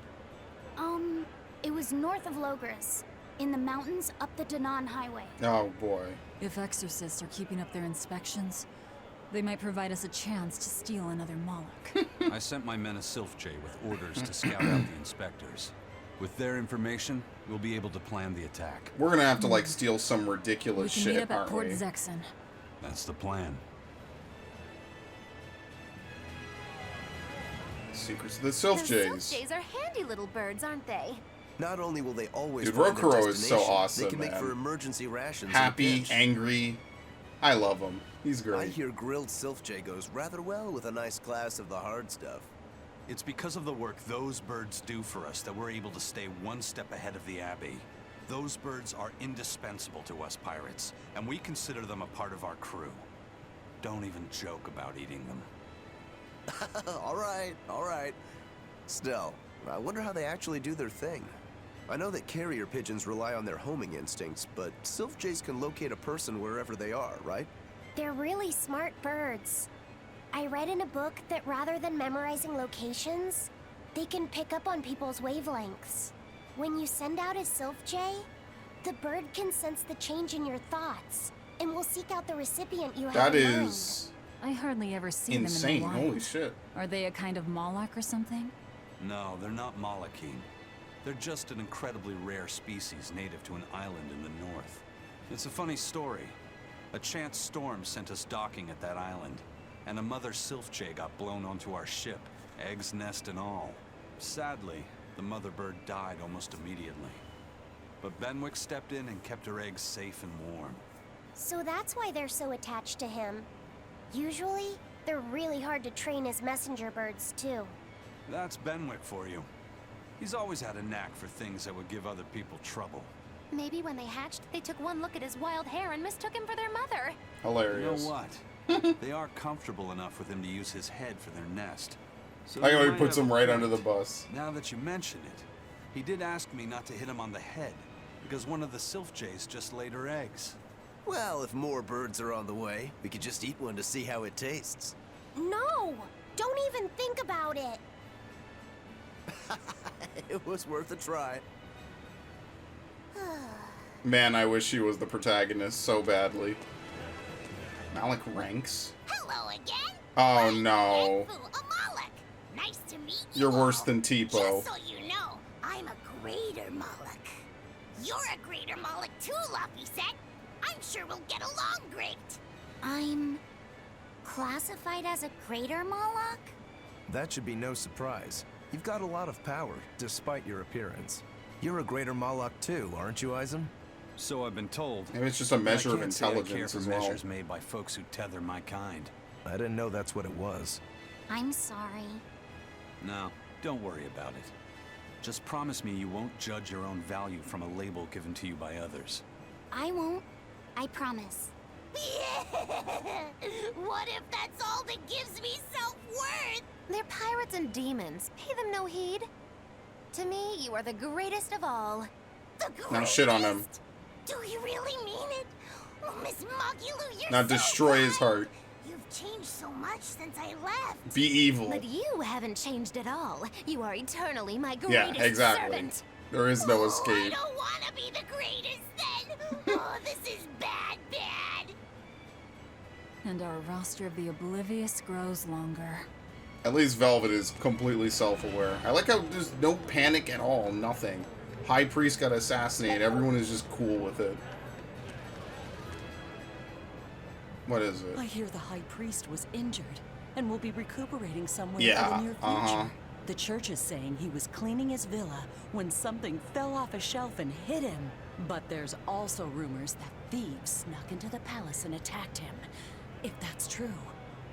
It was north of Logris. In the mountains up the Danan Highway. Oh boy. If exorcists are keeping up their inspections, they might provide us a chance to steal another Moloch. I sent my men a Sylph-J with orders to scout out the inspectors. With their information, we'll be able to plan the attack. We're gonna have to, like, steal some We ridiculous can meet shit, up at aren't Port we? Zexon. That's the plan. Secrets of the The Sylph-Jays. Sylph-Jays are handy little birds, aren't they? Not only will they always Dude, find their Rokuro is so destination, awesome, they can make man. for emergency rations. in a Happy, pinch. angry. I love him. He's I great. hear grilled Sylph-J goes rather well with a nice glass of the hard stuff. It's because of the work those birds do for us that we're able to stay one step ahead of the Abbey. Those birds are indispensable to us pirates, and we consider them a part of our crew. Don't even joke about eating them. All right, all right. Still, I wonder how they actually do their thing. I know that carrier pigeons rely on their homing instincts, but Sylph-Jays can locate a person wherever they are, right? They're really smart birds. I read in a book that rather than memorizing locations, they can pick up on people's wavelengths. When you send out a Sylph-J, the bird can sense the change in your thoughts, and will seek out the recipient you have That in mind. is I hardly ever see insane. them in the wild. Holy shit. Are they a kind of Moloch or something? No, they're not Molochim. They're just an incredibly rare species native to an island in the north. It's a funny story. A chance storm sent us docking at that island, and a mother Sylph-J got blown onto our ship, eggs, nest, and all. Sadly, the mother bird died almost immediately. But Benwick stepped in and kept her eggs safe and warm. So that's why they're so attached to him. Usually, they're really hard to train as messenger birds, too. That's Benwick for you. He's always had a knack for things that would give other people trouble. Maybe when they hatched, they took one look at his wild hair and mistook him for their mother. Hilarious. You know what? They are comfortable enough with him to use his head for their nest. So I you know he might puts have him a right point. under the bus. Now that you mention it, he did ask me not to hit him on the head, because one of the Sylph-Jays just laid her eggs. Well, if more birds are on the way, we could just eat one to see how it tastes. No! Don't even think about it! It was worth a try. Man, I wish he was the protagonist so badly. Malik ranks? Hello again! Oh no. Moloch. Nice to meet you. You're worse all. than Tipo. Just so you know, I'm a greater Moloch. You're a greater Moloch too, Laphicet. I'm sure we'll get along great. I'm classified as a greater Moloch? That should be no surprise. You've got a lot of power, despite your appearance. You're a greater Moloch too, aren't you, Eisen? So I've been told. Maybe it's just a but measure I of can't say I care intelligence for as well. measures made by folks who tether my kind. I didn't know that's what it was. I'm sorry. No, don't worry about it. Just promise me you won't judge your own value from a label given to you by others. I won't. I promise. What if that's all that gives me self-worth? They're pirates and demons. Pay them no heed. To me, you are the greatest of all. The greatest? Now shit on him. Do you really mean it? Oh, Miss Mogulu, you're Now so destroy his kind. heart. You've changed so much since I left. Be evil. But you haven't changed at all. You are eternally my greatest exactly. servant. There is no I escape. don't want to be the greatest then. Oh, this is bad, bad. And our roster of the oblivious grows longer. At least Velvet is completely self-aware. I like how there's no panic at all, nothing. High Priest got assassinated, everyone is just cool with it. What is it? I hear the High Priest was injured and will be recuperating somewhere Yeah, in the near future. The church is saying he was cleaning his villa when something fell off a shelf and hit him. But there's also rumors that thieves snuck into the palace and attacked him. If that's true,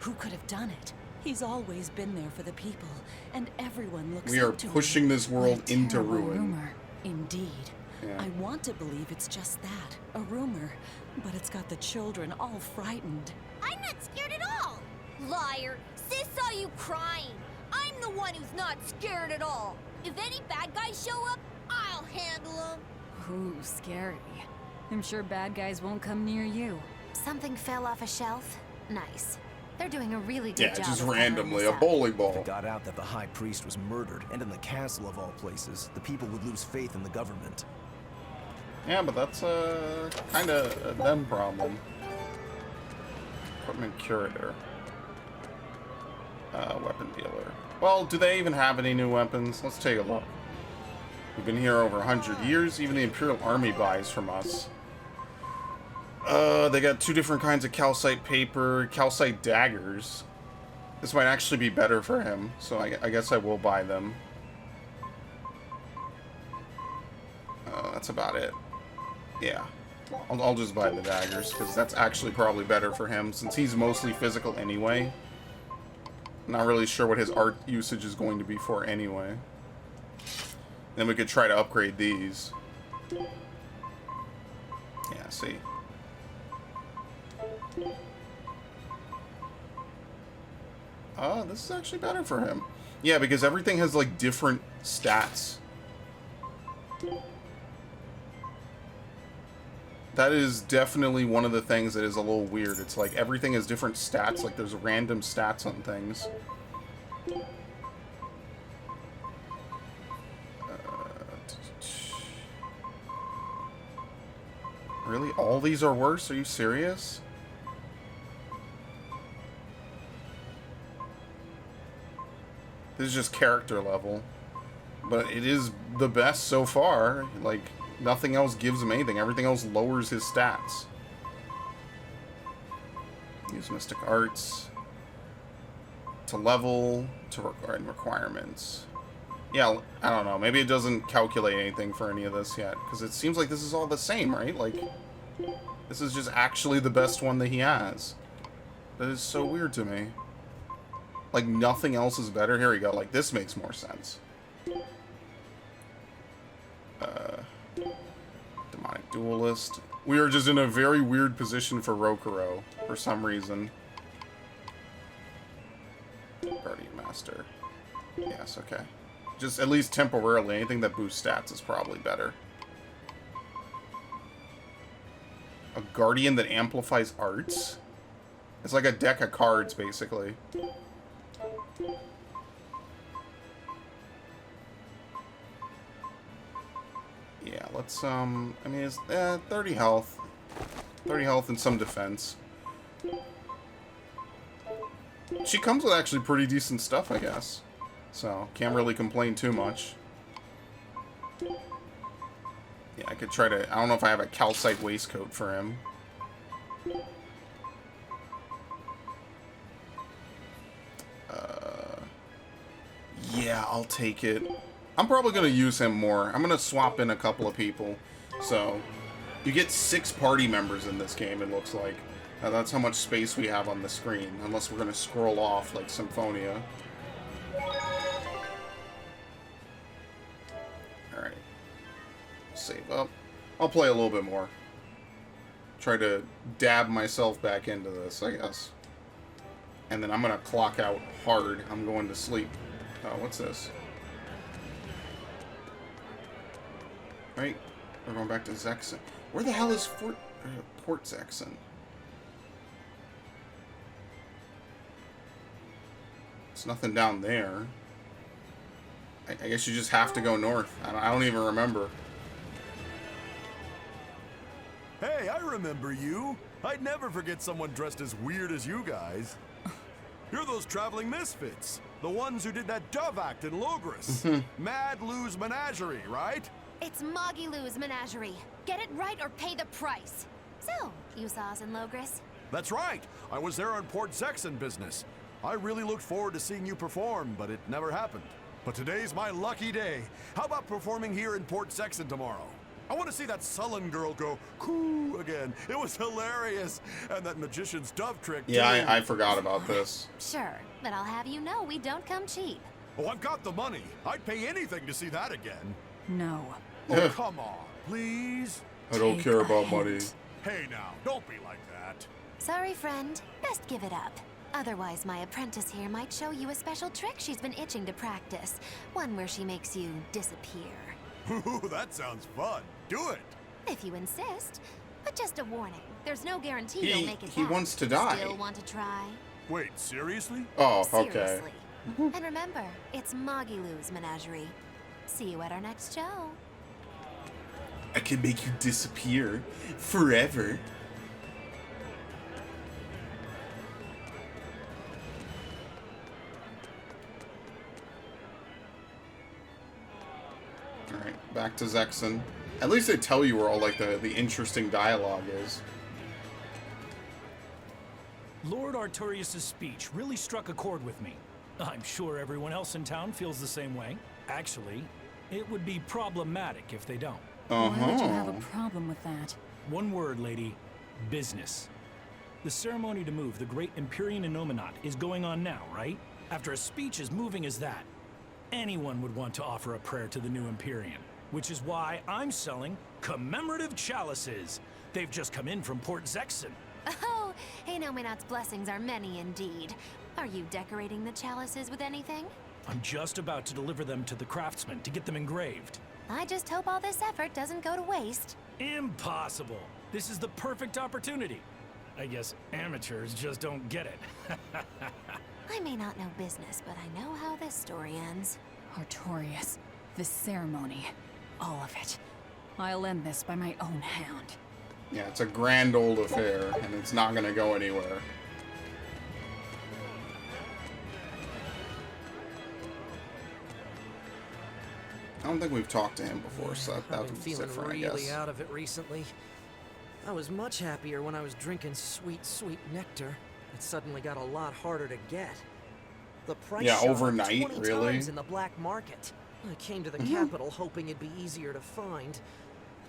who could have done it? He's always been there for the people, and everyone looks We are up to pushing him. this world What a into terrible ruin. rumor. Indeed. Yeah. I want to believe it's just that, a rumor, but it's got the children all frightened. I'm not scared at all. Liar. Sis saw you crying. I'm the one who's not scared at all. If any bad guys show up, I'll handle them. Ooh, scary. I'm sure bad guys won't come near you. Something fell off a shelf? Nice. They're doing a really good Yeah, job. just of covering randomly, this a up. bowling If ball. it got out that the High Priest was murdered, and in the castle of all places, the people would lose faith in the government. Yeah, but that's kind of a them problem. Equipment curator. Weapon dealer. Well, do they even have any new weapons? Let's take a look. We've been here over 100 years. Even the Imperial Army buys from us. They got 2 different kinds of calcite paper, calcite daggers. This might actually be better for him, so I guess I will buy them. That's about it. Yeah. I'll just buy the daggers, because that's actually probably better for him, since he's mostly physical anyway. Not really sure what his art usage is going to be for anyway. Then we could try to upgrade these. Yeah, see. This is actually better for him. Yeah, because everything has, like, different stats. That is definitely one of the things that is a little weird. It's like everything has different stats. Like, there's random stats on things. Really? All these are worse? Are you serious? This is just character level. But it is the best so far. Like, nothing else gives him anything. Everything else lowers his stats. Use Mystic Arts. To level. To requirements. Yeah, I don't know. Maybe it doesn't calculate anything for any of this yet. Because it seems like this is all the same, right? Like, this is just actually the best one that he has. That is so weird to me. Like, nothing else is better. Here we go. Like, this makes more sense. Demonic Duelist. We are just in a very weird position for Rokuro, for some reason. Guardian Master. Yes, okay. Just at least temporarily, anything that boosts stats is probably better. A Guardian that amplifies arts? It's like a deck of cards, basically. Yeah, let's, I mean, it's 30 health. 30 health and some defense. She comes with actually pretty decent stuff, I guess. So, can't really complain too much. Yeah, I could try to... I don't know if I have a calcite waistcoat for him. Yeah, I'll take it. I'm probably going to use him more. I'm going to swap in a couple of people. So, you get 6 party members in this game, it looks like. That's how much space we have on the screen. Unless we're going to scroll off like Symphonia. Alright. Save up. I'll play a little bit more. Try to dab myself back into this, I guess. And then I'm going to clock out hard. I'm going to sleep. Oh, what's this? Right? We're going back to Zexen. Where the hell is Port Zexen? There's nothing down there. I guess you just have to go north. I don't even remember. Hey, I remember you. I'd never forget someone dressed as weird as you guys. You're those traveling misfits. The ones who did that dove act in Logris. Mad Lou's Menagerie, right? It's Moggy Lou's Menagerie. Get it right or pay the price. So, you saw us in Logris? That's right. I was there on Port Zexon business. I really looked forward to seeing you perform, but it never happened. But today's my lucky day. How about performing here in Port Zexon tomorrow? I want to see that sullen girl go coo again. It was hilarious. And that magician's dove trick, too. Yeah, I forgot about this. Sure, but I'll have you know we don't come cheap. Oh, I've got the money. I'd pay anything to see that again. No. Oh, come on, please. I don't care about money. Hey now, don't be like that. Sorry, friend. Best give it up. Otherwise, my apprentice here might show you a special trick she's been itching to practice. One where she makes you disappear. Ooh, that sounds fun. Do it. If you insist. But just a warning. There's no guarantee you'll make it He back. wants to die. Still want to try? Wait, seriously? Oh, okay. Seriously. And remember, it's Moggy Lou's Menagerie. See you at our next show. I can make you disappear forever. Alright, back to Zexon. At least they tell you where all like the interesting dialogue is. Lord Artorius' speech really struck a chord with me. I'm sure everyone else in town feels the same way. Actually, it would be problematic if they don't. Why would you have a problem with that? One word, lady. Business. The ceremony to move the great Empyrean Inominat is going on now, right? After a speech as moving as that, anyone would want to offer a prayer to the new Empyrean. Which is why I'm selling commemorative chalices. They've just come in from Port Zexon. Oh, Inominat's blessings are many indeed. Are you decorating the chalices with anything? I'm just about to deliver them to the craftsman to get them engraved. I just hope all this effort doesn't go to waste. Impossible. This is the perfect opportunity. I guess amateurs just don't get it. I may not know business, but I know how this story ends. Artorius, this ceremony, all of it. I'll end this by my own hand. Yeah, it's a grand old affair, and it's not gonna go anywhere. I don't think we've talked to him before, so that I've been was feeling different, I really guess. out of it recently. I was much happier when I was drinking sweet, sweet nectar. It suddenly got a lot harder to get. The price Yeah, shot up overnight, 20 really? times in the black market. I came to the capital hoping it'd be easier to find,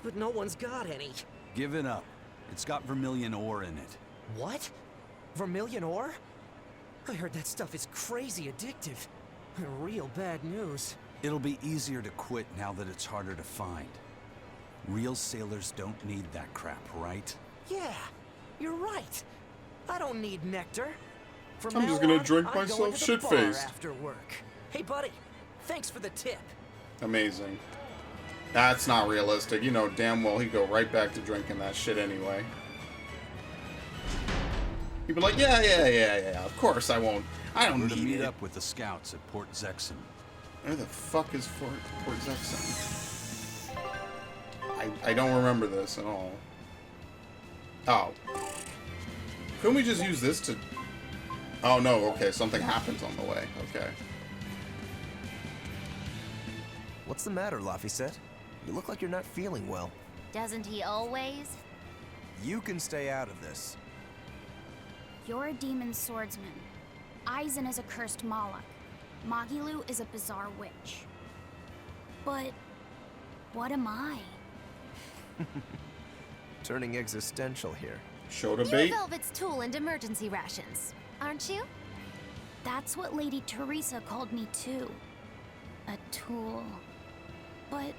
but no one's got any. Give it up. It's got vermilion ore in it. What? Vermilion ore? I heard that stuff is crazy addictive. Real bad news. It'll be easier to quit now that it's harder to find. Real sailors don't need that crap, right? Yeah, you're right. I don't need nectar. From I'm now just gonna on, drink I go myself into the bar shit-faced. after work. Hey, buddy, thanks for the tip. Amazing. That's not realistic. You know damn well he'd go right back to drinking that shit anyway. He'd be like, yeah, of course I won't. I don't We're to need meet it. up with the scouts at Port Zexon. Where the fuck is Port Zexon? I don't remember this at all. Oh. Couldn't we just use this to... Oh no, okay, something happens on the way. Okay. What's the matter, Laphicet? You look like you're not feeling well. Doesn't he always? You can stay out of this. You're a demon swordsman. Eisen is a cursed Moloch. Magilu is a bizarre witch. But what am I? Turning existential here. Show to You're bait. Velvet's tool and emergency rations, aren't you? That's what Lady Teresa called me too. A tool. But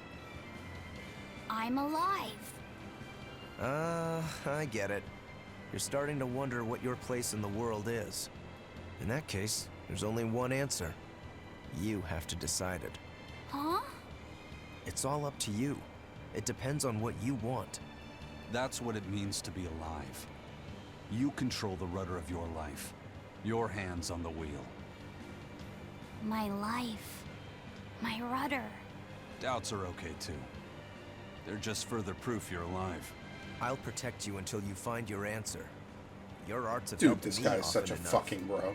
I'm alive. I get it. You're starting to wonder what your place in the world is. In that case, there's only one answer. You have to decide it. Huh? It's all up to you. It depends on what you want. That's what it means to be alive. You control the rudder of your life. Your hands on the wheel. My life. My rudder. Doubts are okay too. They're just further proof you're alive. I'll protect you until you find your answer. Your arts have Dude, helped this me guy is such a often enough. fucking bro.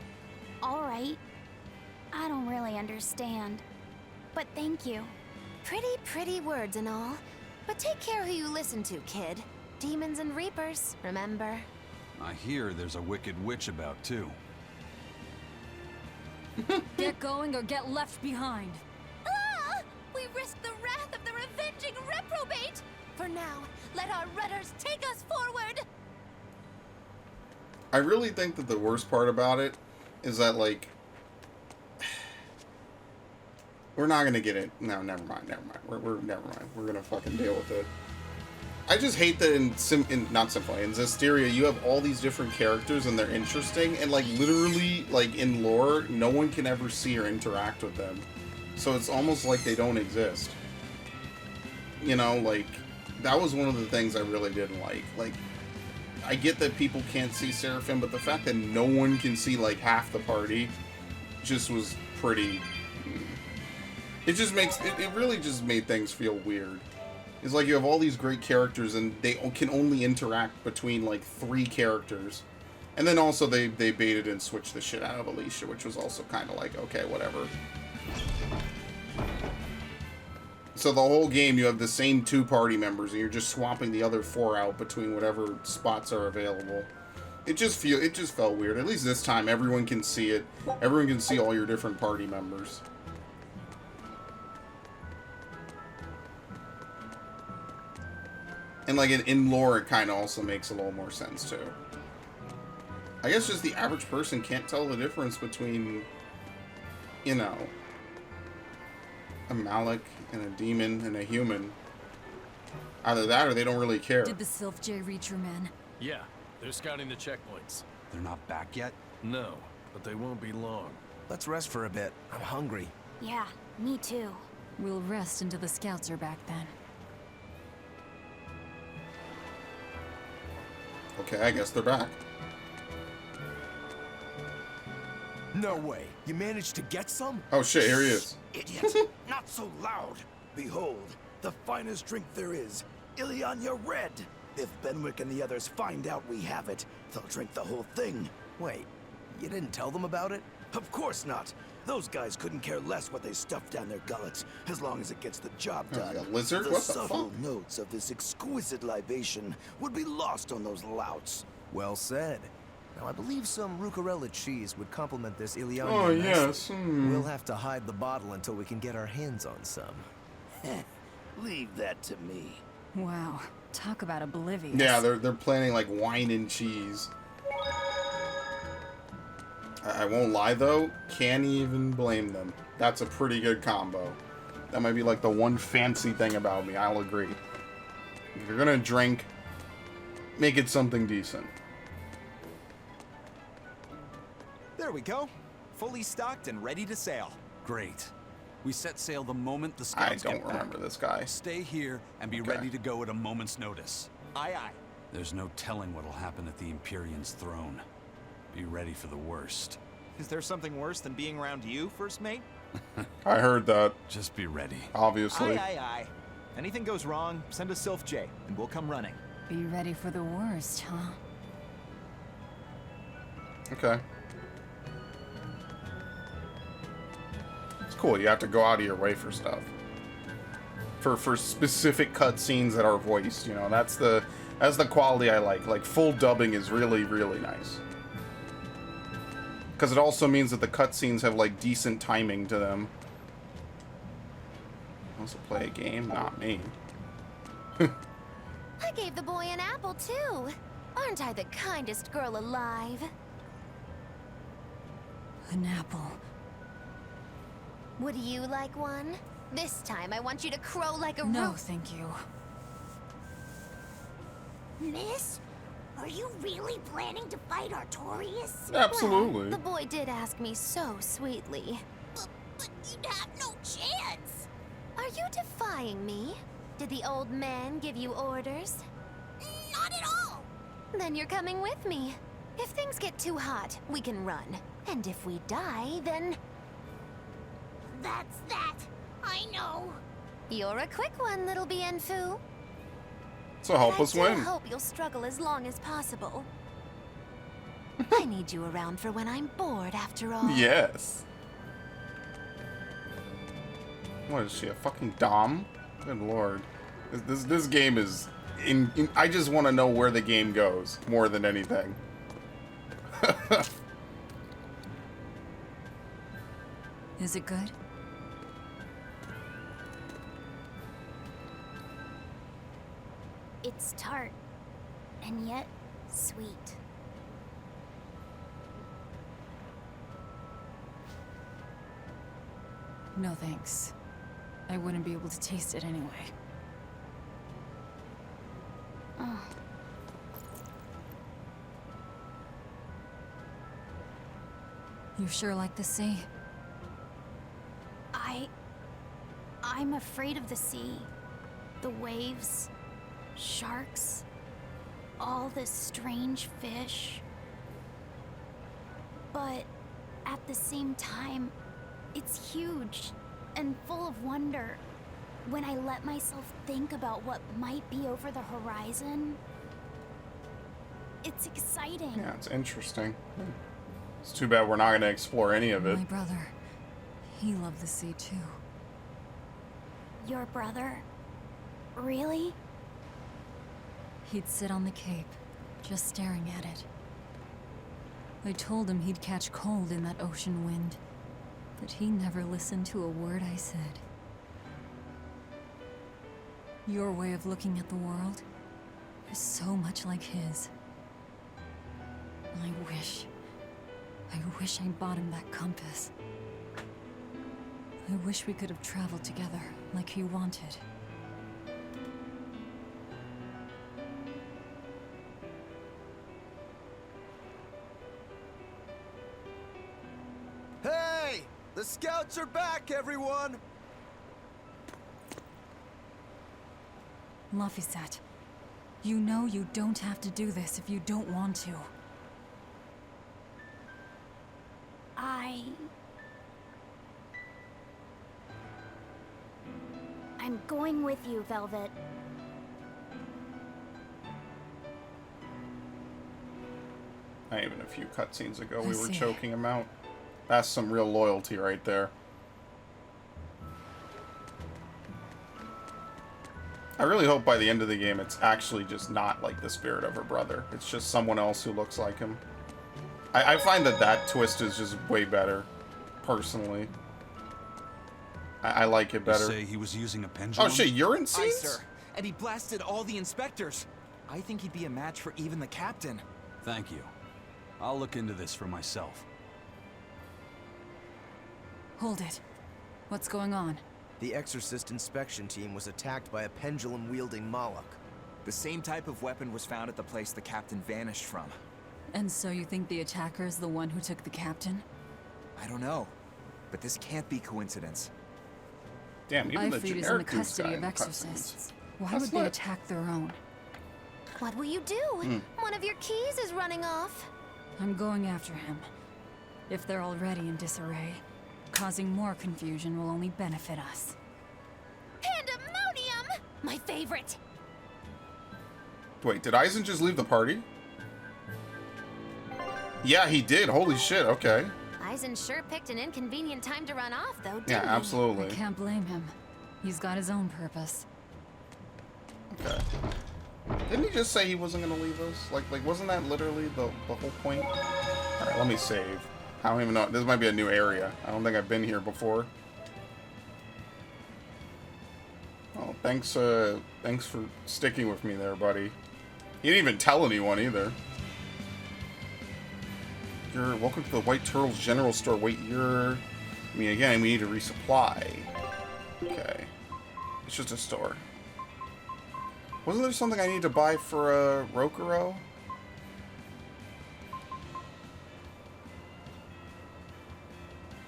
Alright. I don't really understand. But thank you. Pretty words and all. But take care who you listen to, kid. Demons and reapers, remember? I hear there's a wicked witch about too. Get going or get left behind. Ah! We risk the wrath of the revenging reprobate! For now, let our rudders take us forward! I really think that the worst part about it is that, like, we're not gonna get it. No, never mind. We're never mind. We're gonna fucking deal with it. I just hate that in Zestiria, you have all these different characters and they're interesting, and like literally, like in lore, no one can ever see or interact with them. So it's almost like they don't exist. You know, like, that was one of the things I really didn't like. Like, I get that people can't see Seraphim, but the fact that no one can see like half the party just was pretty... It just makes... It really just made things feel weird. It's like you have all these great characters and they can only interact between like 3 characters. And then also they baited and switched the shit out of Alicia, which was also kind of like, okay, whatever. So the whole game you have the same 2 party members and you're just swapping the other 4 out between whatever spots are available. It just felt weird. At least this time everyone can see it. Everyone can see all your different party members. And like in lore, it kind of also makes a little more sense too. I guess just the average person can't tell the difference between, you know, a Malik and a demon and a human. Either that or they don't really care. Did the Sylph J reach your men? Yeah, they're scouting the checkpoints. They're not back yet? No, but they won't be long. Let's rest for a bit. I'm hungry. Yeah, me too. We'll rest until the scouts are back then. Okay, I guess they're back. No way. You managed to get some? Oh shit, here he is. Idiot. Not so loud. Behold, the finest drink there is. Ileana Red. If Benwick and the others find out we have it, they'll drink the whole thing. Wait, you didn't tell them about it? Of course not. Those guys couldn't care less what they stuff down their gullets, as long as it gets the job done. Like a lizard? The What the subtle fuck? notes of this exquisite libation would be lost on those louts. Well said. Now, I believe some Rucarella cheese would complement this Ileana. Oh, nicely. yes. We'll have to hide the bottle until we can get our hands on some. Leave that to me. Wow, talk about oblivious. Yeah, they're planning like wine and cheese. I won't lie though, can't even blame them. That's a pretty good combo. That might be like the one fancy thing about me, I'll agree. If you're gonna drink, make it something decent. There we go. Fully stocked and ready to sail. Great. We set sail the moment the I scouts don't get back. remember this guy. Stay here and be Okay. ready to go at a moment's notice. Aye, aye. There's no telling what'll happen at the Empyrean's throne. Be ready for the worst. Is there something worse than being around you, First Mate? I heard that, Just be ready. obviously. Aye, aye, aye. If anything goes wrong, send a Sylph J, and we'll come running. Be ready for the worst, huh? Okay. It's cool, you have to go out of your way for stuff. For specific cutscenes that are voiced, you know, that's the quality I like. Like, full dubbing is really, really nice. Because it also means that the cutscenes have, like, decent timing to them. Also play a game? Not me. I gave the boy an apple, too. Aren't I the kindest girl alive? An apple. Would you like one? This time I want you to crow like a No, rooster. thank you. Miss? Are you really planning to fight Artorias? Absolutely. Well, the boy did ask me so sweetly. But you'd have no chance. Are you defying me? Did the old man give you orders? Not at all. Then you're coming with me. If things get too hot, we can run. And if we die, then... That's that. I know. You're a quick one, little Bienfu. So help us I win. do hope you'll struggle as long as possible. I need you around for when I'm bored, after all. Yes. What is she, a fucking dom? Good lord. This game is... I just want to know where the game goes, more than anything. Is it good? It's tart, and yet sweet. No thanks. I wouldn't be able to taste it anyway. Oh. You sure like the sea? I'm afraid of the sea. The waves, sharks, all this strange fish. But at the same time, it's huge and full of wonder. When I let myself think about what might be over the horizon, it's exciting. Yeah, it's interesting. It's too bad we're not going to explore any of it. My brother, he loved the sea too. Your brother? Really? He'd sit on the cape, just staring at it. I told him he'd catch cold in that ocean wind, but he never listened to a word I said. Your way of looking at the world is so much like his. I wish I bought him that compass. I wish we could have traveled together, like he wanted. Hey! The scouts are back, everyone! Lafisat, you know you don't have to do this if you don't want to. I'm going with you, Velvet. Not even a few cutscenes ago, we were choking him out. That's some real loyalty right there. I really hope by the end of the game it's actually just not like the spirit of her brother. It's just someone else who looks like him. I find that twist is just way better, personally. I like it better. You say he was using a pendulum? Oh shit, urine Aye, seeds? sir. And he blasted all the inspectors. I think he'd be a match for even the captain. Thank you. I'll look into this for myself. Hold it. What's going on? The Exorcist inspection team was attacked by a pendulum-wielding Moloch. The same type of weapon was found at the place the captain vanished from. And so you think the attacker is the one who took the captain? I don't know, but this can't be coincidence. Damn, even the Ifrit is in the generic custody of guy in exorcists. cutscenes. Why That's would they lit. attack their own? What will you do? One of your keys is running off. I'm going after him. If they're already in disarray, causing more confusion will only benefit us. Pandemonium! My favorite. Wait, did Eisen just leave the party? Yeah, he did. Holy shit, okay. Eisen sure picked an inconvenient time to run off, though, didn't Yeah, he? absolutely. I can't blame him. He's got his own purpose. Okay. Didn't he just say he wasn't gonna leave us? Like wasn't that literally the whole point? Alright, let me save. I don't even know. This might be a new area. I don't think I've been here before. Oh, thanks for sticking with me there, buddy. He didn't even tell anyone either. You're welcome to the White Turtle's General Store. Wait, I mean, again, we need to resupply. Okay. It's just a store. Wasn't there something I need to buy for Rokuro?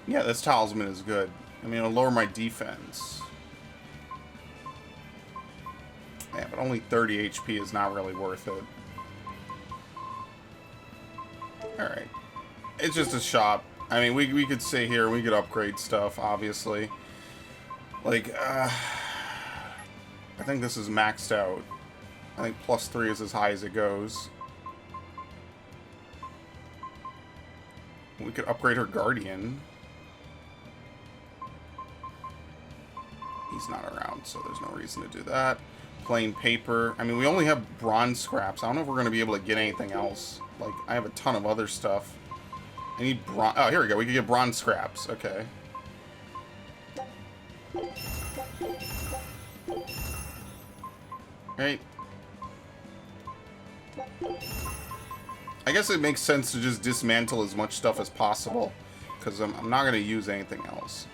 Yeah, this talisman is good. I mean, it'll lower my defense. Yeah, but only 30 HP is not really worth it. Alright. It's just a shop. I mean, we could sit here, we could upgrade stuff, obviously. Like, I think this is maxed out. I think +3 is as high as it goes. We could upgrade her Guardian. He's not around, so there's no reason to do that. Plain paper. I mean, we only have bronze scraps. I don't know if we're going to be able to get anything else. Like, I have a ton of other stuff. I need bronze. Oh, here we go. We can get bronze scraps. Okay. Right. I guess it makes sense to just dismantle as much stuff as possible, because I'm not going to use anything else.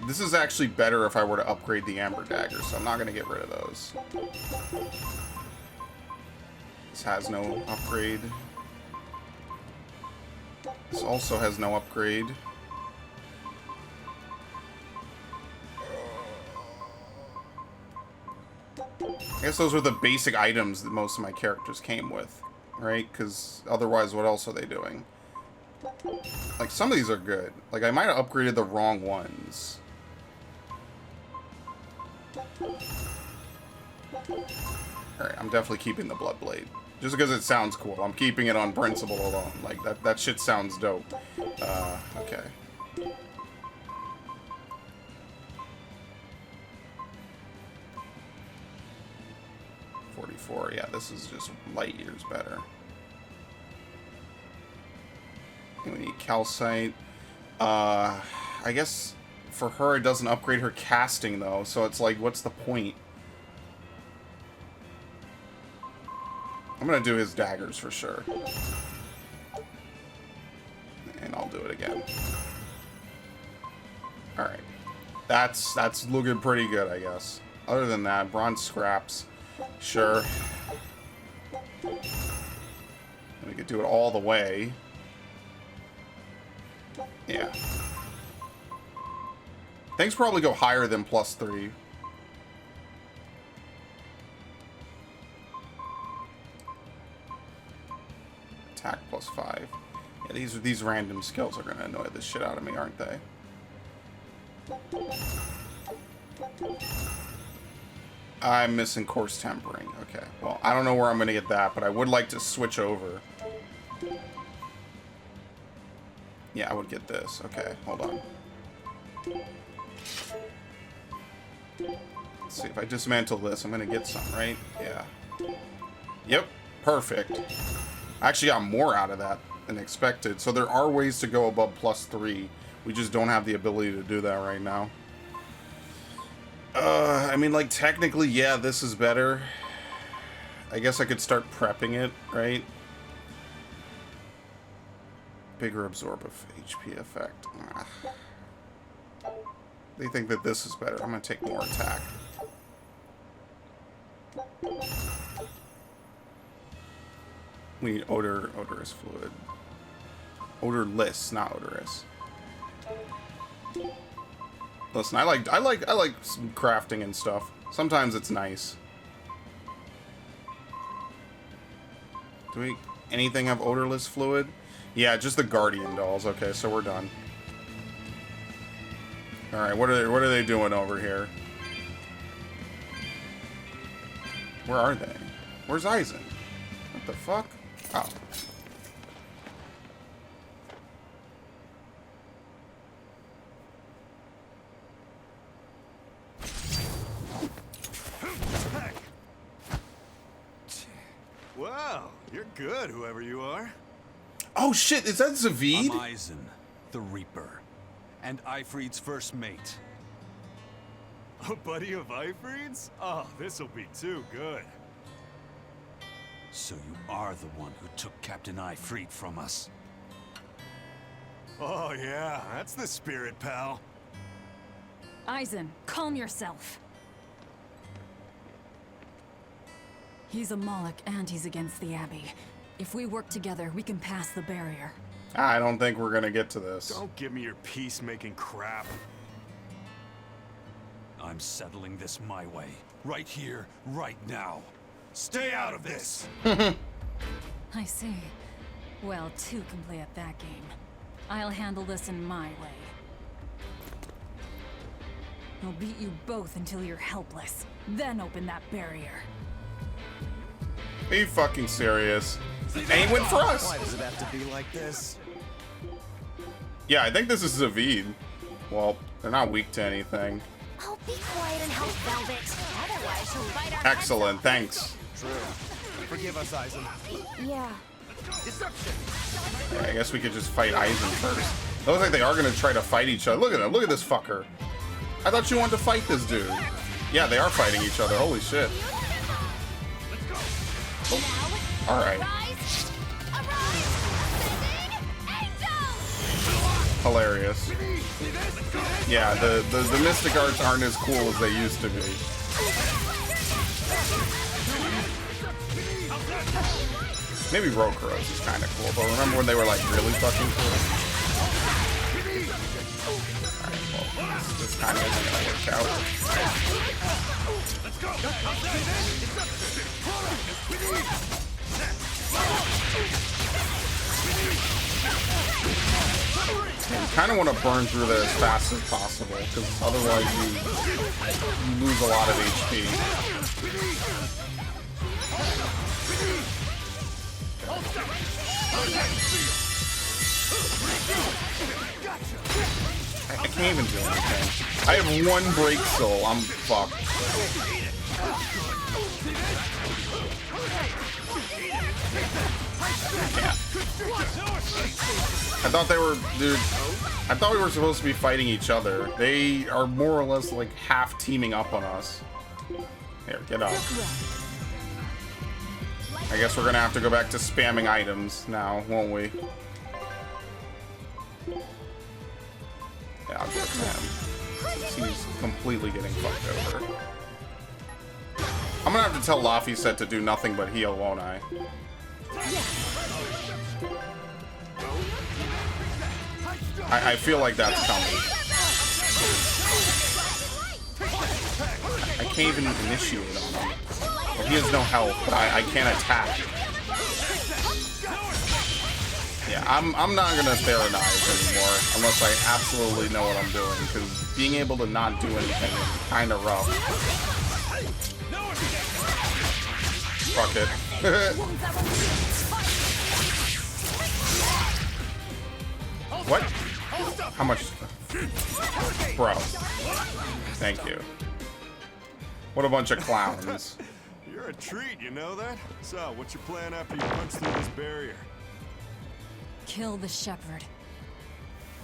This is actually better if I were to upgrade the Amber Daggers, so I'm not going to get rid of those. This has no upgrade. This also has no upgrade. I guess those were the basic items that most of my characters came with, right? Because otherwise, what else are they doing? Like, some of these are good. Like, I might have upgraded the wrong ones. Alright, I'm definitely keeping the Bloodblade. Just because it sounds cool. I'm keeping it on principle alone. Like, that shit sounds dope. Okay. .44, yeah, this is just light years better. And we need calcite. I guess for her it doesn't upgrade her casting though, so it's like, what's the point? I'm gonna do his daggers for sure. And I'll do it again. Alright. That's looking pretty good, I guess. Other than that, bronze scraps. Sure. We could do it all the way. Yeah. Things probably go higher than +3. Attack +5. Yeah, these random skills are gonna annoy the shit out of me, aren't they? I'm missing coarse tempering. Okay. Well, I don't know where I'm gonna get that, but I would like to switch over. Yeah, I would get this. Okay, hold on. Let's see, if I dismantle this, I'm gonna get some, right? Yeah. Yep, perfect. I actually got more out of that than expected. So there are ways to go above +3. We just don't have the ability to do that right now. I mean, like, technically, yeah, this is better. I guess I could start prepping it, right? Bigger absorb of HP effect. They think that this is better. I'm gonna take more attack. We need odorous fluid. Odorless, not odorous. Listen, I like some crafting and stuff. Sometimes it's nice. Do we anything have odorless fluid? Yeah, just the Guardian dolls. Okay, so we're done. All right, what are they doing over here? Where are they? Where's Eisen? What the fuck? Oh. Wow, you're good, whoever you are. Oh shit, is that Zaveid? I'm Eisen, the Reaper, and Ifrit's first mate. A buddy of Ifrit's? Oh, this'll be too good. So you are the one who took Captain Ifrit from us. Oh yeah, that's the spirit, pal. Eisen, calm yourself. He's a Moloch and he's against the Abbey. If we work together, we can pass the barrier. I don't think we're gonna get to this. Don't give me your peacemaking crap. I'm settling this my way. Right here, right now. Stay out of this! I see. Well, two can play at that game. I'll handle this in my way. I'll beat you both until you're helpless. Then open that barrier. Are you fucking serious? And he went for us. Why does it have to be like this? Yeah, I think this is Zavid. Well, they're not weak to anything. Oh, be quiet and help Velvet. Otherwise, she'll bite our Excellent, thanks. True. Forgive us, Eisen. Yeah. Deception. Yeah, I guess we could just fight Eisen first. It looks like they are gonna try to fight each other. Look at them. Look at this fucker. I thought you wanted to fight this dude. Yeah, they are fighting each other. Holy shit. Oh. All right. Hilarious. Yeah, the mystic arts aren't as cool as they used to be. Maybe Rokuros is kind of cool, but remember when they were like really fucking cool? Alright, well, this kind of isn't gonna work out. You kind of want to burn through this as fast as possible, because otherwise you lose a lot of HP. I can't even do anything. I have one break soul. I'm fucked. Yeah. I thought they were, dude. I thought we were supposed to be fighting each other. They are more or less like half teaming up on us. Here, get up. I guess we're gonna have to go back to spamming items now, won't we? Yeah, I'll get to him. He's completely getting fucked over. I'm gonna have to tell Laphicet to do nothing but heal, won't I? I feel like that's coming. I can't even initiate on him. Well, he has no health, but I can't attack. Yeah, I'm not gonna Theranize anymore unless I absolutely know what I'm doing, because being able to not do anything is kind of rough. Fuck it. What? How much? Bro. Thank you. What a bunch of clowns. You're a treat, you know that? So, what's your plan after you punch through this barrier? Kill the shepherd.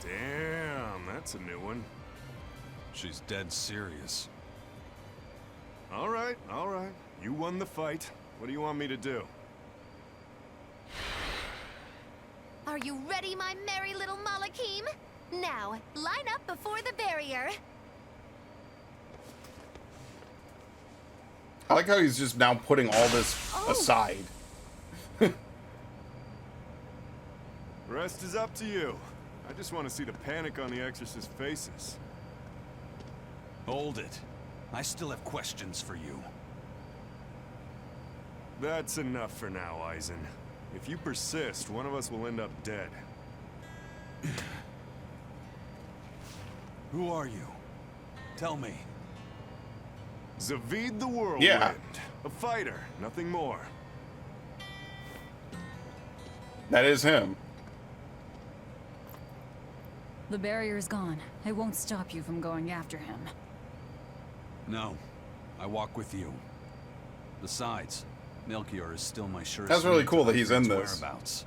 Damn, that's a new one. She's dead serious. All right. You won the fight. What do you want me to do? Are you ready, my merry little Malakim? Now, line up before the barrier. I like how he's just now putting all this aside. Rest is up to you. I just want to see the panic on the Exorcist's faces. Hold it. I still have questions for you. That's enough for now, Eisen. If you persist, one of us will end up dead. Who are you? Tell me. Zavid the Whirlwind. Yeah. A fighter, nothing more. That is him. The barrier's gone. I won't stop you from going after him. No. I walk with you. Besides, Melchior is still my surest. That's really lead cool to that he's in Ifrit's this. whereabouts.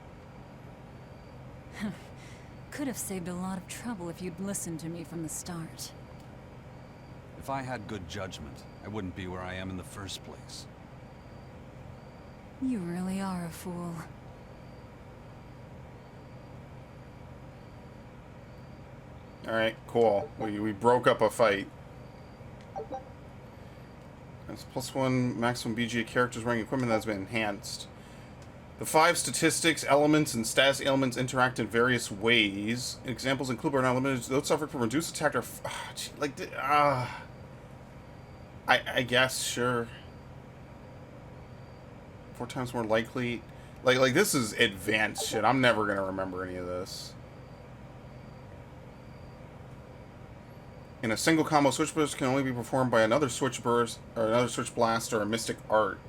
Could have saved a lot of trouble if you'd listened to me from the start. If I had good judgment, I wouldn't be where I am in the first place. You really are a fool. Alright, cool. We broke up a fight. That's +1 maximum BGA characters wearing equipment that's been enhanced. The 5 statistics, elements, and status ailments interact in various ways. Examples include but are not limited to those suffering from reduced attack or... I guess, sure. 4 times more likely... Like this is advanced shit. I'm never gonna remember any of this. In a single combo, switch burst can only be performed by another switch burst, or another switch blast, or a mystic art.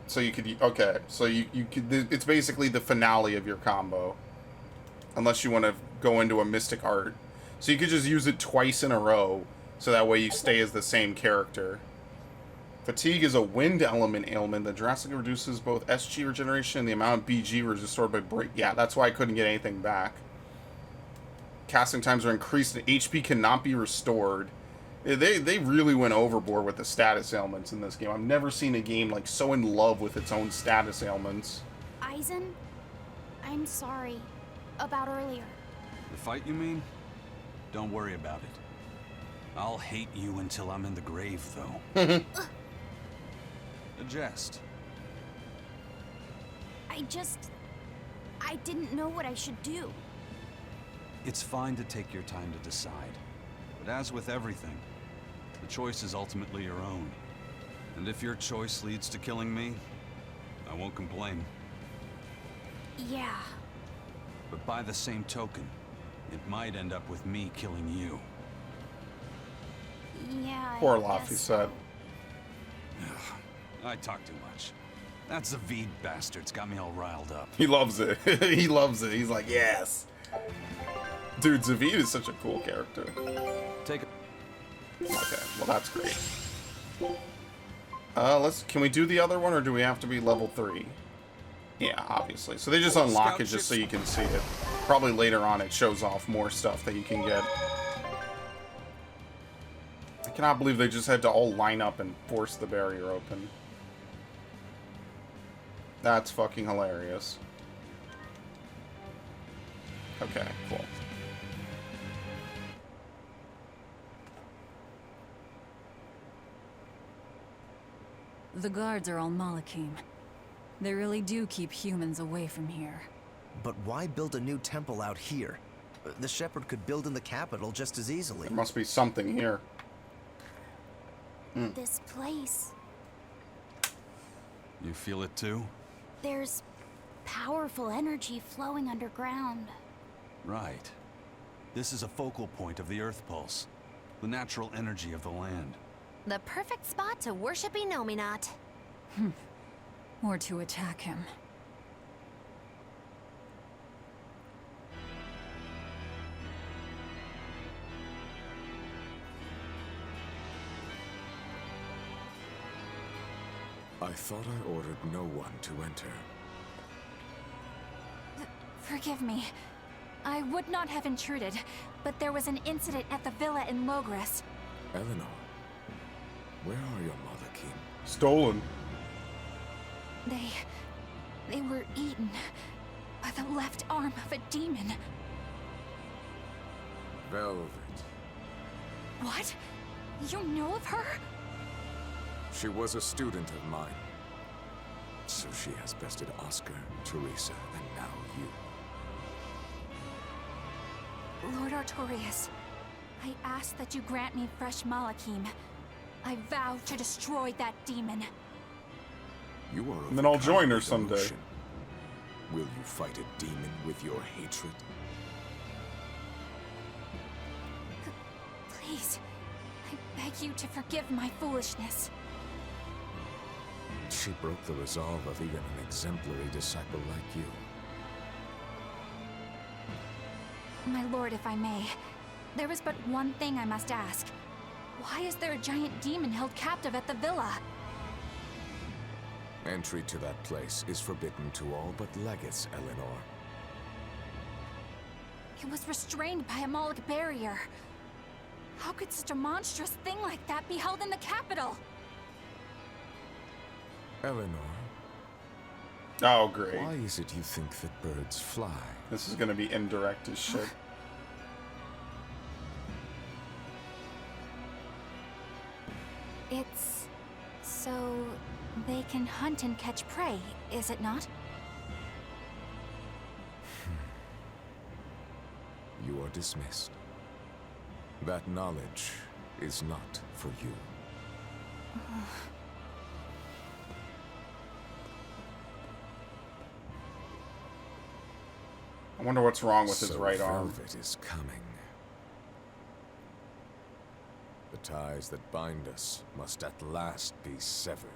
So you could, okay, so you could, it's basically the finale of your combo. Unless you want to go into a mystic art. So you could just use it twice in a row, so that way you stay as the same character. Fatigue is a wind element ailment that drastically reduces both SG regeneration and the amount of BG restored by break. Yeah, that's why I couldn't get anything back. Casting times are increased and HP cannot be restored. They really went overboard with the status ailments in this game. I've never seen a game like so in love with its own status ailments. Eisen, I'm sorry about earlier. The fight, you mean? Don't worry about it. I'll hate you until I'm in the grave, though. A jest. I didn't know what I should do. It's fine to take your time to decide. But as with everything, the choice is ultimately your own. And if your choice leads to killing me, I won't complain. Yeah. But by the same token, it might end up with me killing you. Yeah, Poor I Laugh, he guess said. I talk too much. That Zavid bastard's got me all riled up. He loves it. He loves it. He's like, yes. Dude, Zavid is such a cool character. Take it. Okay, well that's great. Can we do the other one, or do we have to be level 3? Yeah, obviously. So they just unlock it just so you can see it. Probably later on it shows off more stuff that you can get. I cannot believe they just had to all line up and force the barrier open. That's fucking hilarious. Okay, cool. The guards are all Malakim. They really do keep humans away from here. But why build a new temple out here? The Shepherd could build in the capital just as easily. There must be something here. This place. You feel it too? There's powerful energy flowing underground. Right. This is a focal point of the Earth Pulse. The natural energy of the land. The perfect spot to worship Inominat. Or to attack him. I thought I ordered no one to enter. Forgive me. I would not have intruded, but there was an incident at the villa in Logres. Eleanor, where are your Malakim? Stolen. They were eaten by the left arm of a demon. Velvet. What? You know of her? She was a student of mine. So she has bested Oscar, Teresa, and now you. Lord Artorias, I ask that you grant me fresh Malakim. I vow to destroy that demon. You are And then I'll join her overcome with someday. emotion. Will you fight a demon with your hatred? Please, I beg you to forgive my foolishness. She broke the resolve of even an exemplary disciple like you. My lord, if I may, there is but one thing I must ask. Why is there a giant demon held captive at the villa? Entry to that place is forbidden to all but legates, Eleanor. It was restrained by a Moloch barrier. How could such a monstrous thing like that be held in the capital? Eleanor, Oh, great. why is it you think that birds fly? This is gonna be indirect as shit. It's so they can hunt and catch prey, is it not? You are dismissed. That knowledge is not for you. I wonder what's wrong with his right arm. Velvet is coming. The ties that bind us must at last be severed.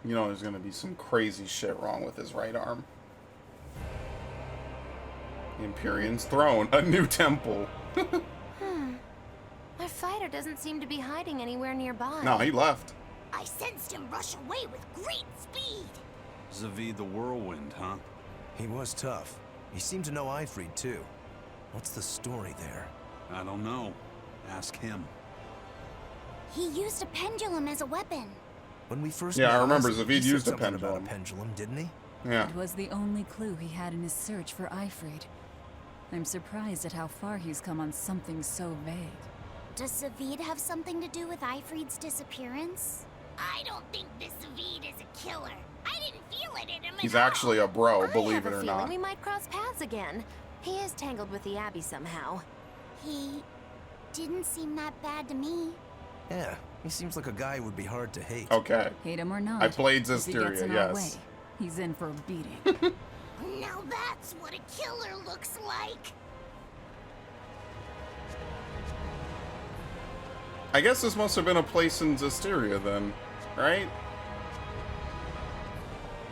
You know there's gonna be some crazy shit wrong with his right arm. The Empyrean's throne, a new temple. Our fighter doesn't seem to be hiding anywhere nearby. No, he left. I sensed him rush away with great speed. Zavid the Whirlwind, huh? He was tough. He seemed to know Ifrid, too. What's the story there? I don't know. Ask him. He used a pendulum as a weapon. When we first Yeah, met I remember Isaac, Zavid he used said a something pendulum. about a pendulum, didn't he? Yeah. It was the only clue he had in his search for Ifrid. I'm surprised at how far he's come on something so vague. Does Zavid have something to do with Ifrid's disappearance? I don't think this Zavid is a killer. I didn't feel it in him. He's actually a bro, I believe have it a or feeling not. we might cross paths again. He is tangled with the Abbey somehow. He didn't seem that bad to me. Yeah, he seems like a guy who would be hard to hate. Okay. Hate him or not, I played if he gets Zestiria, in our way, yes. he's in for a beating. Now that's what a killer looks like. I guess this must have been a place in Zestiria then, right?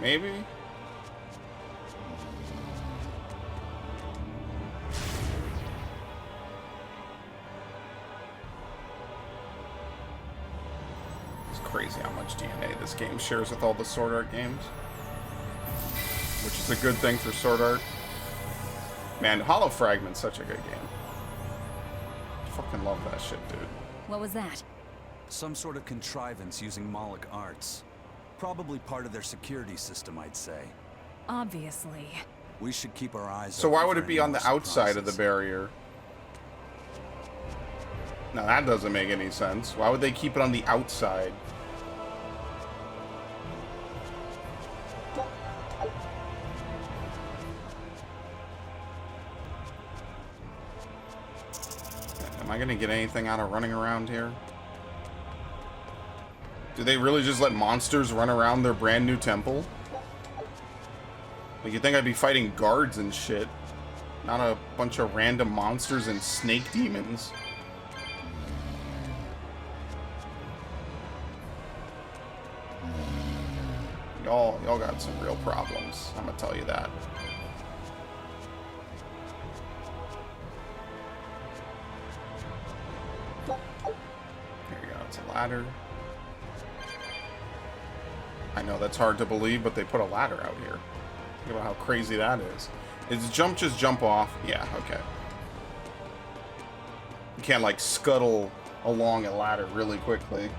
Maybe? It's crazy how much DNA this game shares with all the Sword Art games. Which is a good thing for Sword Art. Man, Hollow Fragment's such a good game. I fucking love that shit, dude. What was that? Some sort of contrivance using Moloch arts. Probably part of their security system, I'd say. Obviously. We should keep our eyes So open why would for it be any on more the outside of the surprises. barrier? Now that doesn't make any sense. Why would they keep it on the outside? Am I gonna get anything out of running around here? Do they really just let monsters run around their brand new temple? Like, you'd think I'd be fighting guards and shit. Not a bunch of random monsters and snake demons. Y'all got some real problems. I'm gonna tell you that. There you go. It's a ladder. I know that's hard to believe, but they put a ladder out here. Think about how crazy that is. Is jump just jump off? Yeah, okay. You can't, like, scuttle along a ladder really quickly.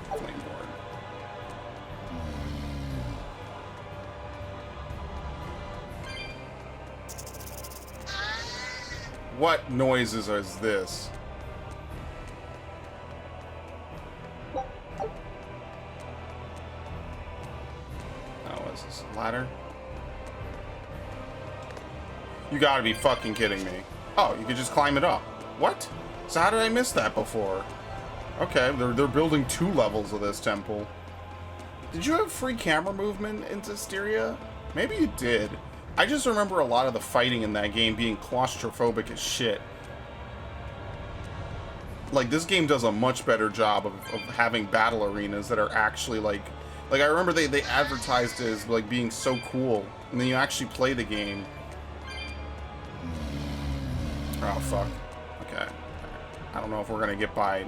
Flameboard. What noises is this? Oh, is this a ladder? You gotta be fucking kidding me. Oh, you could just climb it up. What? So how did I miss that before? Okay, they're building 2 levels of this temple. Did you have free camera movement in Zestiria? Maybe you did. I just remember a lot of the fighting in that game being claustrophobic as shit. Like, this game does a much better job of having battle arenas that are actually, like I remember they advertised it as, like, being so cool. And then you actually play the game. Oh, fuck. Okay. I don't know if we're gonna get by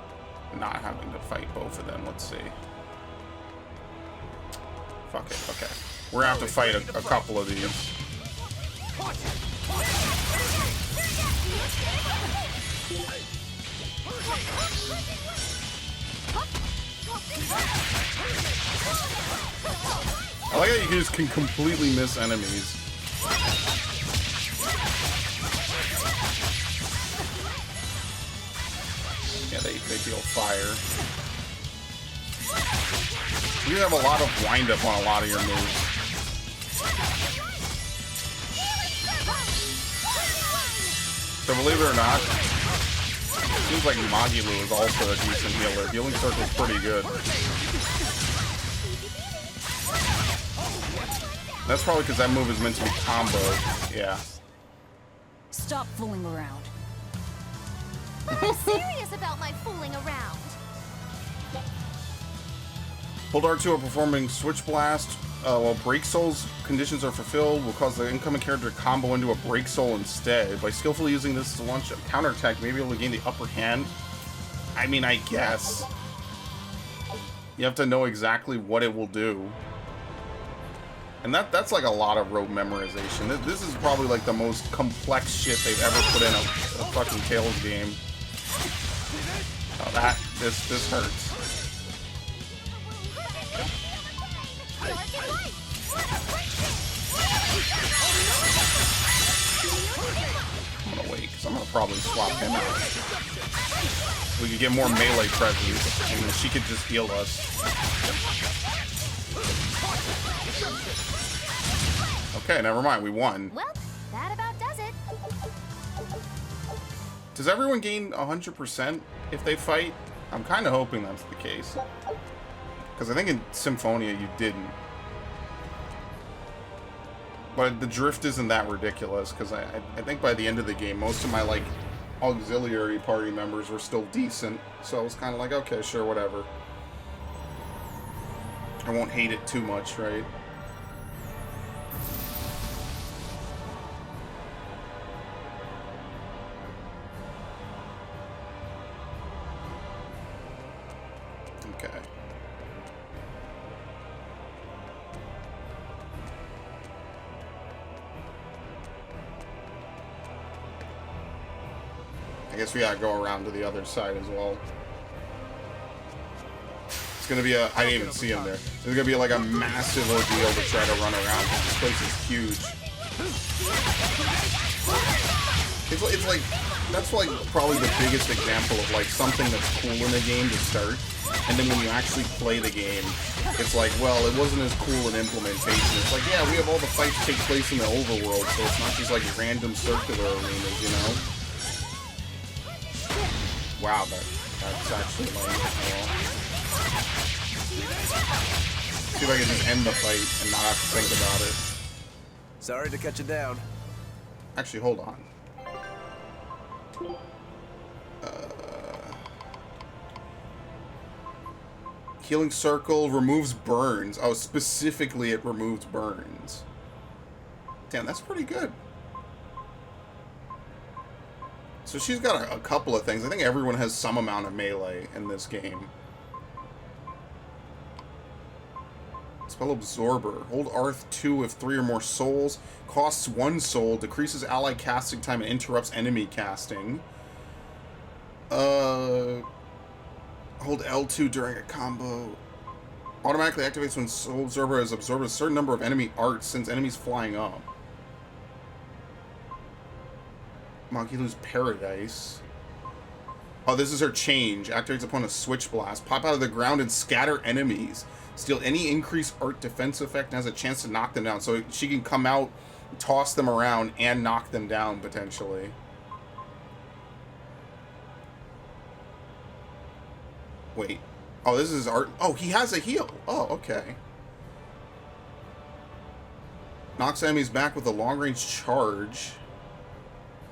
not having to fight both of them. Let's see. Fuck it. Okay. We're gonna have to fight a couple of these. I like how you just can completely miss enemies. Yeah, they feel fire. You have a lot of wind up on a lot of your moves. So believe it or not, it seems like Magilu is also a decent healer. Healing Circle's pretty good. That's probably because that move is meant to be comboed. Yeah. Stop fooling around. But I'm serious about my fooling around. Hold R2 while performing Switch Blast. While Break Soul's conditions are fulfilled, will cause the incoming character to combo into a Break Soul instead. By skillfully using this to launch a counterattack, you may be able to gain the upper hand. I mean, I guess. You have to know exactly what it will do. And that's like a lot of rote memorization. This is probably like the most complex shit they've ever put in a fucking Tales game. Oh, this hurts. I'm gonna wait, because I'm gonna probably swap him out. We could get more melee presence, and then she could just heal us. Okay, never mind, we won. Well, that about does it. Does everyone gain 100% if they fight? I'm kind of hoping that's the case. Because I think in Symphonia you didn't. But the drift isn't that ridiculous, because I think by the end of the game, most of my, like, auxiliary party members were still decent. So I was kind of like, okay, sure, whatever. I won't hate it too much, right? Okay. I guess we gotta go around to the other side as well. It's gonna be a... I didn't even see him there. It's gonna be like a massive ordeal to try to run around. This place is huge. It's like... That's like probably the biggest example of like something that's cool in a game to start. And then when you actually play the game, it's like, well, it wasn't as cool in implementation. It's like, yeah, we have all the fights take place in the overworld, so it's not just like random circular arenas, you know? Wow, that's actually lame. See if I can just end the fight and not have to think about it. Sorry to cut you down. Actually, hold on. Healing Circle removes burns. Oh, specifically it removes burns. Damn, that's pretty good. So she's got a couple of things. I think everyone has some amount of melee in this game. Spell Absorber. Hold R2 if 3 or more souls. Costs 1 soul. Decreases ally casting time and interrupts enemy casting. Hold L2 during a combo. Automatically activates when Soul Absorber has absorbed a certain number of enemy arts since enemies flying up. Magilu's Paradise. Oh, this is her change. Activates upon a Switch Blast. Pop out of the ground and scatter enemies. Steal any increased art defense effect and has a chance to knock them down. So she can come out, toss them around, and knock them down, potentially. Wait. Oh, this is art. Oh, he has a heal. Oh, okay. Knocks enemies back with a long-range charge.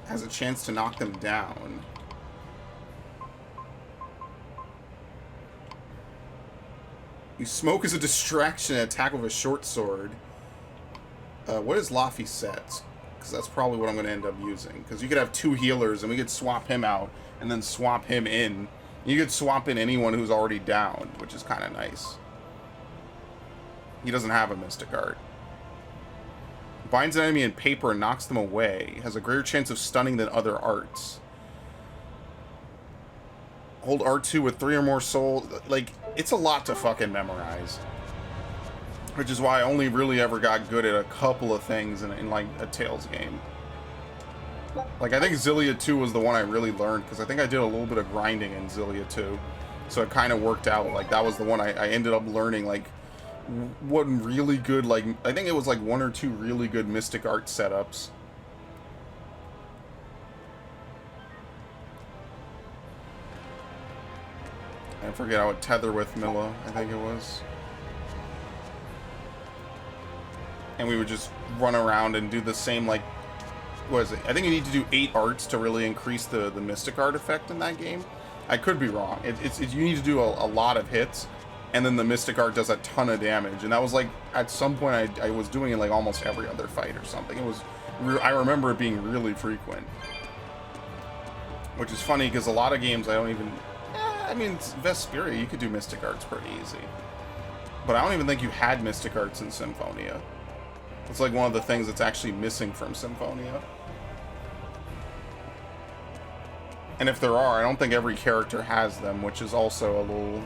Has a chance to knock them down. You smoke as a distraction and attack with a short sword. What is Laffy set? Because that's probably what I'm going to end up using. Because you could have 2 healers and we could swap him out and then swap him in. You could swap in anyone who's already down, which is kind of nice. He doesn't have a Mystic Art. Binds an enemy in paper and knocks them away. Has a greater chance of stunning than other arts. Hold R2 with 3 or more souls. Like, it's a lot to fucking memorize. Which is why I only really ever got good at a couple of things in like, a Tales game. Like, I think Xillia 2 was the one I really learned, because I think I did a little bit of grinding in Xillia 2. So it kind of worked out. Like, that was the one I ended up learning, like, one really good, like, I think it was like 1 or 2 really good Mystic Art setups. I forget how it tether with Milla, I think it was. And we would just run around and do the same, like, what is it? I think you need to do 8 arts to really increase the Mystic Art effect in that game. I could be wrong. You need to do a lot of hits, and then the Mystic Art does a ton of damage. And that was like, at some point, I was doing it like almost every other fight or something. It was, I remember it being really frequent. Which is funny, because a lot of games I don't even, I mean, Vesperia, you could do Mystic Arts pretty easy. But I don't even think you had Mystic Arts in Symphonia. It's like one of the things that's actually missing from Symphonia. And if there are, I don't think every character has them, which is also a little...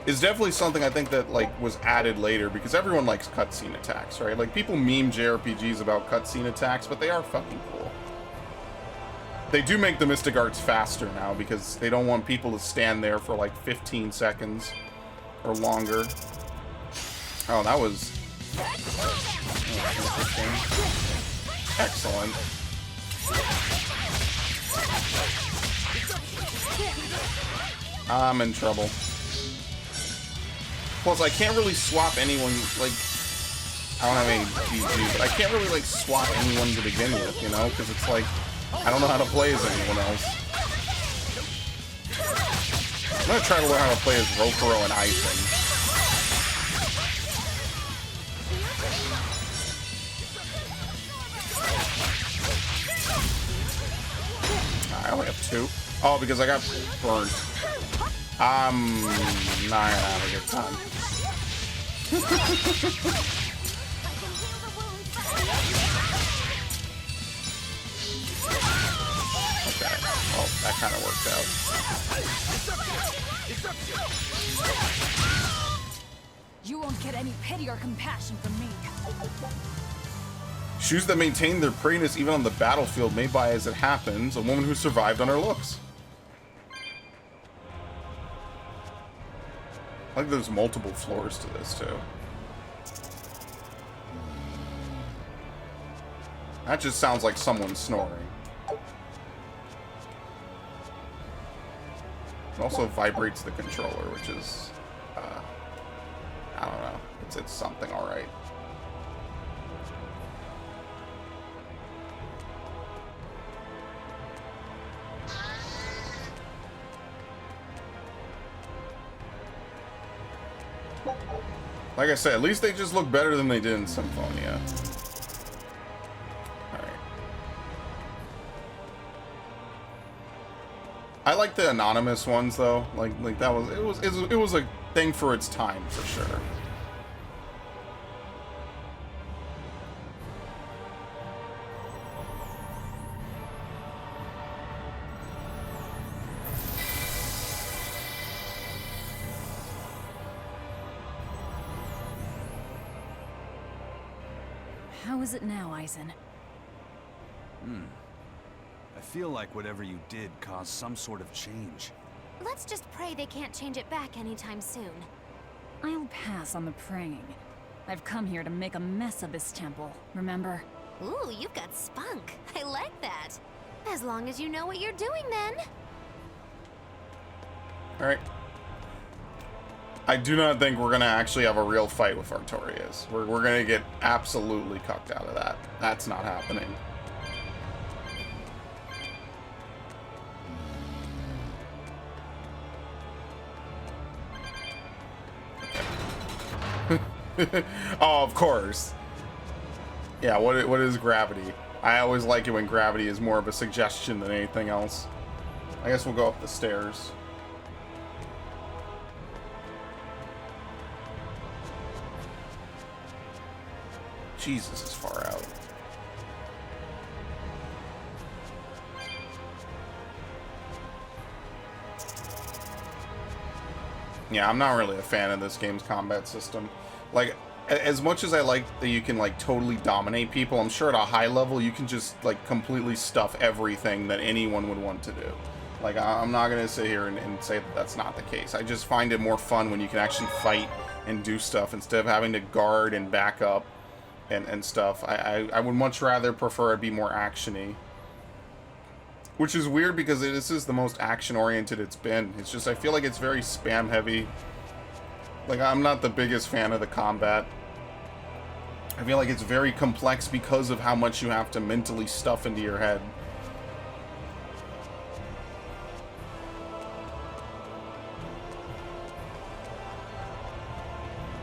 It's definitely something I think that, like, was added later, because everyone likes cutscene attacks, right? Like, people meme JRPGs about cutscene attacks, but they are fucking cool. They do make the Mystic Arts faster now, because they don't want people to stand there for, like, 15 seconds or longer. Oh, that was... interesting. Excellent. I'm in trouble. Plus, I can't really swap anyone, like... I don't have any PG, but I can't really, like, swap anyone to begin with, you know? Because it's like, I don't know how to play as anyone else. I'm gonna try to learn how to play as Rokuro and Aizen. I only have 2. Oh, because I got burned. I'm not gonna have a good time. Okay. Oh, that kind of worked out. You won't get any pity or compassion from me. Shoes that maintain their prettiness even on the battlefield, made by, as it happens, a woman who survived on her looks. I think there's multiple floors to this, too. That just sounds like someone snoring. It also vibrates the controller, which is, I don't know. It's something, alright. Like I said, at least they just look better than they did in Symphonia. Alright. I like the anonymous ones though. Like that was it was a thing for its time for sure. How is it now, Aizen? I feel like whatever you did caused some sort of change. Let's just pray they can't change it back anytime soon. I'll pass on the praying. I've come here to make a mess of this temple, remember? Ooh, you've got spunk. I like that. As long as you know what you're doing, then. Alright. I do not think we're gonna actually have a real fight with Artorias. We're gonna get absolutely cucked out of that. That's not happening. Okay. Oh, of course. Yeah, what is gravity? I always like it when gravity is more of a suggestion than anything else. I guess we'll go up the stairs. Jesus is far out. Yeah, I'm not really a fan of this game's combat system. Like, as much as I like that you can, like, totally dominate people, I'm sure at a high level you can just, like, completely stuff everything that anyone would want to do. Like, I'm not going to sit here and say that that's not the case. I just find it more fun when you can actually fight and do stuff instead of having to guard and back up. And stuff. I would much rather prefer it be more action-y. Which is weird because this is the most action-oriented it's been. It's just, I feel like it's very spam-heavy. Like, I'm not the biggest fan of the combat. I feel like it's very complex because of how much you have to mentally stuff into your head.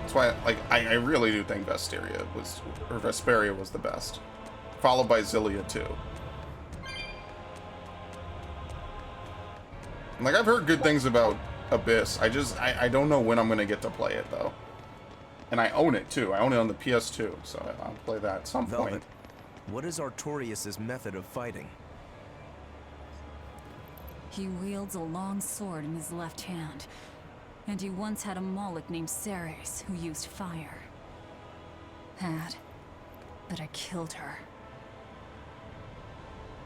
That's why, like, I really do think Vesperia was the best. Followed by Zillia, too. Like, I've heard good things about Abyss. I don't know when I'm going to get to play it, though. And I own it, too. I own it on the PS2, so I'll play that at some point. What is Artorias' method of fighting? He wields a long sword in his left hand. And he once had a Moloch named Ceres who used fire. But I killed her.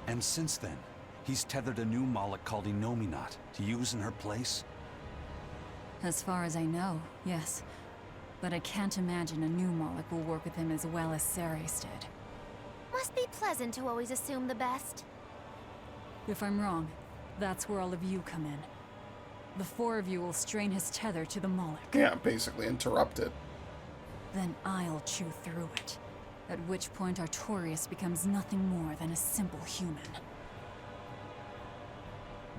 And since then, he's tethered a new Moloch called Innominat to use in her place? As far as I know, yes. But I can't imagine a new Moloch will work with him as well as Ceres did. Must be pleasant to always assume the best. If I'm wrong, that's where all of you come in. The four of you will strain his tether to the Moloch. Yeah, basically interrupt it. Then I'll chew through it. At which point Artorias becomes nothing more than a simple human.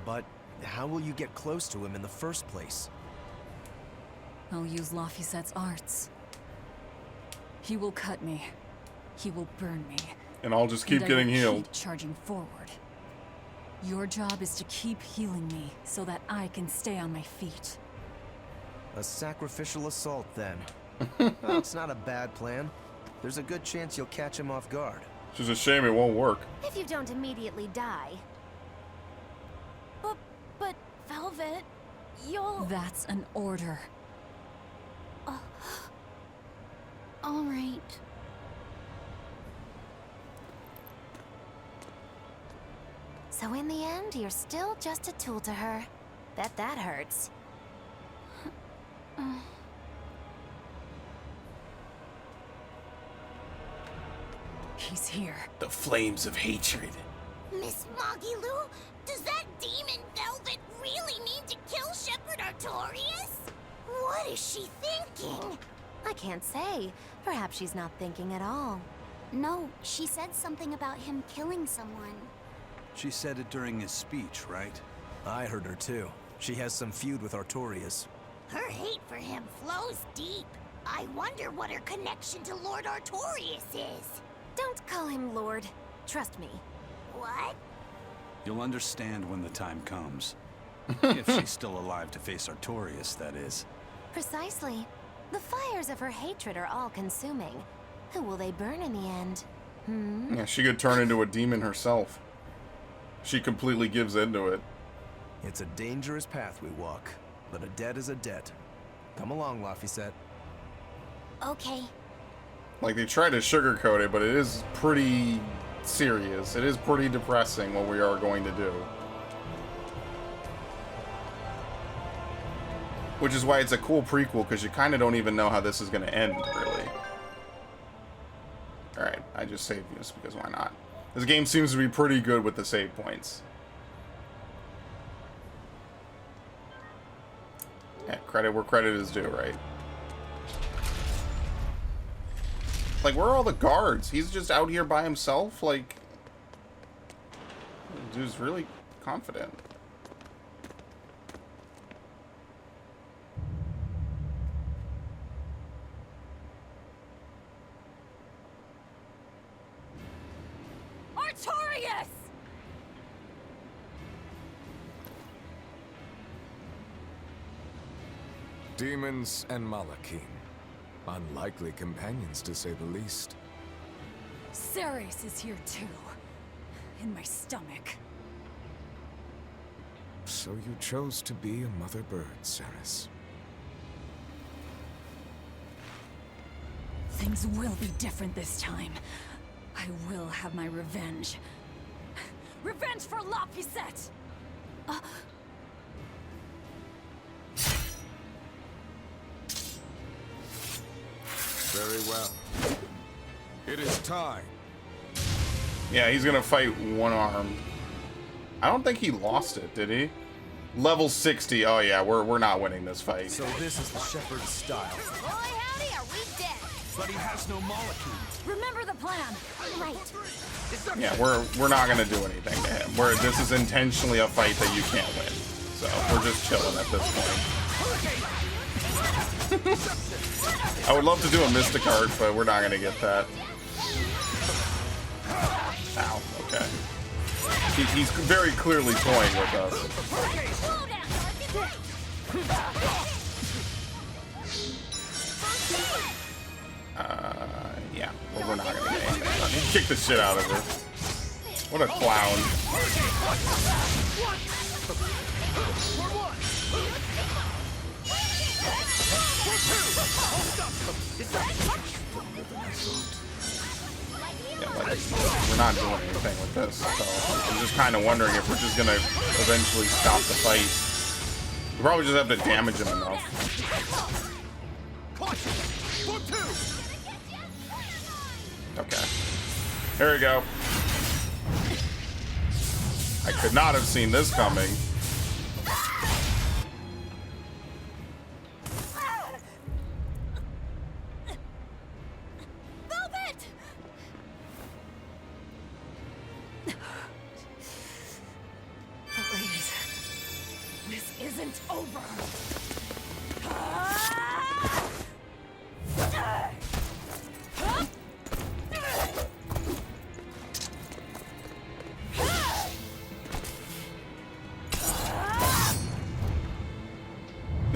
But how will you get close to him in the first place? I'll use Laphicet's arts. He will cut me. He will burn me. And I'll just keep getting healed. Keep charging forward. Your job is to keep healing me so that I can stay on my feet. A sacrificial assault, then. Well, it's not a bad plan. There's a good chance you'll catch him off guard. It's just a shame it won't work. If you don't immediately die. But Velvet, you'll... That's an order. All right. So in the end, you're still just a tool to her. Bet that hurts. He's here. The flames of hatred. Miss Magilu, does that demon Velvet really mean to kill Shepherd Artorias? What is she thinking? I can't say. Perhaps she's not thinking at all. No, she said something about him killing someone. She said it during his speech, right? I heard her too. She has some feud with Artorias. Her hate for him flows deep. I wonder what her connection to Lord Artorias is. Don't call him Lord. Trust me. What? You'll understand when the time comes. If she's still alive to face Artorias, that is. Precisely. The fires of her hatred are all-consuming. Who will they burn in the end? Yeah, she could turn into a demon herself. She completely gives into it. It's a dangerous path we walk, but a debt is a debt. Come along, Laphicet. Okay. Like, they try to sugarcoat it, but it is pretty serious. It is pretty depressing what we are going to do. Which is why it's a cool prequel, because you kind of don't even know how this is going to end, really. Alright, I just saved this because why not? This game seems to be pretty good with the save points. Yeah, credit where credit is due, right? Like, where are all the guards? He's just out here by himself? Like, dude's really confident. Artorias! Demons and Malachim. Unlikely companions, to say the least. Ceres is here too. In my stomach. So you chose to be a mother bird, Ceres. Things will be different this time. I will have my revenge. Revenge for Laphicet! Very well. It is time. Yeah, he's gonna fight one-armed. I don't think he lost it, did he? Level 60. Oh yeah, we're not winning this fight. So this is the shepherd's style. Boy, howdy, are we dead? But he has no molecule. Remember the plan. Right. Yeah, we're not gonna do anything to him. This is intentionally a fight that you can't win. So we're just chilling at this point. I would love to do a Mystic Art, but we're not gonna get that. Ow, okay. He's very clearly toying with us. Yeah, well, we're not gonna get anything. Kick the shit out of her. What a clown. Yeah, like, we're not doing anything with this, so I'm just kind of wondering if we're just gonna eventually stop the fight. We probably just have to damage him enough. Okay. Here we go. I could not have seen this coming. Please. This isn't over.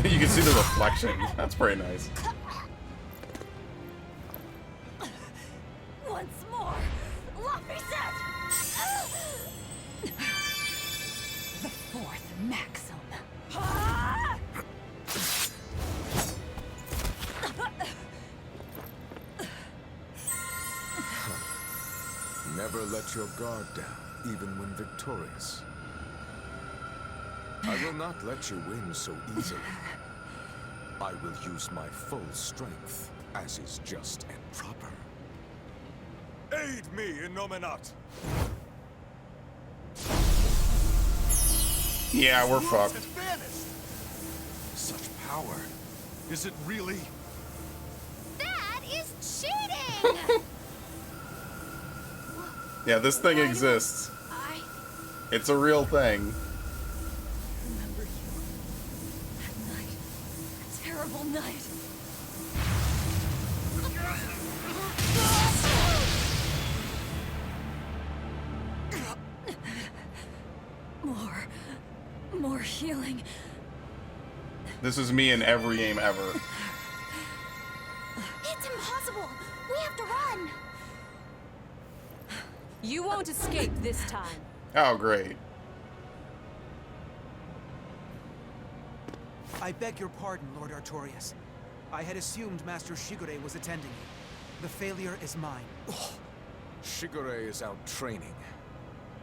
You can see the reflection. That's pretty nice. Once more. Luffy set. The fourth maxim. Never let your guard down, even when victorious. I will not let you win so easily. I will use my full strength, as is just and proper. Aid me, Innominat! Yeah, we're fucked. Such power. Is it really? That is cheating! Yeah, this thing exists. It's a real thing. Remember you. That night. That terrible night. More healing. This is me in every game ever. It's impossible. We have to run. You won't escape this time. Oh, great. I beg your pardon, Lord Artorias. I had assumed Master Shigure was attending you. The failure is mine. Shigure is out training.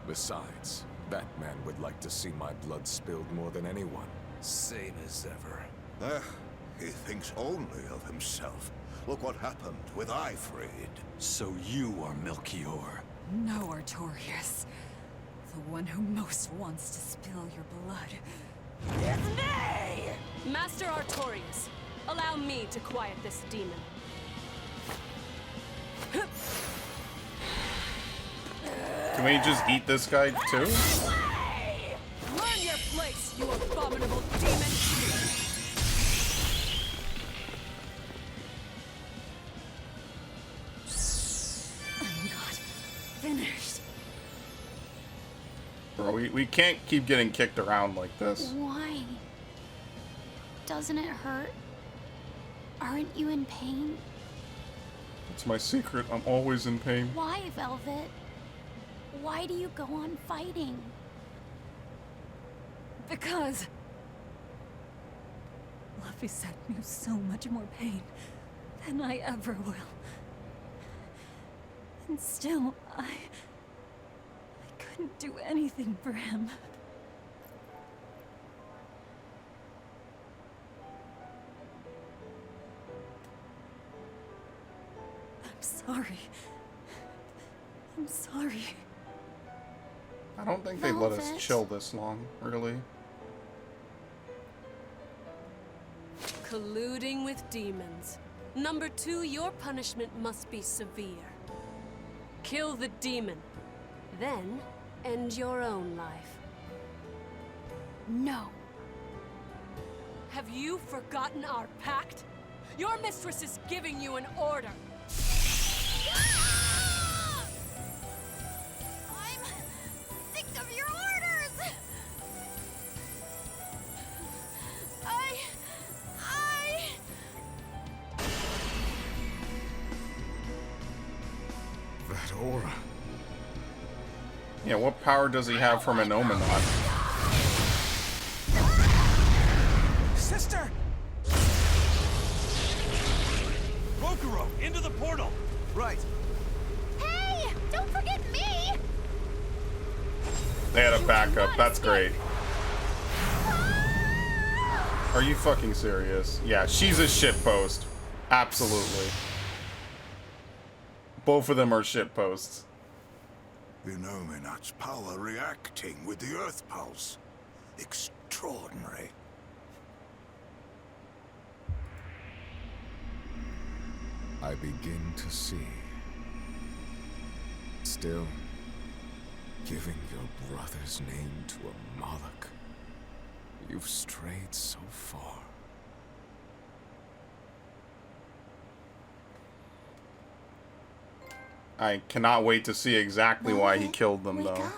Besides, that man would like to see my blood spilled more than anyone. Same as ever. He thinks only of himself. Look what happened with Ifrid. So you are Melchior. No, Artorias. The one who most wants to spill your blood. It's me! Master Artorias, allow me to quiet this demon. Can we just eat this guy too? Learn your place, you abominable demon! I'm not finished. Bro, we can't keep getting kicked around like this. Why? Doesn't it hurt? Aren't you in pain? It's my secret. I'm always in pain. Why, Velvet? Why do you go on fighting? Because Luffy set knew so much more pain than I ever will. And still, I couldn't do anything for him. I'm sorry. I'm sorry. I don't think they'd let us chill this long, really. Colluding with demons. Number 2, your punishment must be severe. Kill the demon. Then, end your own life. No. Have you forgotten our pact? Your mistress is giving you an order. I'm sick of your orders! That aura. Yeah, what power does he have from an Omenot? Sister! Rokuro, into the portal! Right. Hey! Don't forget me! They had a backup. That's great. Are you fucking serious? Yeah, she's a shitpost. Absolutely. Both of them are shitposts. The Nominat's power reacting with the Earth Pulse. Extraordinary. I begin to see. Still, giving your brother's name to a Moloch. You've strayed so far. I cannot wait to see exactly why he killed them, though.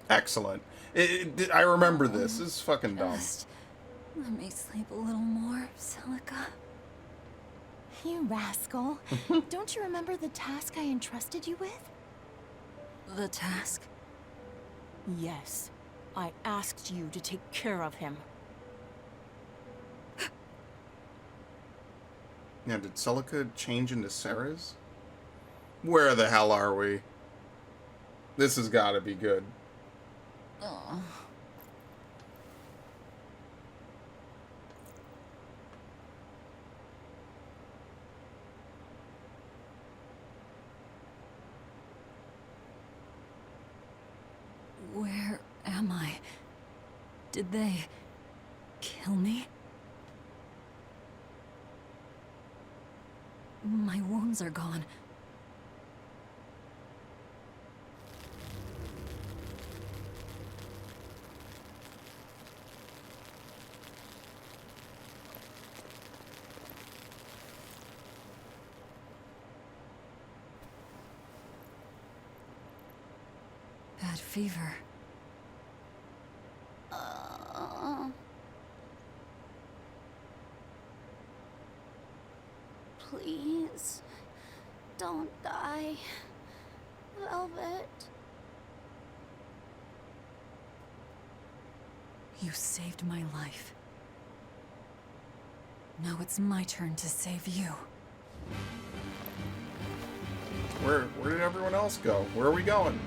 Excellent. I remember this. This is fucking dumb. Just let me sleep a little more, Celica. You rascal. Don't you remember the task I entrusted you with? The task? Yes. I asked you to take care of him. Yeah, did Celica change into Ceres? Where the hell are we? This has got to be good. Oh. Where am I? Did they kill me? My wounds are gone. Bad fever. Please, don't die, Velvet. You saved my life. Now it's my turn to save you. Where did everyone else go? Where are we going?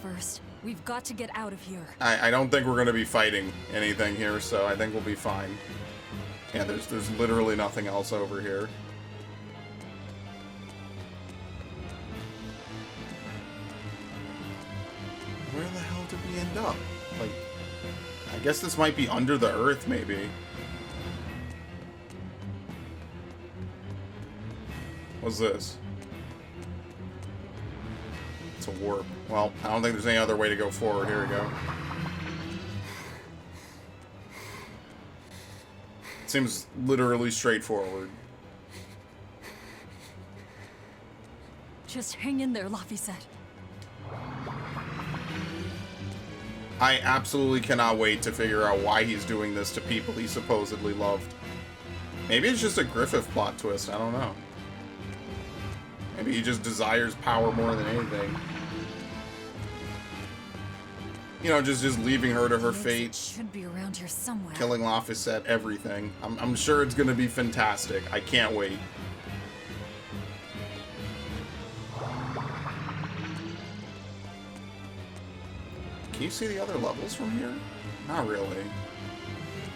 First, we've got to get out of here. I don't think we're going to be fighting anything here, so I think we'll be fine. Yeah, there's literally nothing else over here. Where the hell did we end up? Like, I guess this might be under the earth, maybe. What's this? It's a warp. Well, I don't think there's any other way to go forward. Here we go. Seems literally straightforward. Just hang in there, Laphicet. I absolutely cannot wait to figure out why he's doing this to people he supposedly loved. Maybe it's just a Griffith plot twist. I don't know. Maybe he just desires power more than anything. You know, just leaving her to her fate. It should be around here somewhere. Killing Laphicet, everything. I'm sure it's gonna be fantastic. I can't wait. Can you see the other levels from here? Not really.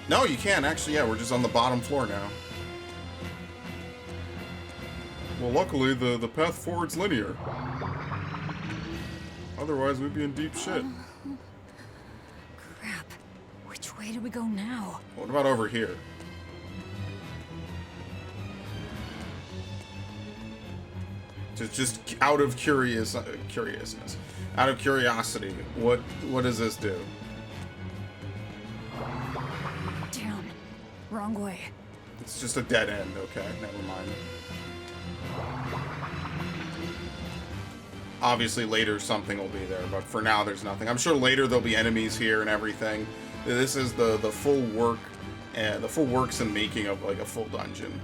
No, you can actually. Yeah, we're just on the bottom floor now. Well, luckily, the path forward's linear. Otherwise, we'd be in deep shit. Crap. Which way do we go now? What about over here? Just out of curiousness. Out of curiosity, what does this do? Down. Wrong way. It's just a dead end. Okay, never mind. Obviously later something will be there, but for now there's nothing. I'm sure later there'll be enemies here and everything. This is the full work, the full works and making of like a full dungeon.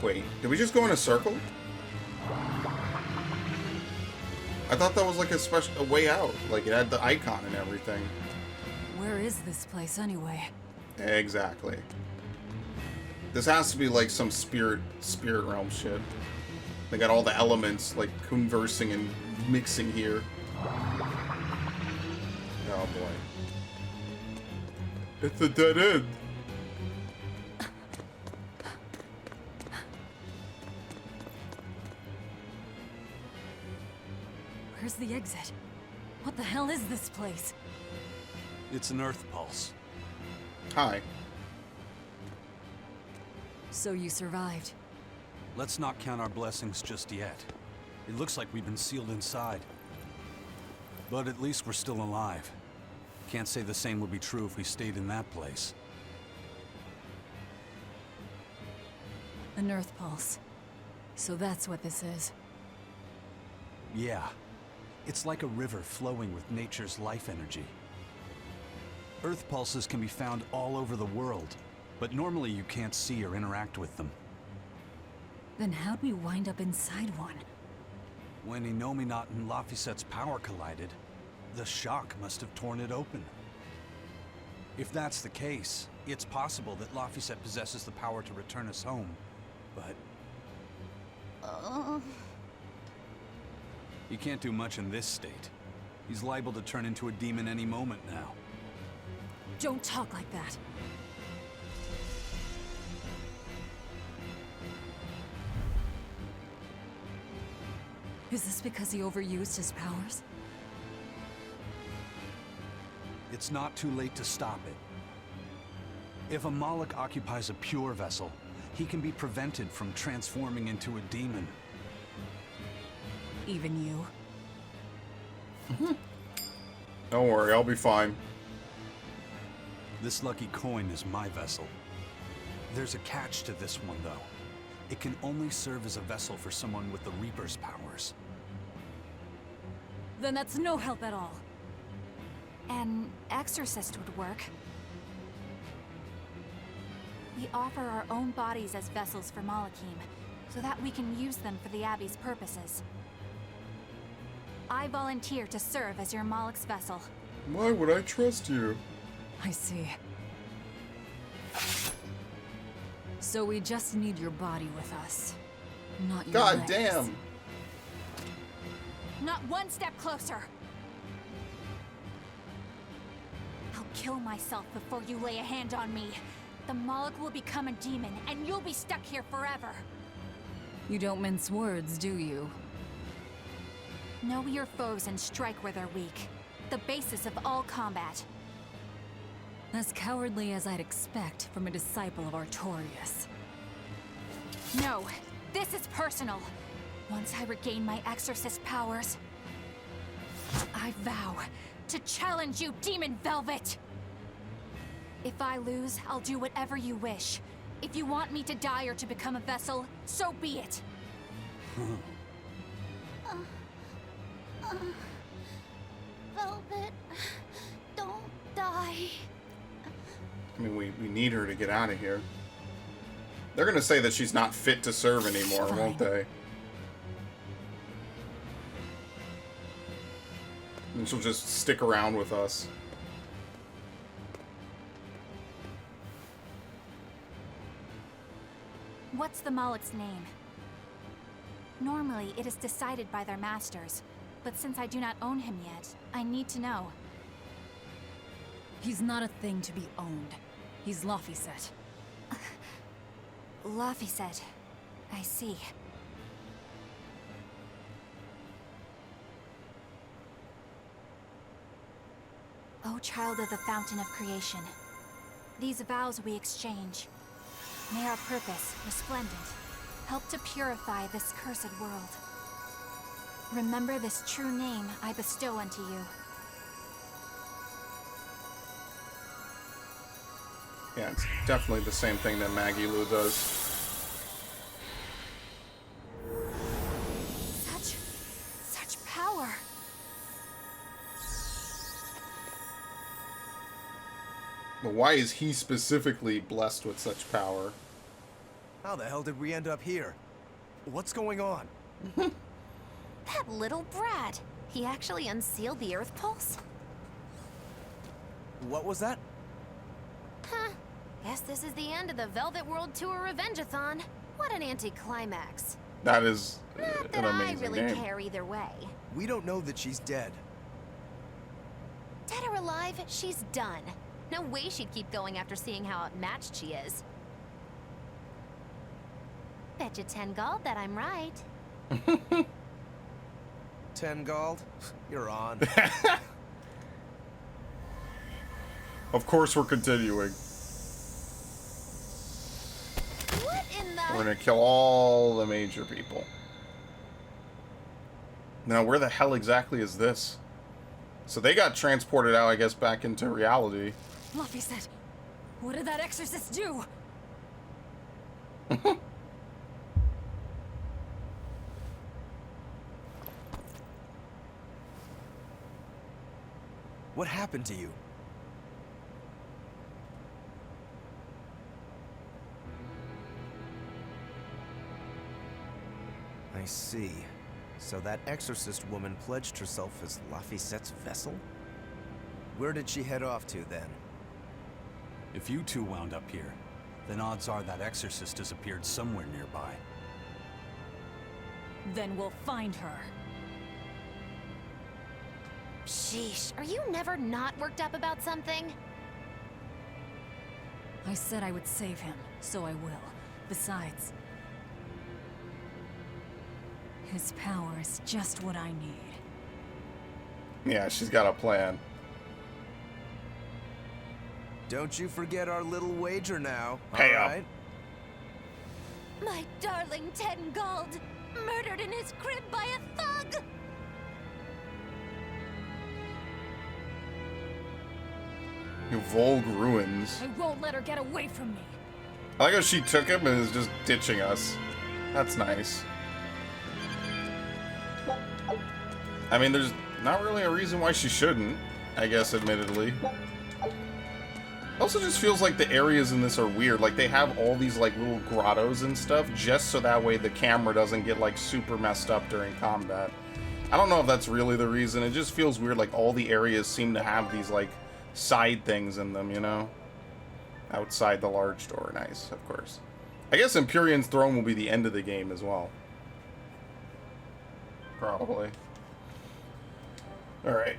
Wait, did we just go in a circle? I thought that was like a way out. Like it had the icon and everything. Where is this place anyway? Exactly. This has to be like some spirit realm shit. They got all the elements like conversing and mixing here. Oh boy. It's a dead end. Where's the exit? What the hell is this place? It's an earth pulse. Hi. So you survived. Let's not count our blessings just yet. It looks like we've been sealed inside. But at least we're still alive. Can't say the same would be true if we stayed in that place. An earth pulse. So that's what this is. Yeah. It's like a river flowing with nature's life energy. Earth pulses can be found all over the world, but normally you can't see or interact with them. Then how'd we wind up inside one? When Inominat and Laphicet's power collided, the shock must have torn it open. If that's the case, it's possible that Laphicet possesses the power to return us home, but... He can't do much in this state. He's liable to turn into a demon any moment now. Don't talk like that. Is this because he overused his powers? It's not too late to stop it. If a Moloch occupies a pure vessel, he can be prevented from transforming into a demon. Even you? Don't worry, I'll be fine. This lucky coin is my vessel. There's a catch to this one, though. It can only serve as a vessel for someone with the Reaper's powers. Then that's no help at all. An exorcist would work. We offer our own bodies as vessels for Malachim, so that we can use them for the Abbey's purposes. I volunteer to serve as your Moloch's vessel. Why would I trust you? I see. So we just need your body with us. Not your God legs. damn! Not one step closer! I'll kill myself before you lay a hand on me. The Moloch will become a demon, and you'll be stuck here forever. You don't mince words, do you? Know your foes and strike where they're weak. The basis of all combat. As cowardly as I'd expect from a disciple of Artorias. No, this is personal. Once I regain my exorcist powers, I vow to challenge you, Demon Velvet! If I lose, I'll do whatever you wish. If you want me to die or to become a vessel, so be it. Velvet, don't die. I mean, we need her to get out of here. They're gonna say that she's not fit to serve anymore, won't they? And she'll just stick around with us. What's the Moloch's name? Normally, it is decided by their masters, But since I do not own him yet, I need to know. He's not a thing to be owned. He's Laphicet. Laphicet. I see. O child of the Fountain of Creation, these vows we exchange, may our purpose, resplendent, help to purify this cursed world. Remember this true name I bestow unto you. Yeah, it's definitely the same thing that Maggie Lou does. Such power. But why is he specifically blessed with such power? How the hell did we end up here? What's going on? That little brat. He actually unsealed the Earth Pulse? What was that? Huh. Guess this is the end of the Velvet World Tour Revenge-a-thon. What an anticlimax. That is Not an that I amazing really game. care either way. We don't know that she's dead. Dead or alive, she's done. No way she'd keep going after seeing how outmatched she is. Betcha 10 gold that I'm right. 10 gold? You're on. Of course we're continuing. What in the... We're gonna kill all the major people. Now, where the hell exactly is this? So they got transported out, I guess, back into reality. Laphicet, what did that exorcist do? What happened to you? I see. So that exorcist woman pledged herself as Laphicet's vessel? Where did she head off to, then? If you two wound up here, then odds are that exorcist disappeared somewhere nearby. Then we'll find her. Sheesh, are you never not worked up about something? I said I would save him, so I will. Besides, his power is just what I need. Yeah, she's got a plan. Don't you forget our little wager now, Pay up. alright? My darling 10 gold, murdered in his crib by a thug! You Volg ruins. I won't let her get away from me. I like how she took him and is just ditching us. That's nice. I mean, there's not really a reason why she shouldn't, I guess, admittedly. Also just feels like the areas in this are weird. Like, they have all these, like, little grottos and stuff just so that way the camera doesn't get, like, super messed up during combat. I don't know if that's really the reason. It just feels weird, like, all the areas seem to have these, like, side things in them, you know? Outside the large door. Nice, of course. I guess Empyrean's Throne will be the end of the game as well. Probably. Alright.